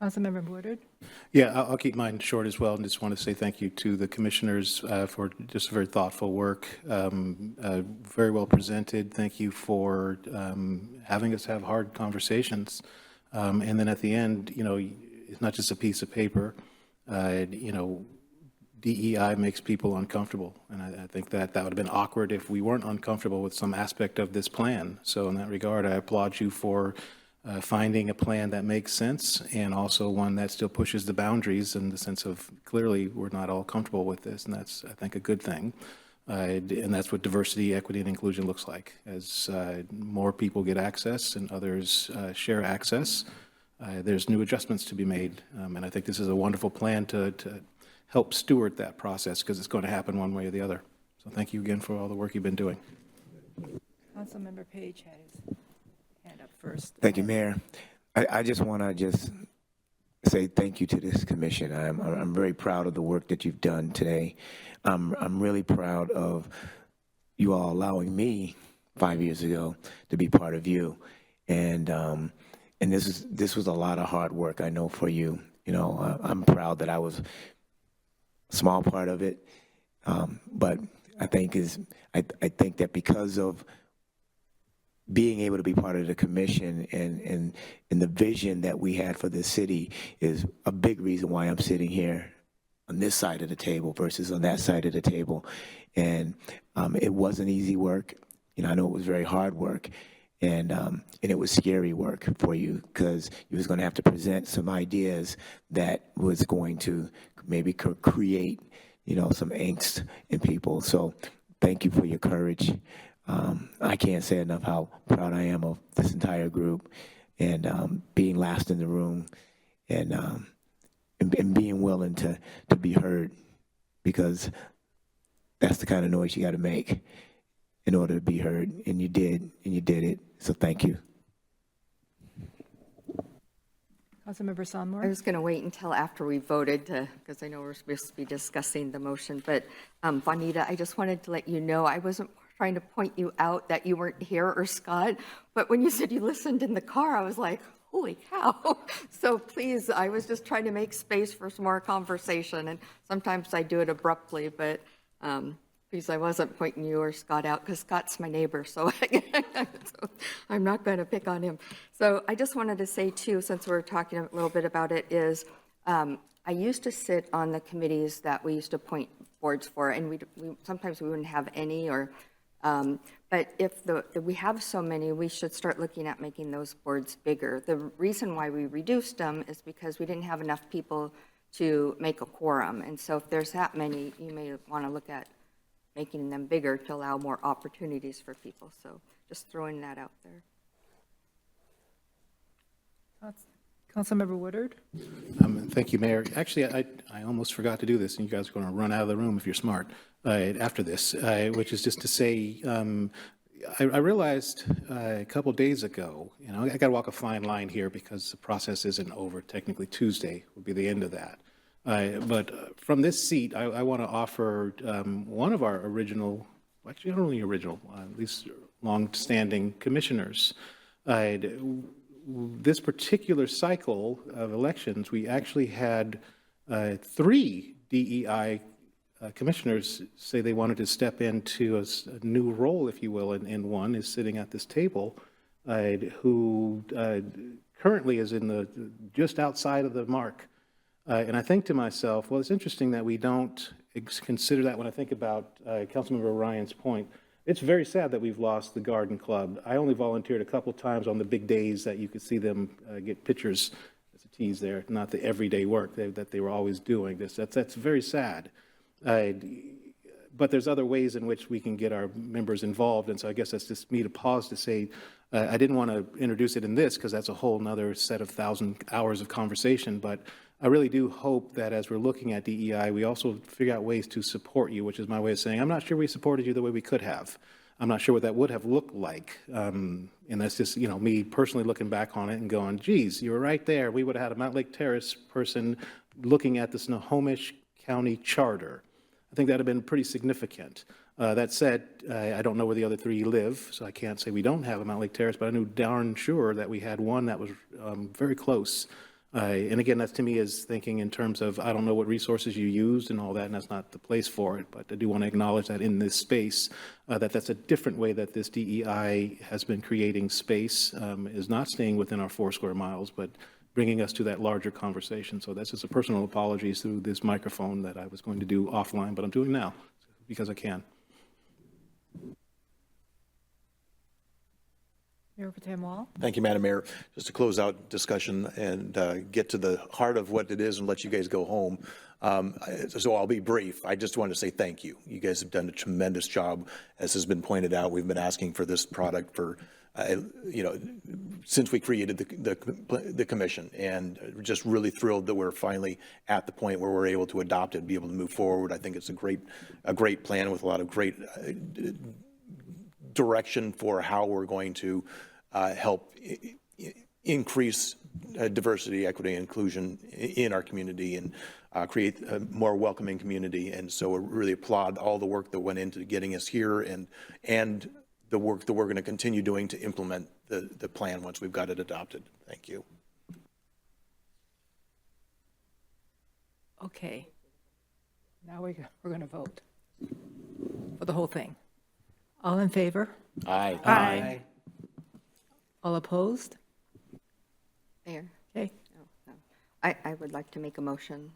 Councilmember Woodard? Yeah, I'll keep mine short as well, and just want to say thank you to the commissioners for just very thoughtful work, very well presented. Thank you for having us have hard conversations. And then at the end, it's not just a piece of paper. DEI makes people uncomfortable, and I think that would have been awkward if we weren't uncomfortable with some aspect of this plan. So in that regard, I applaud you for finding a plan that makes sense, and also one that still pushes the boundaries in the sense of clearly we're not all comfortable with this, and that's, I think, a good thing. And that's what diversity, equity, and inclusion looks like. As more people get access and others share access, there's new adjustments to be made. And I think this is a wonderful plan to help steward that process, because it's going to happen one way or the other. So thank you again for all the work you've been doing. Councilmember Page had his hand up first. Thank you, Mayor. I just want to say thank you to this commission. I'm very proud of the work that you've done today. I'm really proud of you all allowing me 5 years ago to be part of you. And And this was a lot of hard work, I know, for you. You know, I'm proud that I was a small part of it. But I think I think that because of being able to be part of the commission and the vision that we had for this city is a big reason why I'm sitting here on this side of the table versus on that side of the table. And it wasn't easy work. You know, I know it was very hard work. And it was scary work for you because you was going to have to present some ideas that was going to maybe create, you know, some angst in people. So thank you for your courage. I can't say enough how proud I am of this entire group and being last in the room and being willing to be heard, because that's the kind of noise you got to make in order to be heard. And you did it. So thank you. Councilmember Sonmore? I was going to wait until after we voted because I know we're supposed to be discussing the motion. But Juanita, I just wanted to let you know I wasn't trying to point you out that you weren't here, or Scott, but when you said you listened in the car, I was like, holy cow. So please, I was just trying to make space for some more conversation, and sometimes I do it abruptly, but please, I wasn't pointing you or Scott out because Scott's my neighbor, so I'm not going to pick on him. So I just wanted to say too, since we're talking a little bit about it, is I used to sit on the committees that we used to appoint boards for, and we sometimes we wouldn't have any, or but if we have so many, we should start looking at making those boards bigger. The reason why we reduced them is because we didn't have enough people to make a quorum. And so if there's that many, you may want to look at making them bigger to allow more opportunities for people. So just throwing that out there. Councilmember Woodard? Thank you, Mayor. Actually, I almost forgot to do this, and you guys are going to run out of the room if you're smart after this, which is just to say, I realized a couple days ago, you know, I got to walk a fine line here because the process isn't over. Technically, Tuesday would be the end of that. But from this seat, I want to offer one of our original, actually not only original, at least long-standing commissioners. This particular cycle of elections, we actually had 3 DEI commissioners say they wanted to step into a new role, if you will, and one is sitting at this table who currently is in the just outside of the mark. And I think to myself, well, it's interesting that we don't consider that when I think about Councilmember Ryan's point. It's very sad that we've lost the Garden Club. I only volunteered a couple times on the big days that you could see them get pictures, as a tease there, not the everyday work that they were always doing. That's very sad. But there's other ways in which we can get our members involved, and so I guess that's just me to pause to say, I didn't want to introduce it in this because that's a whole nother set of 1,000 hours of conversation, but I really do hope that as we're looking at DEI, we also figure out ways to support you, which is my way of saying, I'm not sure we supported you the way we could have. I'm not sure what that would have looked like. And that's just, you know, me personally looking back on it and going, geez, you were right there. We would have had a Mountlake Terrace person looking at the Snohomish County Charter. I think that would have been pretty significant. That said, I don't know where the other 3 live, so I can't say we don't have a Mountlake Terrace, but I knew darn sure that we had one that was very close. And again, that to me is thinking in terms of, I don't know what resources you used and all that, and that's not the place for it, but I do want to acknowledge that in this space, that's a different way that this DEI has been creating space, is not staying within our 4 square miles, but bringing us to that larger conversation. So that's just a personal apologies through this microphone that I was going to do offline, but I'm doing now because I can. Mayor Pro Tem Wall? Thank you, Madam Mayor. Just to close out discussion and get to the heart of what it is and let you guys go home. So I'll be brief. I just want to say thank you. You guys have done a tremendous job. As has been pointed out, we've been asking for this product for, you know, since we created the commission, and we're just really thrilled that we're finally at the point where we're able to adopt it, be able to move forward. I think it's a great plan with a lot of great direction for how we're going to help increase diversity, equity, and inclusion in our community and create a more welcoming community. And so I really applaud all the work that went into getting us here and the work that we're going to continue doing to implement the plan once we've got it adopted. Thank you. Okay. Now we're going to vote for the whole thing. All in favor? Aye. Aye. All opposed? Mayor? Okay. No. I would like to make a motion.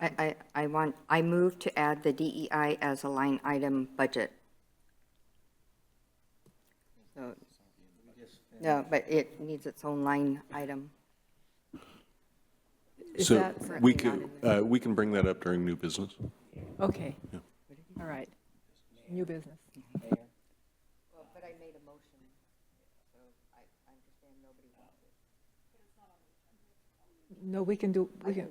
I move to add the DEI as a line item budget. So, no, but it needs its own line item. Is So that we can bring that up during new business. okay? All right. New business. But I made a motion, so I understand nobody wants it. No, we can do. We can.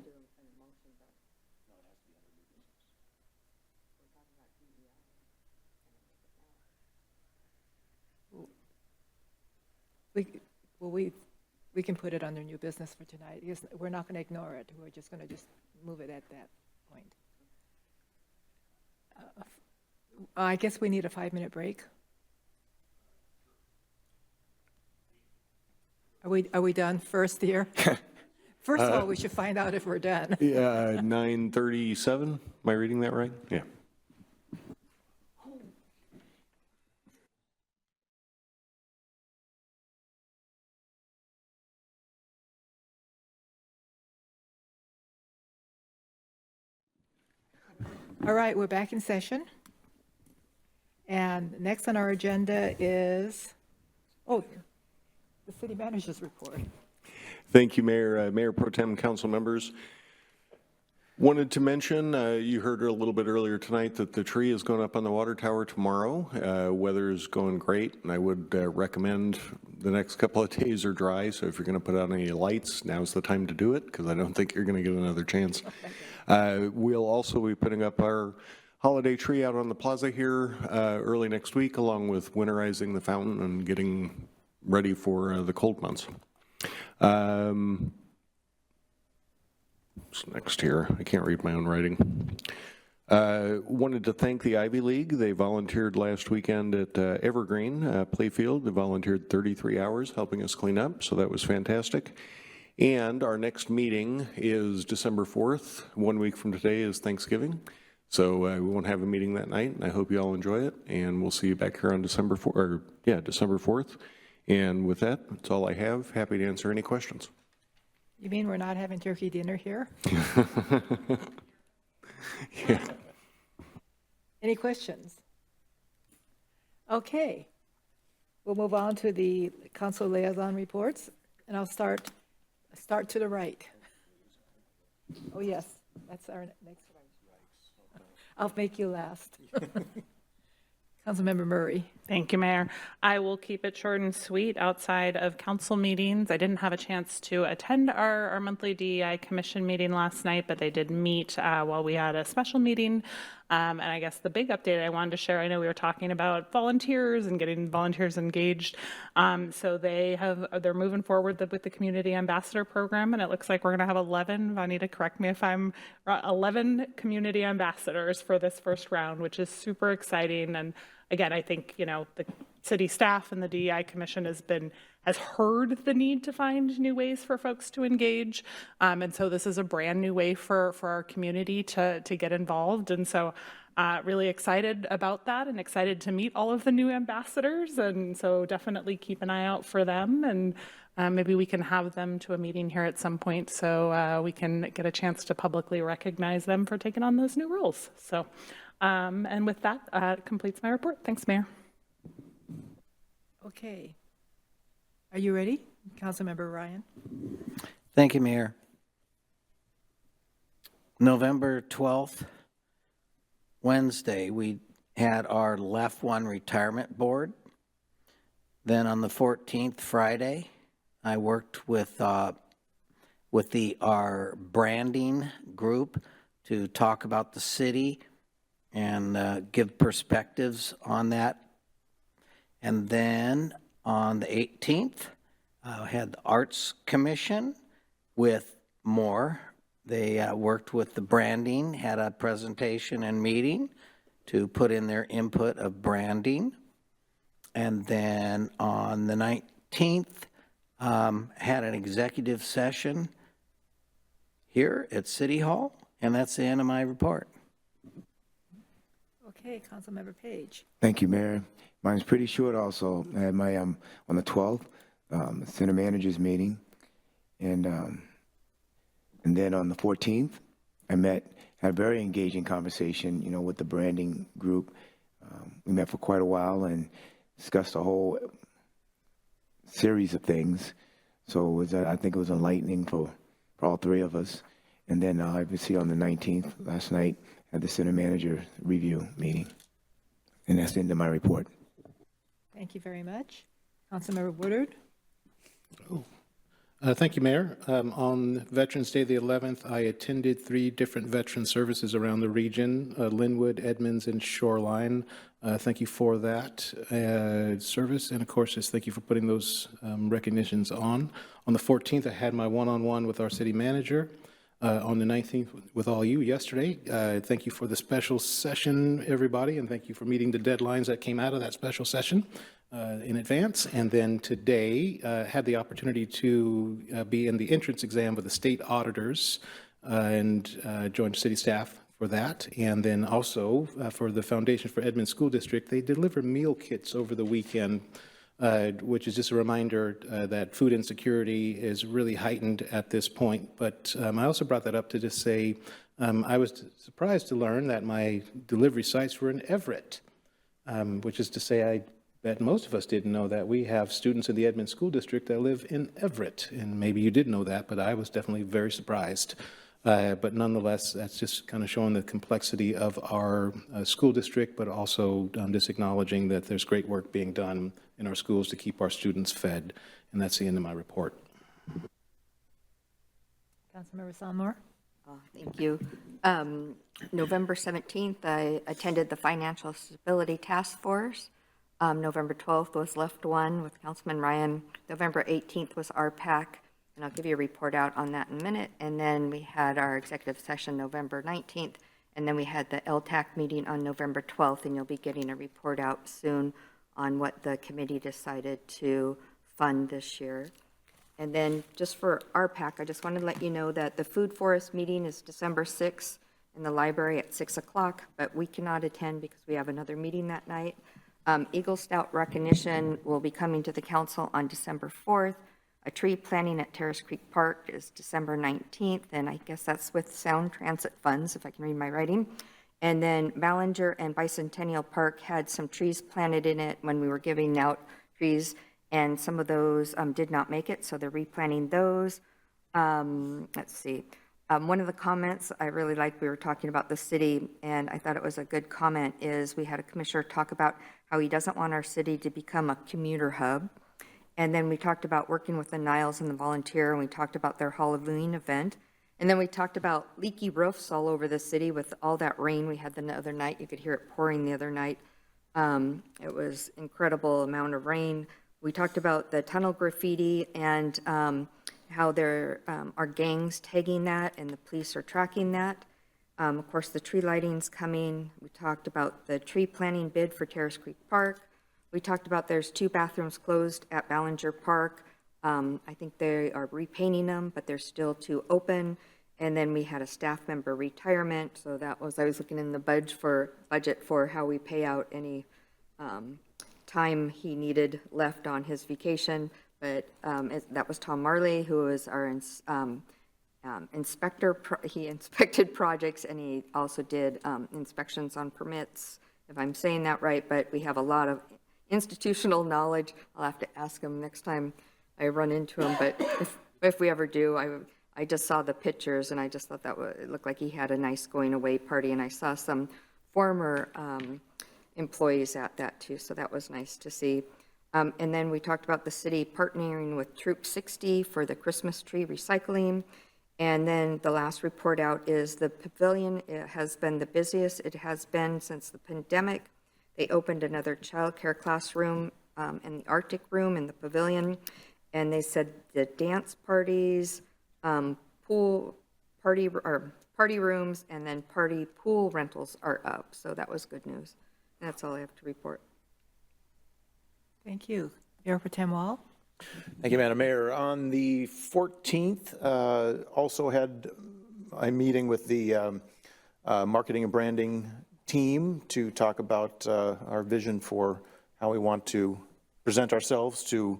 We can put it under new business for tonight. We're not going to ignore it. We're just going to move it at that point. I guess we need a 5-minute break. Are we done first here? First of all, we should find out if we're done. Yeah, 9:37. Am I reading that right? Yeah. All right, we're back in session. And next on our agenda is, the city manager's report. Thank you, Mayor, Mayor Pro Tem, council members. Wanted to mention, you heard a little bit earlier tonight that the tree is going up on the water tower tomorrow. Weather is going great, and I would recommend the next couple of days are dry, so if you're going to put out any lights, now's the time to do it, because I don't think you're going to get another chance. We'll also be putting up our holiday tree out on the plaza here early next week, along with winterizing the fountain and getting ready for the cold months. What's next here? I can't read my own writing. Wanted to thank the Ivy League. They volunteered last weekend at Evergreen, Playfield. They volunteered 33 hours helping us clean up, so that was fantastic. And our next meeting is December 4th. 1 week from today is Thanksgiving. So we won't have a meeting that night, and I hope you all enjoy it. And we'll see you back here on December 4th. And with that, that's all I have. Happy to answer any questions. You mean we're not having turkey dinner here? Yeah. Any questions? Okay. We'll move on to the council liaison reports, and I'll start to the right. Oh, yes, that's our next one. I'll make you last. Councilmember Murray. Thank you, Mayor. I will keep it short and sweet. Outside of council meetings, I didn't have a chance to attend our monthly DEI commission meeting last night, but they did meet while we had a special meeting. And I guess the big update I wanted to share, I know we were talking about volunteers and getting volunteers engaged. So they're moving forward with the community ambassador program, and it looks like we're going to have 11. Vanita, correct me if I'm 11 community ambassadors for this first round, which is super exciting. And again, I think, the city staff and the DEI commission has heard the need to find new ways for folks to engage. And so this is a brand new way for our community to get involved. And so really excited about that and excited to meet all of the new ambassadors. And so definitely keep an eye out for them. And maybe we can have them to a meeting here at some point so we can get a chance to publicly recognize them for taking on those new roles. So, and with that, completes my report. Thanks, Mayor. Okay. Are you ready? Councilmember Ryan. Thank you, Mayor. November 12th, Wednesday, we had our Left One Retirement Board. Then on the 14th, Friday, I worked with our branding group to talk about the city and give perspectives on that. And then on the 18th, I had the Arts Commission with more. They worked with the branding, had a presentation and meeting to put in their input of branding. And then on the 19th, had an executive session here at City Hall, and that's the end of my report. Okay, Councilmember Page. Thank you, Mayor. Mine's pretty short also. I had my, on the 12th, center managers meeting. And then on the 14th, I had a very engaging conversation, you know, with the branding group. We met for quite a while and discussed a whole series of things. So it was, I think it was enlightening for all three of us. And then obviously on the 19th, last night, at the center manager review meeting. And that's the end of my report. Thank you very much. Councilmember Woodard. Thank you, Mayor. On Veterans Day, the 11th, I attended 3 different veteran services around the region, Linwood, Edmonds, and Shoreline. Thank you for that service. And of course, just thank you for putting those recognitions on. On the 14th, I had my one-on-one with our city manager. On the 19th, with all you yesterday. Thank you for the special session, everybody, and thank you for meeting the deadlines that came out of that special session in advance. And then today, had the opportunity to be in the entrance exam with the state auditors and joined city staff for that. And then also for the Foundation for Edmonds School District, they deliver meal kits over the weekend, which is just a reminder that food insecurity is really heightened at this point. But I also brought that up to just say I was surprised to learn that my delivery sites were in Everett, which is to say I bet most of us didn't know that we have students in the Edmonds School District that live in Everett. And maybe you did know that, but I was definitely very surprised. But nonetheless, that's just kind of showing the complexity of our school district, but also just acknowledging that there's great work being done in our schools to keep our students fed. And that's the end of my report. Councilmember Salmore. Thank you. November 17th, I attended the Financial Stability Task Force. November 12th was Left One with Councilman Ryan. November 18th was RPAC. And I'll give you a report out on that in a minute. And then we had our executive session November 19th. And then we had the LTAC meeting on November 12th. And you'll be getting a report out soon on what the committee decided to fund this year. And then just for RPAC, I just wanted to let you know that the Food Forest meeting is December 6th in the library at 6 o'clock. But we cannot attend because we have another meeting that night. Eagle Scout recognition will be coming to the council on December 4th. A tree planting at Terrace Creek Park is December 19th, and I guess that's with Sound Transit funds, if I can read my writing. And then Ballinger and Bicentennial Park had some trees planted in it when we were giving out trees, and some of those did not make it, so they're replanting those. Let's see. One of the comments I really liked, we were talking about the city, and I thought it was a good comment, is we had a commissioner talk about how he doesn't want our city to become a commuter hub. And then we talked about working with the Niles and the Volunteer, and we talked about their Halloween event. And then we talked about leaky roofs all over the city with all that rain we had the other night. You could hear it pouring the other night. It was incredible amount of rain. We talked about the tunnel graffiti and how there are gangs tagging that, and the police are tracking that. Of course, the tree lighting's coming. We talked about the tree planting bid for Terrace Creek Park. We talked about there's 2 bathrooms closed at Ballinger Park. I think they are repainting them, but there's still 2 open. And then we had a staff member retirement. So that was, I was looking in the budget for how we pay out any time he needed left on his vacation. But that was Tom Marley, who was our inspector. He inspected projects, and he also did inspections on permits, if I'm saying that right. But we have a lot of institutional knowledge. I'll have to ask him next time I run into him, but if we ever do, I just saw the pictures, and I just thought that it looked like he had a nice going away party, and I saw some former employees at that too, so that was nice to see. And then we talked about the city partnering with Troop 60 for the Christmas tree recycling. And then the last report out is the pavilion. It has been the busiest it has been since the pandemic. They opened another childcare classroom in the Arctic room in the pavilion. And they said the dance parties, pool party rooms, and then party pool rentals are up. So that was good news. That's all I have to report. Thank you. Mayor Pro Tem Wall? Thank you, Madam Mayor. On the 14th, also had a meeting with the marketing and branding team to talk about our vision for how we want to present ourselves to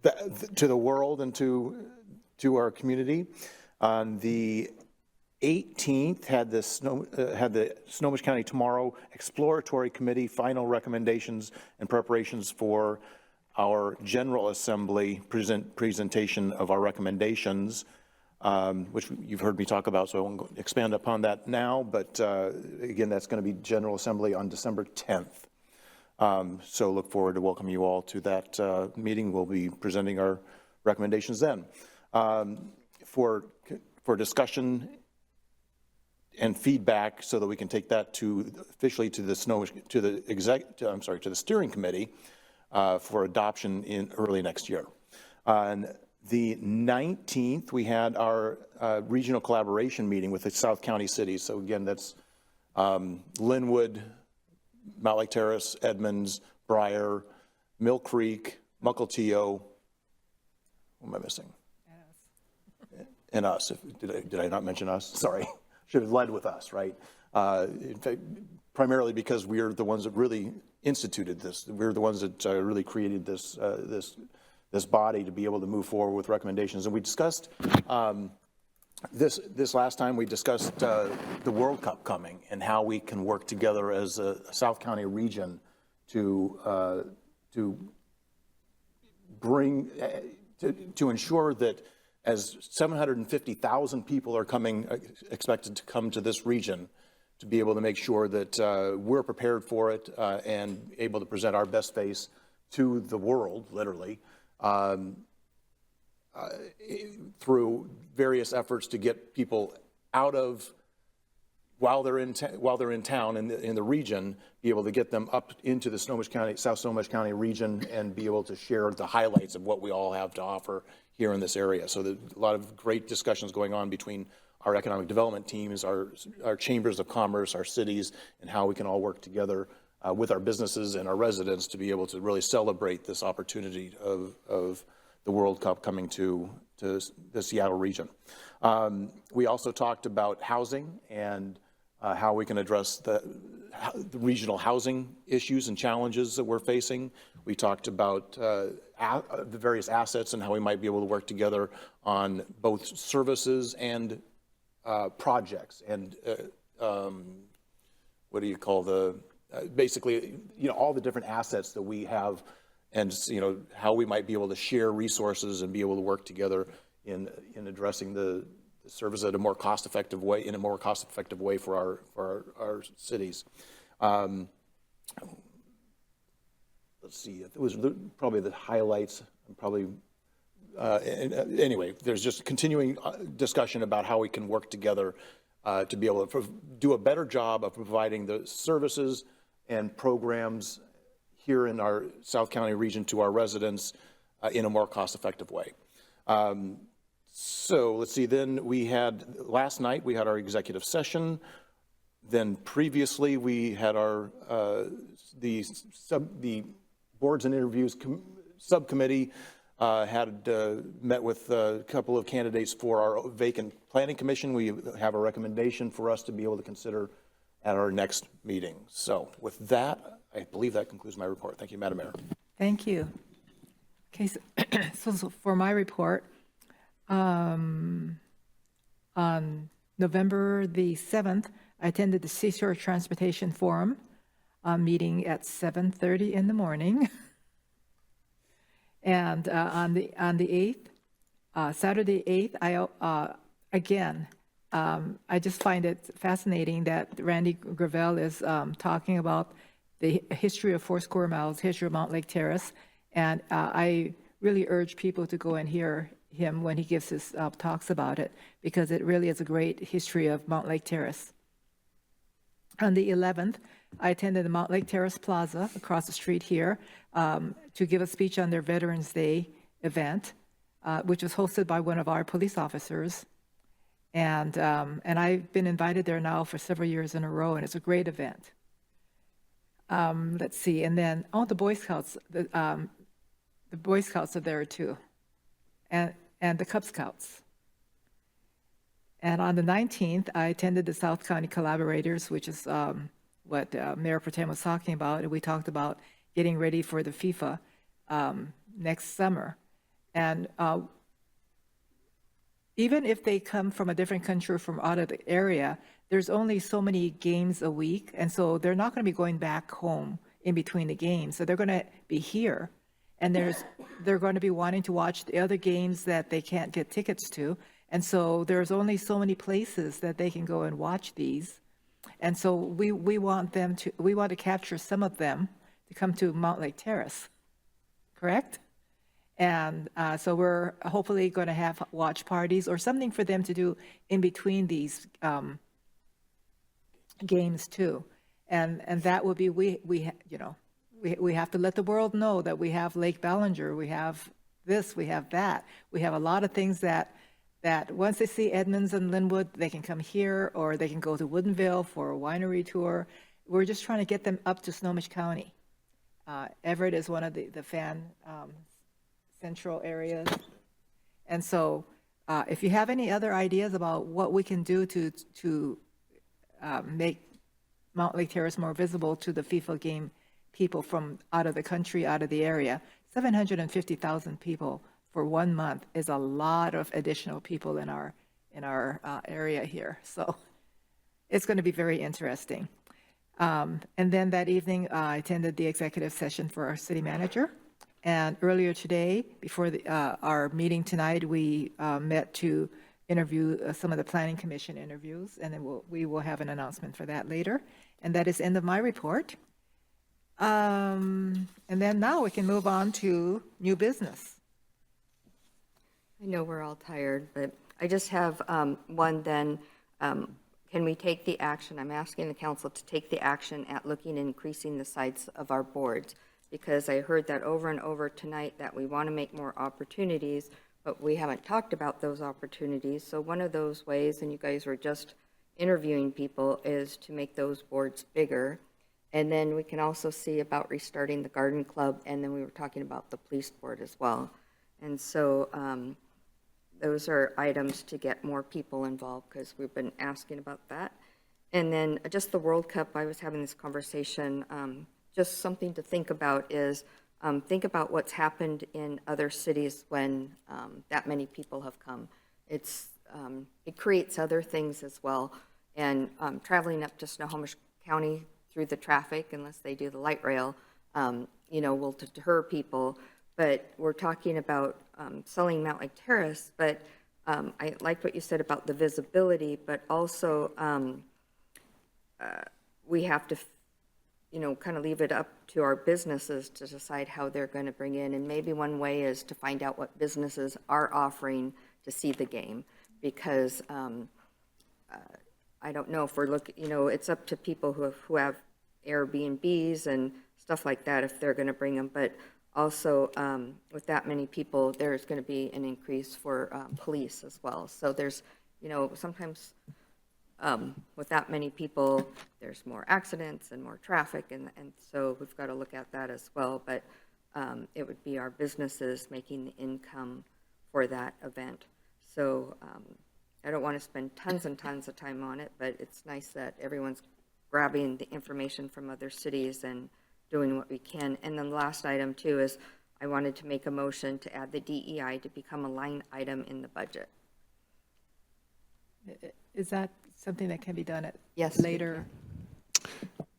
the world and to our community. On the 18th, had the Snohomish County Tomorrow Exploratory Committee final recommendations and preparations for our General Assembly presentation of our recommendations, which you've heard me talk about, so I won't expand upon that now, but again, that's going to be General Assembly on December 10th. So look forward to welcoming you all to that meeting. We'll be presenting our recommendations then. For discussion and feedback, so that we can take that officially to the steering committee for adoption in early next year. On the 19th, we had our regional collaboration meeting with the South County cities. So again, that's Linwood, Mountlake Terrace, Edmonds, Briar, Mill Creek, Mukilteo. What am I missing? And us. Did I not mention us? Sorry. Should have led with us, right? In fact, primarily because we're the ones that really instituted this. We're the ones that really created this body to be able to move forward with recommendations. And we discussed this last time. We discussed the World Cup coming and how we can work together as a South County region to bring to ensure that as 750,000 people are expected to come to this region, to be able to make sure that we're prepared for it and able to present our best face to the world, literally, through various efforts to get people out of, while they're in town in the region, be able to get them up into the South Snohomish County region and be able to share the highlights of what we all have to offer here in this area. So there's a lot of great discussions going on between our economic development teams, our chambers of commerce, our cities, and how we can all work together with our businesses and our residents to be able to really celebrate this opportunity of the World Cup coming to the Seattle region. We also talked about housing and how we can address the regional housing issues and challenges that we're facing. We talked about the various assets and how we might be able to work together on both services and projects and what do you call basically, all the different assets that we have, and how we might be able to share resources and be able to work together in addressing the service in a more cost-effective way, for our cities. Let's see, it was probably the highlights. Anyway, there's just continuing discussion about how we can work together to be able to do a better job of providing the services and programs here in our South County region to our residents in a more cost-effective way. So let's see, then last night we had our executive session. Then previously we had the boards and interviews subcommittee had met with a couple of candidates for our vacant planning commission. We have a recommendation for us to be able to consider at our next meeting. So with that, I believe that concludes my report. Thank you, Madam Mayor. Thank you. Okay, so for my report, on November the 7th, I attended the Seashore Transportation Forum meeting at 7:30 in the morning. And on the 8th, Saturday 8th, I just find it fascinating that Randy Gravel is talking about the history of 4 miles, history of Mountlake Terrace, and I really urge people to go and hear him when he gives his talks about it, because it really is a great history of Mountlake Terrace. On the 11th, I attended the Mountlake Terrace Plaza across the street here to give a speech on their Veterans Day event, which was hosted by one of our police officers. And I've been invited there now for several years in a row, and it's a great event. Let's see, and then, the Boy Scouts, the Boy Scouts are there too, and the Cub Scouts. And on the 19th, I attended the South County Collaborators, which is what Mayor Pro Tem was talking about. And we talked about getting ready for the FIFA next summer. And even if they come from a different country or from out of the area, there's only so many games a week. And so they're not going to be going back home in between the games. So they're going to be here. And they're going to be wanting to watch the other games that they can't get tickets to. And so there's only so many places that they can go and watch these. And so we want to capture some of them to come to Mountlake Terrace, correct? And so we're hopefully going to have watch parties or something for them to do in between these games too. And that would be, we have to let the world know that we have Lake Ballinger, we have this, we have that. We have a lot of things that once they see Edmonds and Linwood, they can come here, or they can go to Woodinville for a winery tour. We're just trying to get them up to Snohomish County. Everett is one of the fan central areas. And so if you have any other ideas about what we can do to make Mountlake Terrace more visible to the FIFA game people from out of the country, out of the area, 750,000 people for 1 month is a lot of additional people in our area here. So it's going to be very interesting. And then that evening, I attended the executive session for our city manager. And earlier today, before our meeting tonight, we met to interview some of the planning commission interviews, and then we will have an announcement for that later. And that is the end of my report. And then now we can move on to new business. I know we're all tired, but I just have one then. Can we take the action? I'm asking the council to take the action at looking at increasing the size of our boards, because I heard that over and over tonight that we want to make more opportunities, but we haven't talked about those opportunities. So one of those ways, and you guys were just interviewing people, is to make those boards bigger. And then we can also see about restarting the garden club, and then we were talking about the police board as well. And so those are items to get more people involved, because we've been asking about that. And then just the World Cup, I was having this conversation, just something to think about is think about what's happened in other cities when that many people have come. It creates other things as well. And traveling up to Snohomish County through the traffic, unless they do the light rail, will deter people. But we're talking about selling Mountlake Terrace, but I like what you said about the visibility, but also we have to, kind of leave it up to our businesses to decide how they're going to bring in. And maybe one way is to find out what businesses are offering to see the game, because I don't know if we're looking, it's up to people who have Airbnbs and stuff like that if they're going to bring them. But also, with that many people, there's going to be an increase for police as well. So there's, sometimes with that many people, there's more accidents and more traffic, and so we've got to look at that as well. But it would be our businesses making the income for that event. So I don't want to spend tons and tons of time on it, but it's nice that everyone's grabbing the information from other cities and doing what we can. And then the last item too is I wanted to make a motion to add the DEI to become a line item in the budget. Is that something that can be done at Yes, later?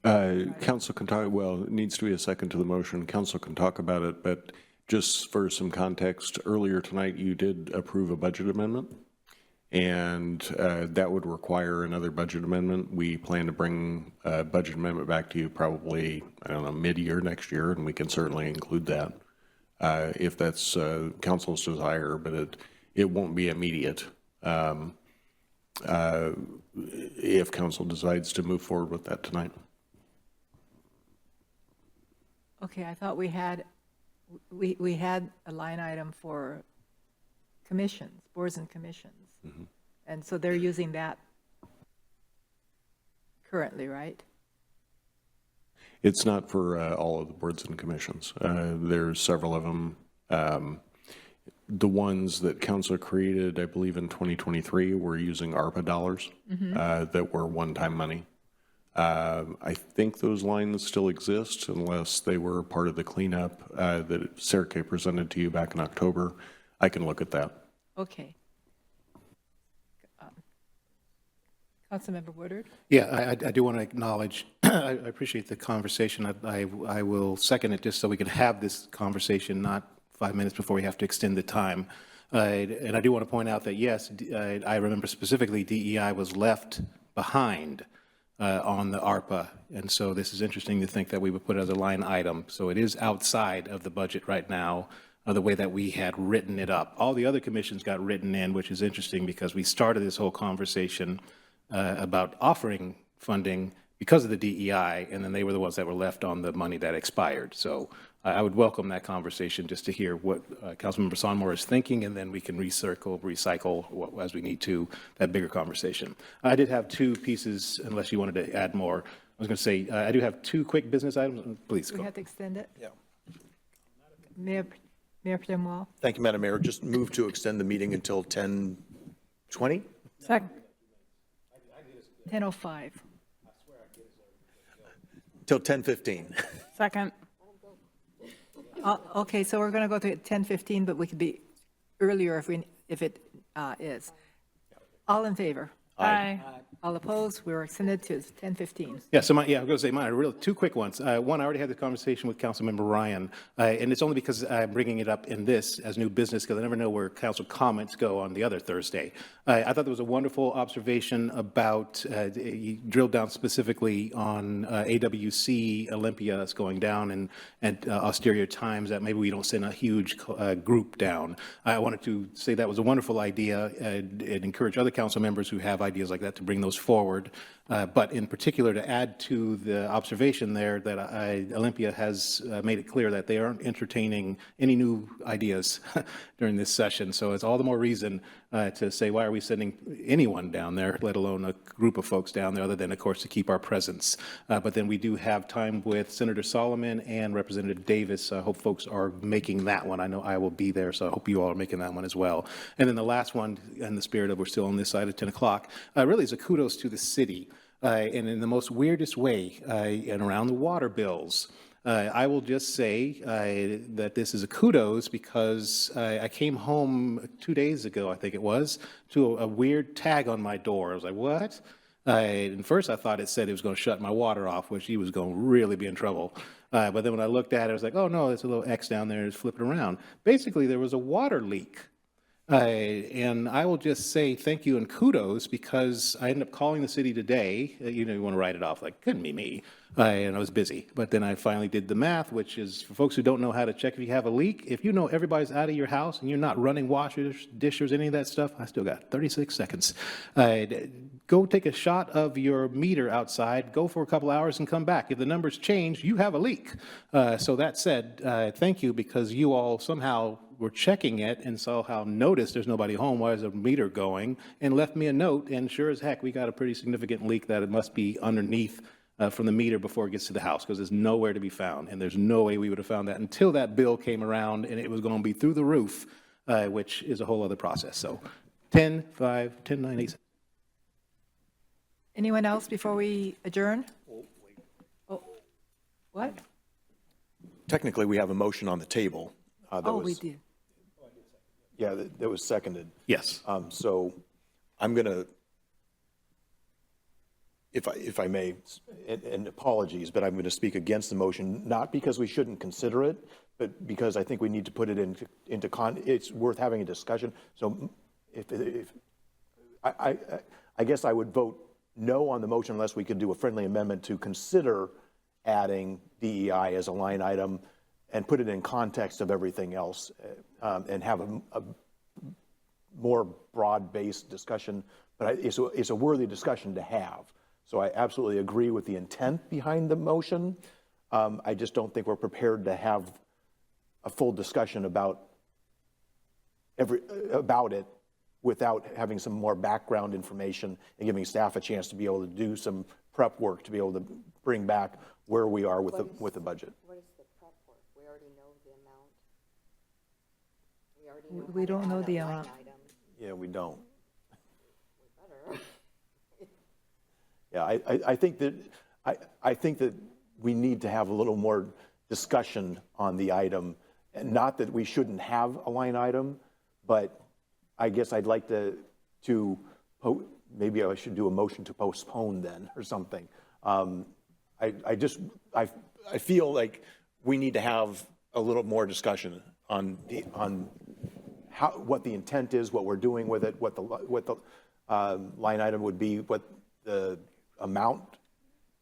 Council can talk, well, it needs to be a second to the motion. Council can talk about it, but just for some context, earlier tonight you did approve a budget amendment, and that would require another budget amendment. We plan to bring a budget amendment back to you probably, mid-year next year, and we can certainly include that if that's council's desire, but it won't be immediate if council decides to move forward with that tonight. Okay, I thought we had a line item for commissions, boards and commissions. Mm-hmm. And so they're using that currently, right? It's not for all of the boards and commissions. There's several of them. The ones that council created, I believe in 2023, were using ARPA dollars that were one-time money. I think those lines still exist unless they were part of the cleanup that Sarah Kay presented to you back in October. I can look at that. Okay. Councilmember Woodard? Yeah, I do want to acknowledge, I appreciate the conversation. I will second it just so we can have this conversation, not 5 minutes before we have to extend the time. And I do want to point out that, yes, I remember specifically DEI was left behind on the ARPA. And so this is interesting to think that we would put it as a line item. So it is outside of the budget right now, the way that we had written it up. All the other commissions got written in, which is interesting because we started this whole conversation about offering funding because of the DEI, and then they were the ones that were left on the money that expired. So I would welcome that conversation just to hear what Councilmember Sonmore is thinking, and then we can recycle as we need to, that bigger conversation. I did have two pieces, unless you wanted to add more. I was going to say, I do have two quick business items. Please go. We have to extend it? Yeah. Mayor Protem Wall? Thank you, Madam Mayor. Just move to extend the meeting until 10:20? Second. 10:05. Till 10:15. Second. Okay, so we're going to go to 10:15, but we could be earlier if it is. All in favor? Aye. All opposed? We're extended to 10:15. Yeah, so I'm going to say mine, two quick ones. One, I already had the conversation with Councilmember Ryan, and it's only because I'm bringing it up in this as new business, because I never know where council comments go on the other Thursday. I thought there was a wonderful observation about, you drilled down specifically on AWC Olympia that's going down and at austere times, that maybe we don't send a huge group down. I wanted to say that was a wonderful idea and encourage other council members who have ideas like that to bring those forward. But in particular, to add to the observation there that Olympia has made it clear that they aren't entertaining any new ideas during this session. So it's all the more reason to say, why are we sending anyone down there, let alone a group of folks down there, other than, of course, to keep our presence. But then we do have time with Senator Solomon and Representative Davis. I hope folks are making that one. I know I will be there, so I hope you all are making that one as well. And then the last one, in the spirit of we're still on this side at 10 o'clock, really is a kudos to the city. And in the most weirdest way, and around the water bills, I will just say that this is a kudos because I came home 2 days ago, I think it was, to a weird tag on my door. I was like, what? And first I thought it said it was going to shut my water off, which he was going to really be in trouble. But then when I looked at it, I was like, oh no, there's a little X down there, it's flipping around. Basically, there was a water leak. And I will just say thank you and kudos because I ended up calling the city today. You want to write it off like, couldn't be me. And I was busy. But then I finally did the math, which is for folks who don't know how to check if you have a leak. If you know everybody's out of your house and you're not running washers, dishers, any of that stuff, I still got 36 seconds. Go take a shot of your meter outside, go for a couple hours and come back. If the numbers change, you have a leak. So that said, thank you because you all somehow were checking it and saw how noticed there's nobody home. Why is a meter going? And left me a note. And sure as heck, we got a pretty significant leak that it must be underneath from the meter before it gets to the house because there's nowhere to be found. And there's no way we would have found that until that bill came around and it was going to be through the roof, which is a whole other process. So 10, 5, 10, 9, 8. Anyone else before we adjourn? Oh, what? Technically, we have a motion on the table. We did. Yeah, that was seconded. Yes. So I'm going to, if I may, and apologies, but I'm going to speak against the motion, not because we shouldn't consider it, but because I think we need to put it into it's worth having a discussion. So I guess I would vote no on the motion unless we could do a friendly amendment to consider adding DEI as a line item and put it in context of everything else and have a more broad-based discussion. But it's a worthy discussion to have. So I absolutely agree with the intent behind the motion. I just don't think we're prepared to have a full discussion about it without having some more background information and giving staff a chance to be able to do some prep work to be able to bring back where we are with the budget. What is the prep work? We already know the amount. We don't know the amount. Yeah, we don't. We better. Yeah, I think that we need to have a little more discussion on the item. And not that we shouldn't have a line item, but I guess I'd like maybe I should do a motion to postpone then or something. I feel like we need to have a little more discussion on what the intent is, what we're doing with it, what the line item would be, what the amount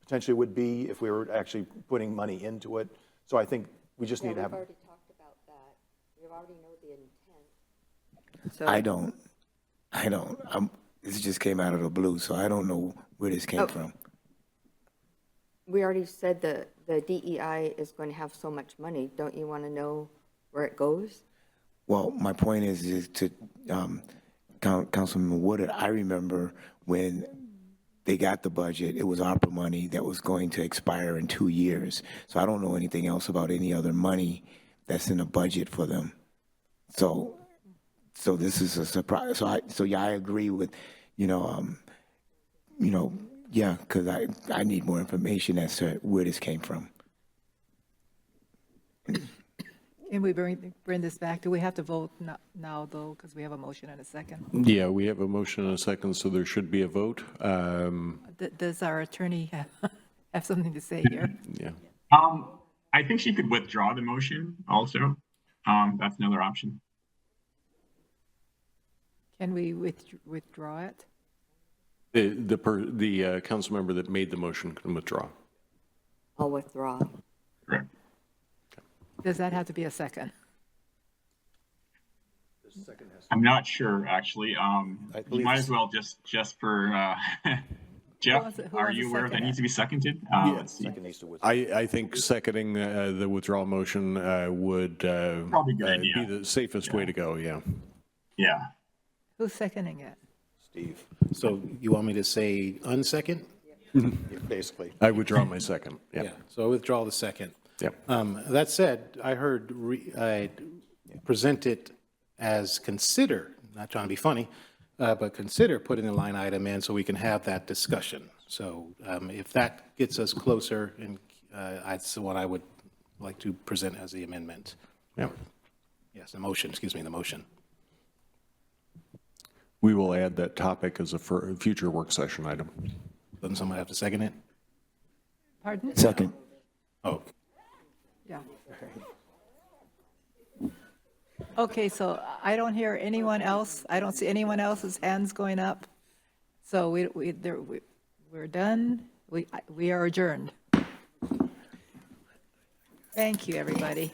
potentially would be if we were actually putting money into it. So I think we just need to have. We've already talked about that. We already know the intent. So I don't. This just came out of the blue, so I don't know where this came from. we already said the DEI is going to have so much money. Don't you want to know where it goes? Well, my point is to Councilman Woodard. I remember when they got the budget, it was ARPA money that was going to expire in 2 years. So I don't know anything else about any other money that's in the budget for them. So this is a surprise. So yeah, I agree with, yeah, because I need more information as to where this came from. Can we bring this back? Do we have to vote now, though, because we have a motion and a second? Yeah, we have a motion and a second, so there should be a vote. Does our attorney have something to say here? Yeah. I think she could withdraw the motion also. That's another option. Can we withdraw it? The council member that made the motion can withdraw. I'll withdraw. Correct. Does that have to be a second? I'm not sure, actually. You might as well just for Jeff, are you aware if that needs to be seconded? Let's see. I think seconding the withdrawal motion would Probably a good idea. be the safest way to go, yeah. Yeah. Who's seconding it? Steve. So you want me to say unsecond? Basically. I withdraw my second. Yeah. Yeah, so I withdraw the second. Yep. That said, I heard I present it as consider, not trying to be funny, but consider putting a line item in so we can have that discussion. So if that gets us closer, and that's what I would like to present as the amendment. Yeah. Yes, the motion, excuse me, the motion. We will add that topic as a future work session item. Doesn't someone have to second it? Pardon? Second. Oh. Yeah. Okay, so I don't hear anyone else. I don't see anyone else's hands going up. So we're done. We are adjourned. Thank you, everybody.